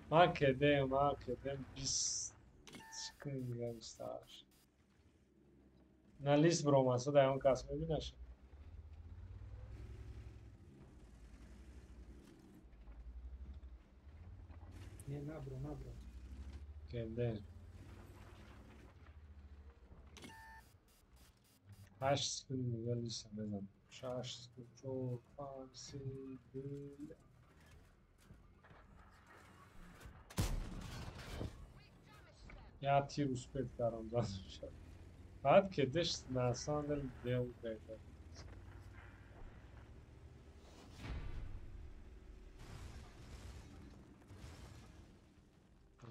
Man kedem 20 секунди дига бистар. На лист бро маса да он кас мебинаш. Не, на бро. Kedem. 8 секунди дига лист мезанам. 6 секунди 4 5 3 2 Я тир успех карам дадам. Баъд кедеш на самом деле дел беҳтар.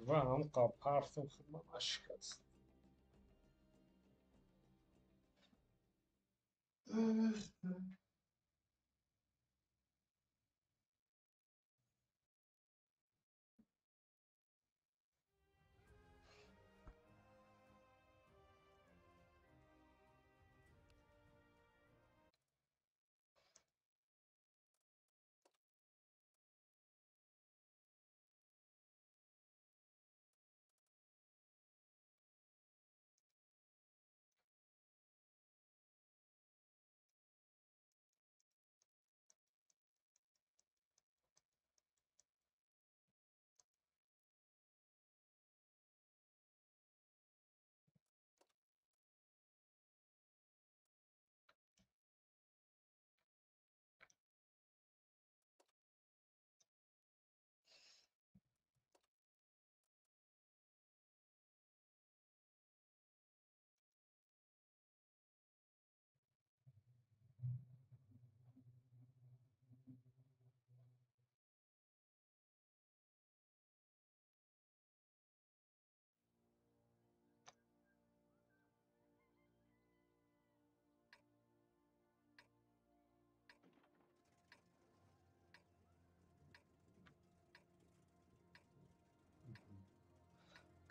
ва ҳам қапартам худман ашикаст.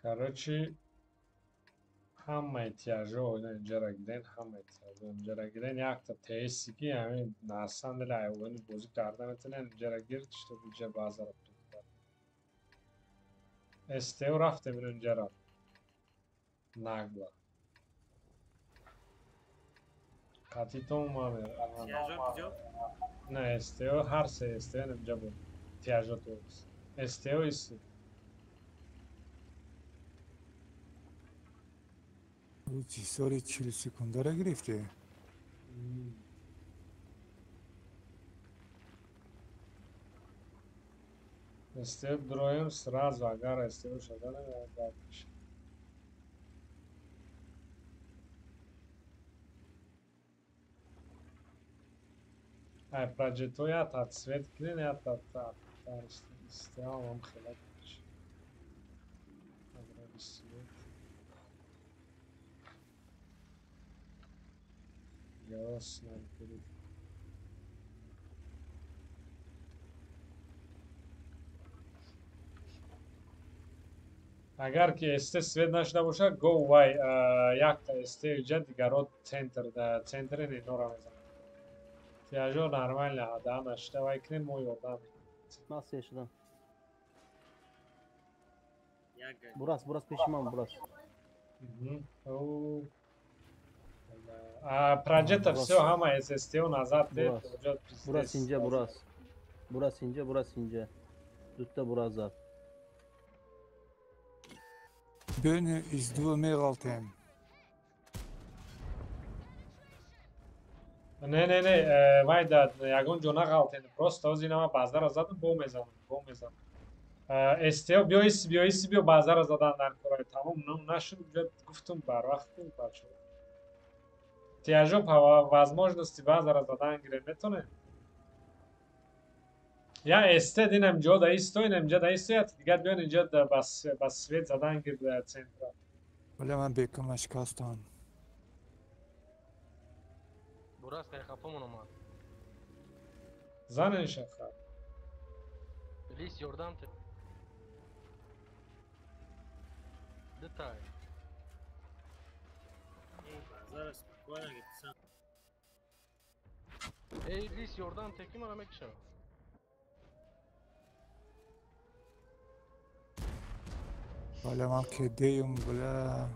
Короче, ҳамаи тяжоҳо инҷара гирен, ҳамаи тяжоҳо инҷара гирен. Якта теси ки ҳамин на самом деле айвони бозӣ карда метавонен инҷара гирд, чтоб инҷа баъзара прихта. Эстео рафтем инҷара. Нагла. Қатитон мамер. Не, эстео ҳар се эстео инҷа буд. Тяжо тост. Эстео иси. Сори 40 секунд дара гирифте. استیو درویم سرازو اگر استیو شدن یا بد میشه. Progetto ja tad svētkrien, ja tad tā stāvam helētiši. Agrādi svēt. Jasnām kuri. Agar ki este svet našda boša, go vay yakta este ücret garot centrin noramezan. İhtiyacı normalde adam işte vaykinin mu yoldan. Nasıl yaşadın? Yaga. Burası peşiman burası. Projetto все ama SST'u nazat et. Burası ince burası. Burası ince burası ince. Dütte burası zat. Beni izduvamaya kaltayım. Ne, vay da jagon jona galten. Просто ozinama bazara zaten bomezam. Esteo bio bazara zadanlar koray. Tamam, нашим уже гуфтум бар вақтум бачо. Тяжо по возможности базара задан гирем метоне. Я este dinem joda istoinem joda istoyat digad bion inja bas svet zadan gir centra. ولی من بکنم شکستم. Burası kaya kapımın ama. Zanen şaka. Lis yordan te. Detay. Zaraz spokojno gitsen. Lis yordan tekim aramak için. ولی من که دیم بله.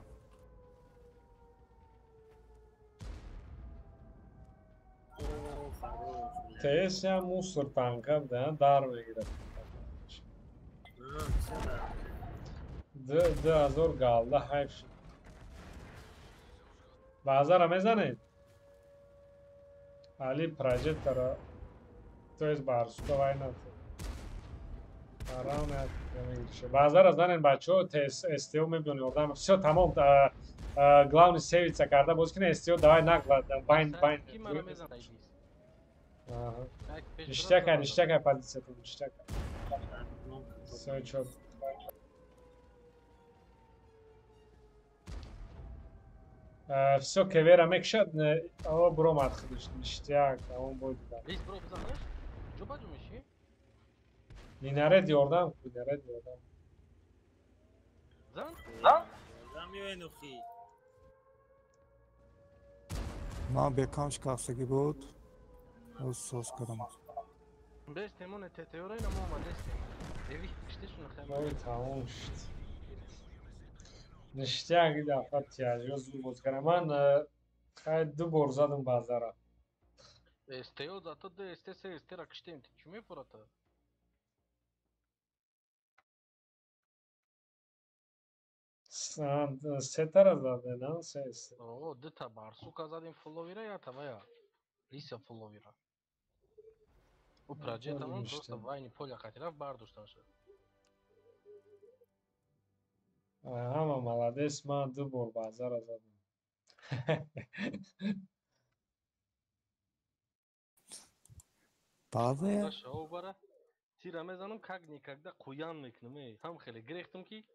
TS ya musor tanka dar megire. De azor galdı hayf. Bazara mezane. Ali projet tara. To jest barsko vajna. Aram ya demir. Bazara zanen bacho TS STO mebdoni ordam. Все tamam. Glavni sevica karda boskine STO давай нагло байн. Ништяка позицията, ништяка. Все четко. Все кевера мекшат, ава бром атхидиш, ништяк, авон бойди да. Лис бро бизанаш? Джоба джумиши? Нинаред йордам, нинаред йордам. Зан? Зан می‌بینوخی. من بکنم شکستگی بود. Söz kırım. Bez temone teorayla mı ama deste. Evi işte şunu hemen. Ой, tamam işte. Ништяк да фатия, зур бозгараман хай ду бор задам базара. Стео зато да се ракштем ти чуме пората. Сетара заден, се. О, дета барсу казадин фоловира я тавая. Лиса фоловира. У проектамон просто вайни поля катирав бардуштанша. Ама молодец, ман ду бор базара задам. Bazı Шаубара ти рамезанам как никогда куян мекнем. Хам хеле грехтум ки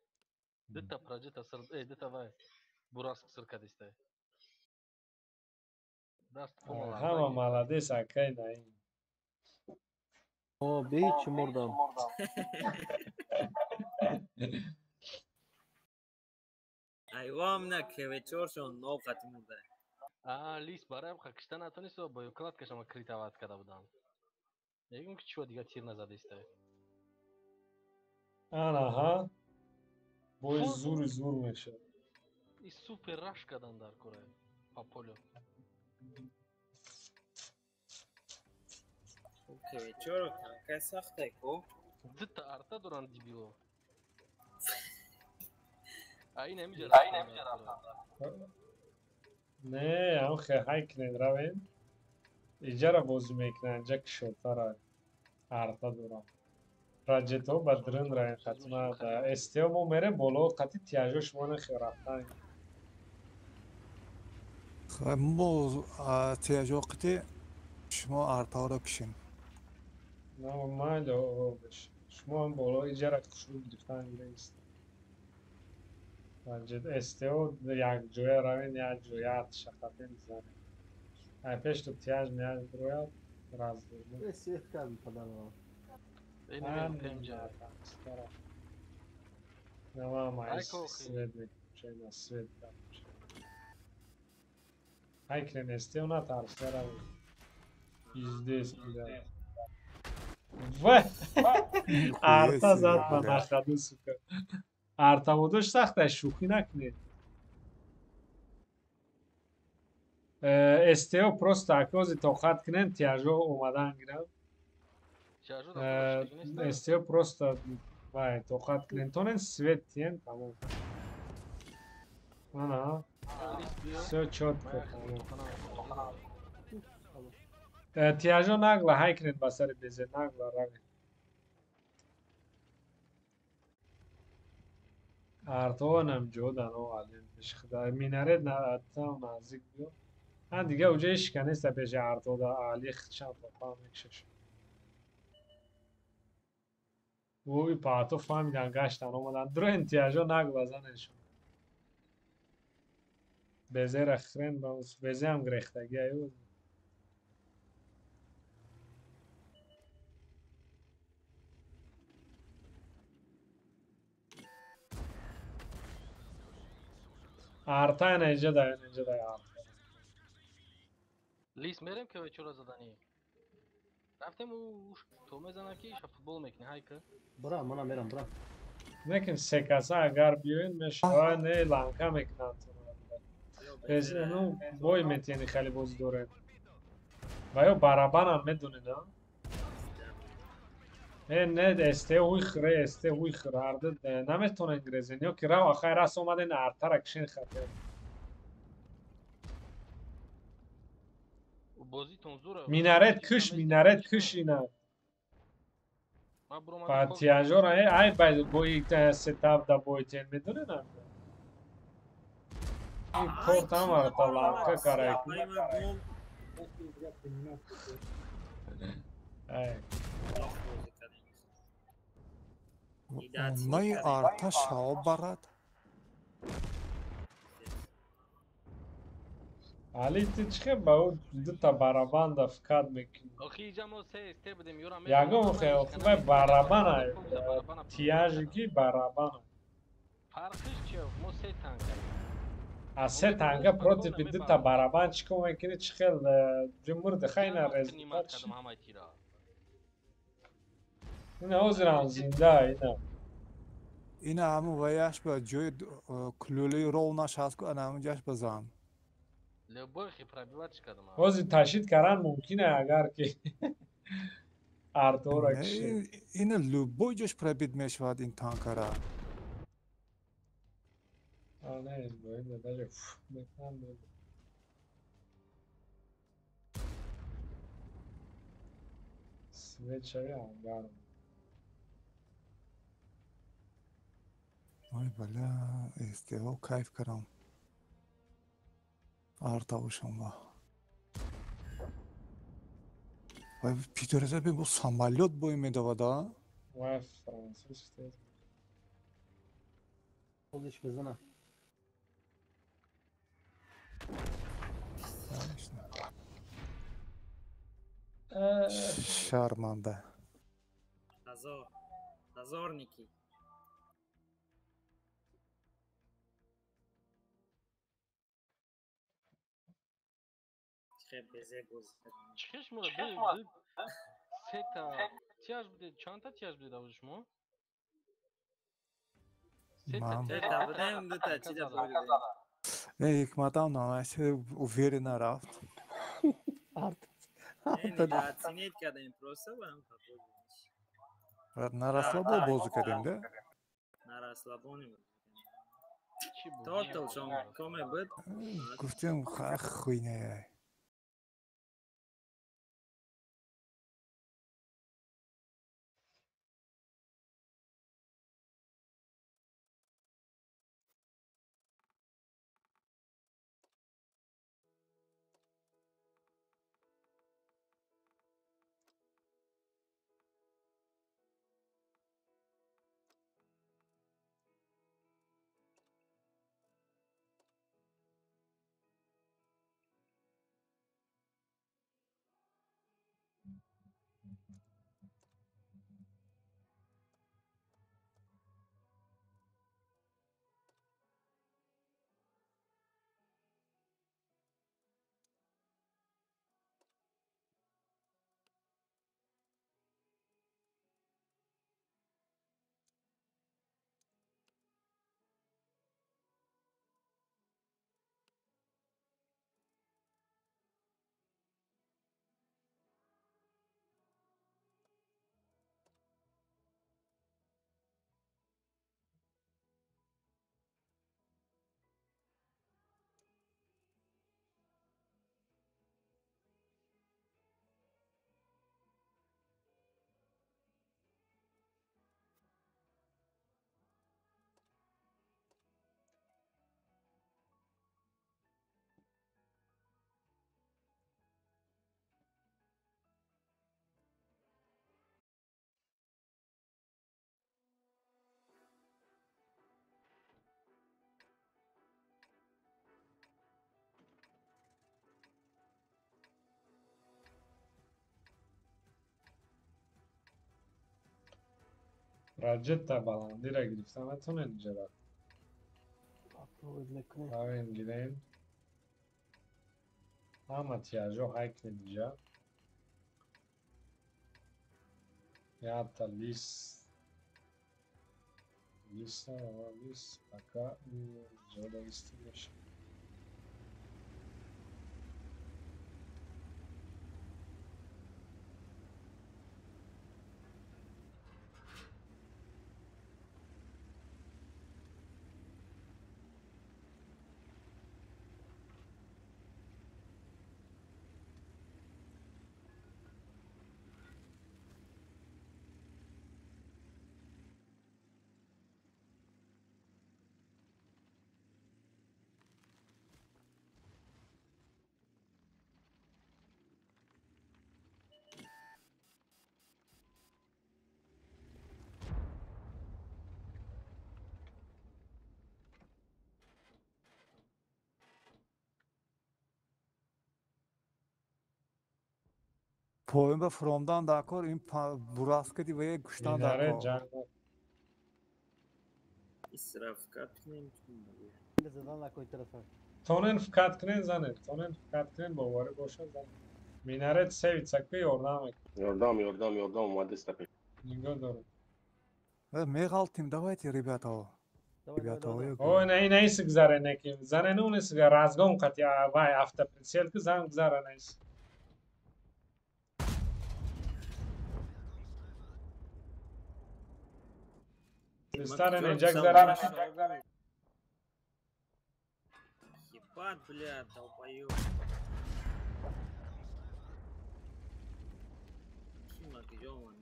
дета проекта сыр дета вай бураск сыркадисте. Ама молодец, акай наим. O biçim oradan. Ayvam ne keveçorşon no katımda. Лис бараб хакштан атонисо бо юкладка шама критават када будам. Егим ки чува дига тир назадисте. Анаха. Бой зур меша. И супер рашкадан дар корай. Аполо. Keveçor kanka saxta ko. Дета арта дуран дибило. Ай немиჯერ. Ne, am haykne draven. İcara bozu meknen jak şotara arta duran. راجتو بدرن رای خطما دا استیامو میره بالا قطی تیاجوش مانه خیرفتن خب ما تیاجوقتی شما ارتا رو کشین نورمال او بشه شما هم بالا ایجاره کشور گرفتن گریست راجت استیو یک جوی روین یک جویت شخطه میزنه ای پیش تو تیاج میاد رویت راز دارم سیخ کردم پدرم اینو پنجره Nova mais Ai, svet čega sveta. Aj kreneste u natar, svera izdesnida. Arta zatma naxadu suka. Arta buduş saxta şuxi nakne. Esteo prosto akozi toqat knen tiajo omadan giram. Esteo prosto Vai, toqat knen svet tiyen tamam. Ana. Все четко. Tiajo nagla haykren basar beze nagla rave. Artoğanım jodan o alim. Şıkda minaret na tam nazik diyor. Ha diye uca iş kanese beje arto da ali xçan falan ekşeş. Bu bir pato familyan gaştan olmadan durun tiajo nagla zanenşon. Beze rakhren bas beze am grechtagi ayo. Arta nece da arta. Lis merem ke večera zadani. Raftem u to mezana ki iş futbol mekni hayka. Bra, mana meram bra. Lekin sekasa agar biyoin meshane lanka meknat. Beze nu boy metiyeni khali boz dore. Vayo barabanan medune na. Ne de este uy khirardı. Nametton engrezin yok ki rav akhir ras omaden artarak shin khater. Minaret kış ina. Patiyajor ay bay boy setup da boy ten medune na. Kortan var talanka karay. Ay. Onay arta şao barat. Ali ti çıkı baud dita baraban da fkad mekin. Oxijamo se este budem yura me. Yago oxe barabana tiyaj ki barabana. Farkış çev mo se tanka. Ase tanka protiv dita baraban çıkı mekini çıkıl cumhur de khayna rezultat. Yine ozran zinda yine. این همه ویش با جوی کلولی رو نشست که همه جاش بزن Любой пробивать çıkardım abi. Ozi taşit karan mümkün agar ki Artura kişi. این لوبوی جوش پربید میشود این تانکرا Ne böyle de beklen böyle. Sveçaya angarım. Ay bala استهو کیف کرم آرتا باشم با وای پیترزه به با سامالیوت بوی میدوه دا Vay Fransız işte. Oluş kızına. شرمنده Nazorniki. Çıkış mı? Seta. Tiyaj bude çanta tiyaj bude davuşmuş mu? Мам. Seta budem do ta çida böyle. حکمتم نامشه уверенно رفت Yani da sinet kadar prosa var mı? на расслабо бозу кардем да На расслабоне. Total schon komme bud. گفتم хуйня راجتا بالاندی را گرفتم نتونه اینجا را Upload مکنه. باید گیرین همه تیاجو هایک اینجا یا حتی لیست пока اینجا لیستی میشه Poyun ve From'dan da akor, in Burasketi ve Kuş'tan da میناره akor. جنگ اسراف کنیم بزدن لکوی طرفه. تونن فکات کنین زنه تونن فکات کنین باوره باشه زنه میناره سویت سکه یordam Yordam اومده استپه. نگاه داره Megal tim, давайте, ребята. Ребята, او نه نیست گذاره نکیم زنه نونست رازگون قطعی وای افته پرسیل که زن گذاره نیست بستان اینجا گذاره ебать блядь долбоёб Кима гёман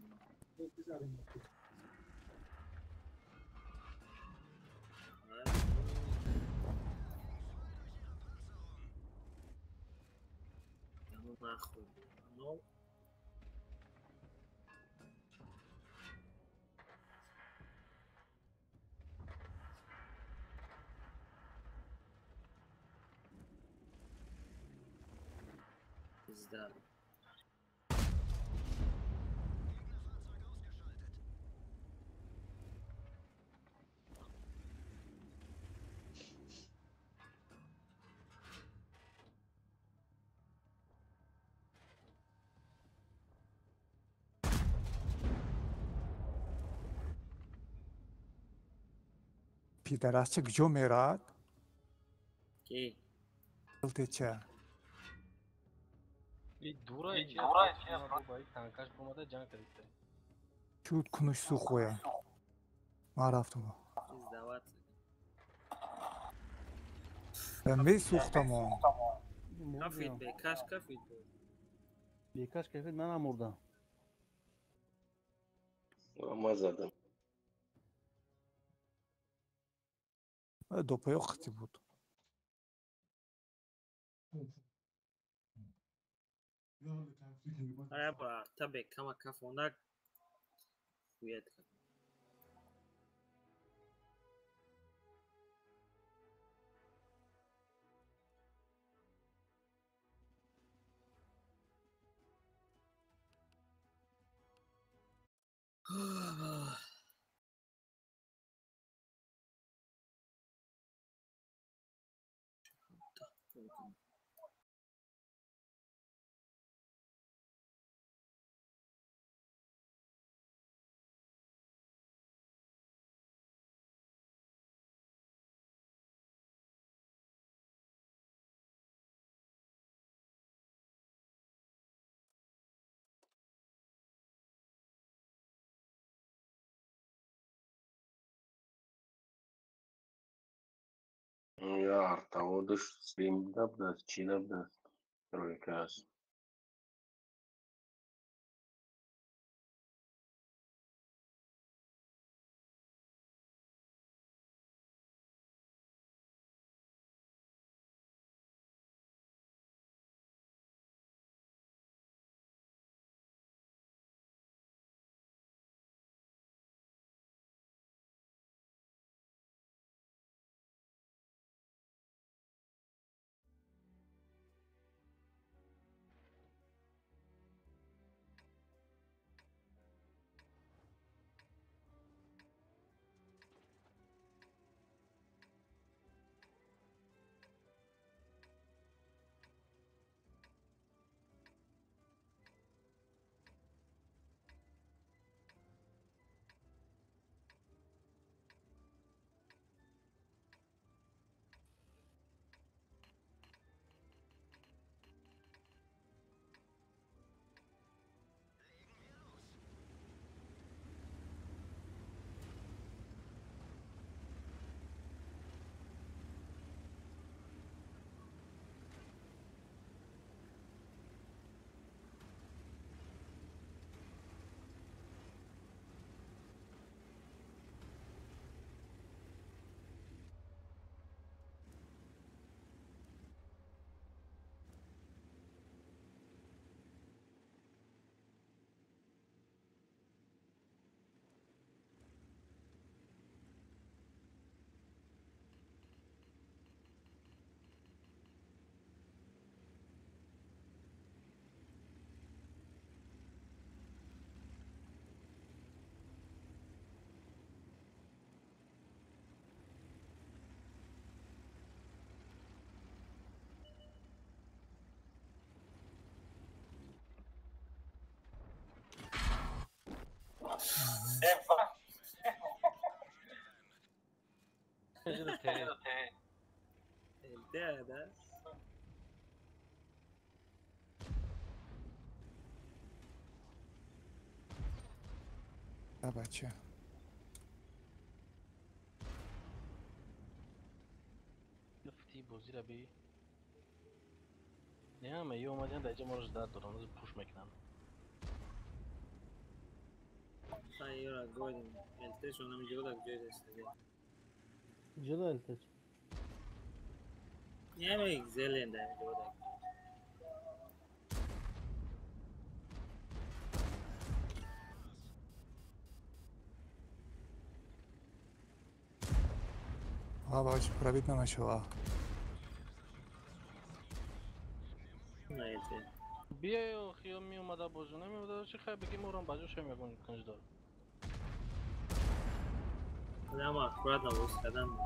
ну нахуй ну пизда Piderasçı gjo merat. Ki Teçe. این دورا یکی با یک تنکش بومده جنگ کردیده Çut kunuş su koya. Maraftum. пиздаваться Ben bir suhtam o. кафит бе каш кафит бе Birkaç kefil ben burada. Ama zaten. Dopa yok ki bu. آره با تبه کما کفوندک خویت کن Ja, artavo stream da China da trojkas. ده ده نه بچه گفتی بازی را بی نه همه یه اومدن در اینجا ما رو درد دارن از پوش میکنن Hayır, goydum. Elde şu an bir da güzel istedi. جدا التج Niye mi güzel ende bir da? باش پرابیت نمشه Neyse. بیا خیام می اومده بازو نمی اومده چه خیلی بگیم اوران بجوش هم یکون کنج دار Adam akkurat nabız adam.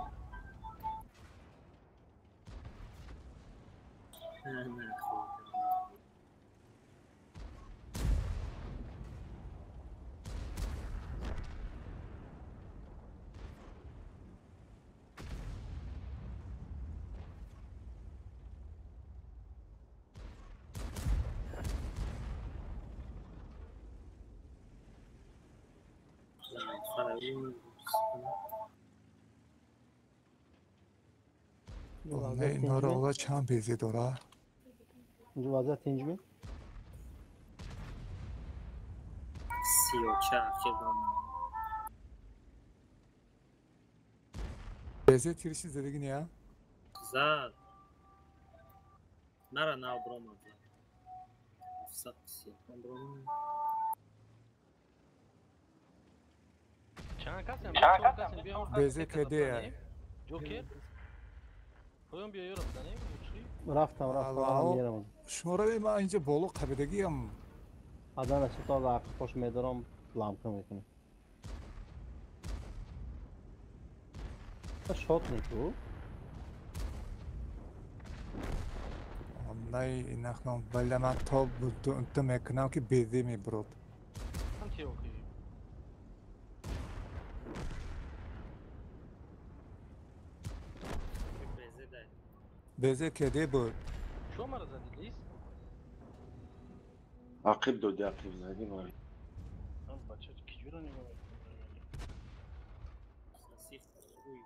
Ne نه اینا رو آقا چند بیزی داره اینجا وضعیت تنج می 34 کردم. بیزی تیرشی زدگی نیا Zad. Nara na broma. Afsat. Broma. چند کسی هم چند کسی بیا بیزی کده جوکر پایان بیا یارو بزنیم رفتم من میرم شما رو من اینجا بالو قبیدگی هم آدم ستا و عقل خوش میدارم لامکه میکنه شات نیتو نه این اخنام ولی من تا بود میکنم که بیزی میبرود انتی اوکی بیزی کده بود شو مرا زدید لیست عقب دو عقب زدیم آره هم بچه کجور رو نگاه Sif. Uy.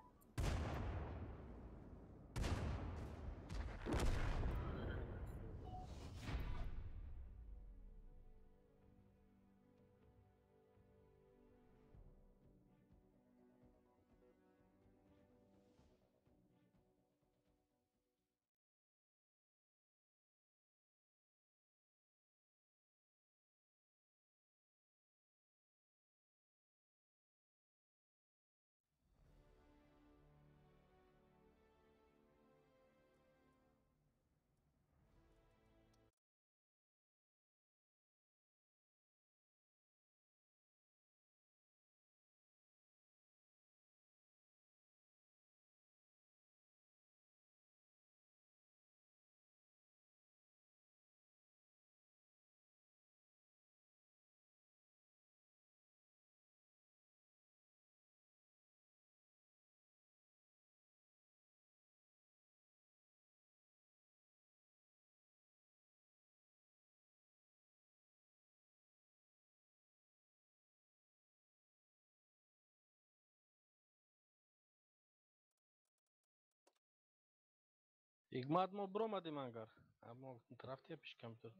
İgmat mı bro mu dimangar? Ama tarafta yapış kamtır.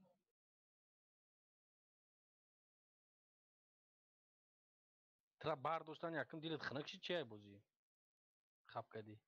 Tra bar dostan yakın değil tıkınak şi çay bozuyor. Kapkadi.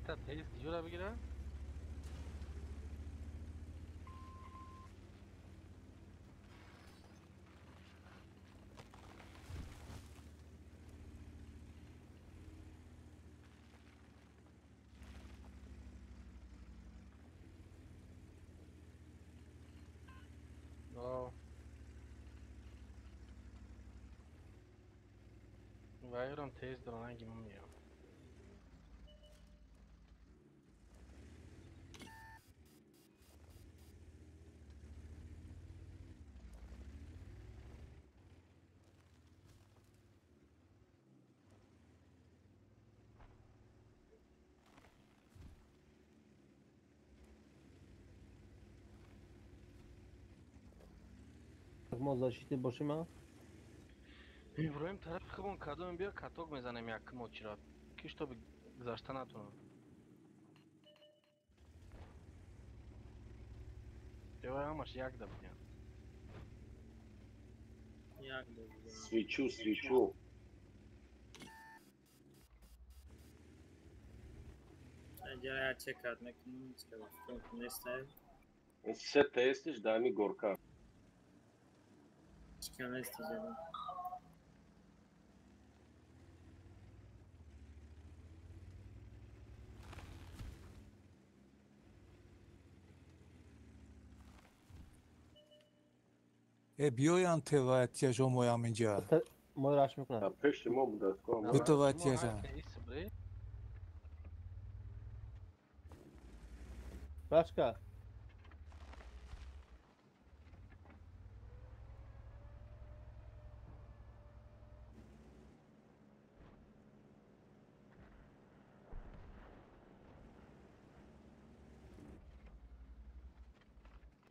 تا تیست جورا بگیره؟ Vajrom test dronangi mumija. ما защиты бошим а? Иброим тарaf хубон кадом бия каток мезанем як мочира. Ки што би зашта натунам. Ева амаш як да бия. Як да бия. Свечу. Acele çekat mekanın çıkıyor. Ne ister? Все тестиш, дай ми горка. Çıkan ne isteyeceğim? بیاین تواتیا شما هم اینجا ما راش میکنم پشت ما بود از کنم به تواتیا جان Başka.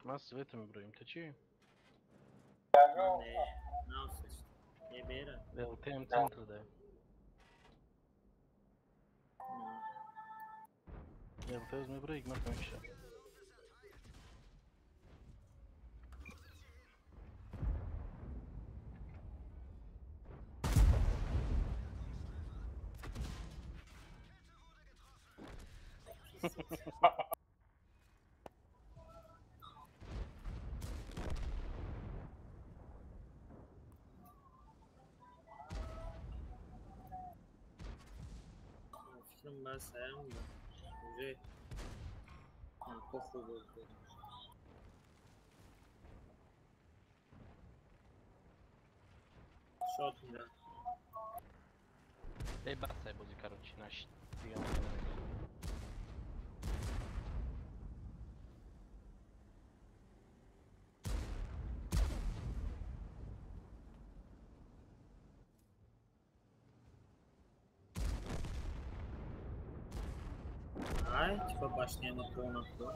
Mas в этом броим, ты че? Ne olsun işte. Ne beyler? Evo tem centru da je. Evo te uzme broj, mrtvo više. Fikrim ben sayarım da. Уже похуй будет. Шот, да. Ej, bacaj, bozi, короче, naši. Tiga ne znam. Ай, типа башня на полностью.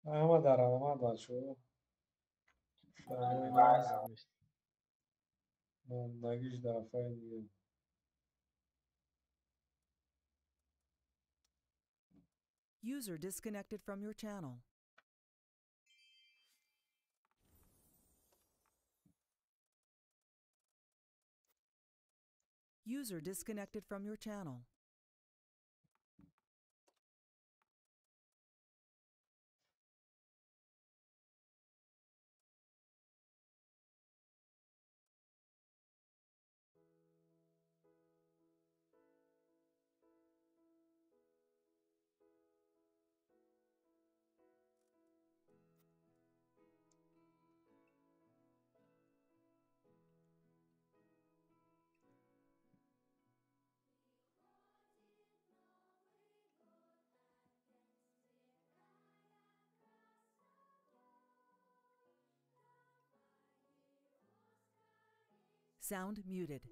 آمد بچه نگیش دفعه دیگه User disconnected from your channel. User disconnected from your channel. Sound muted.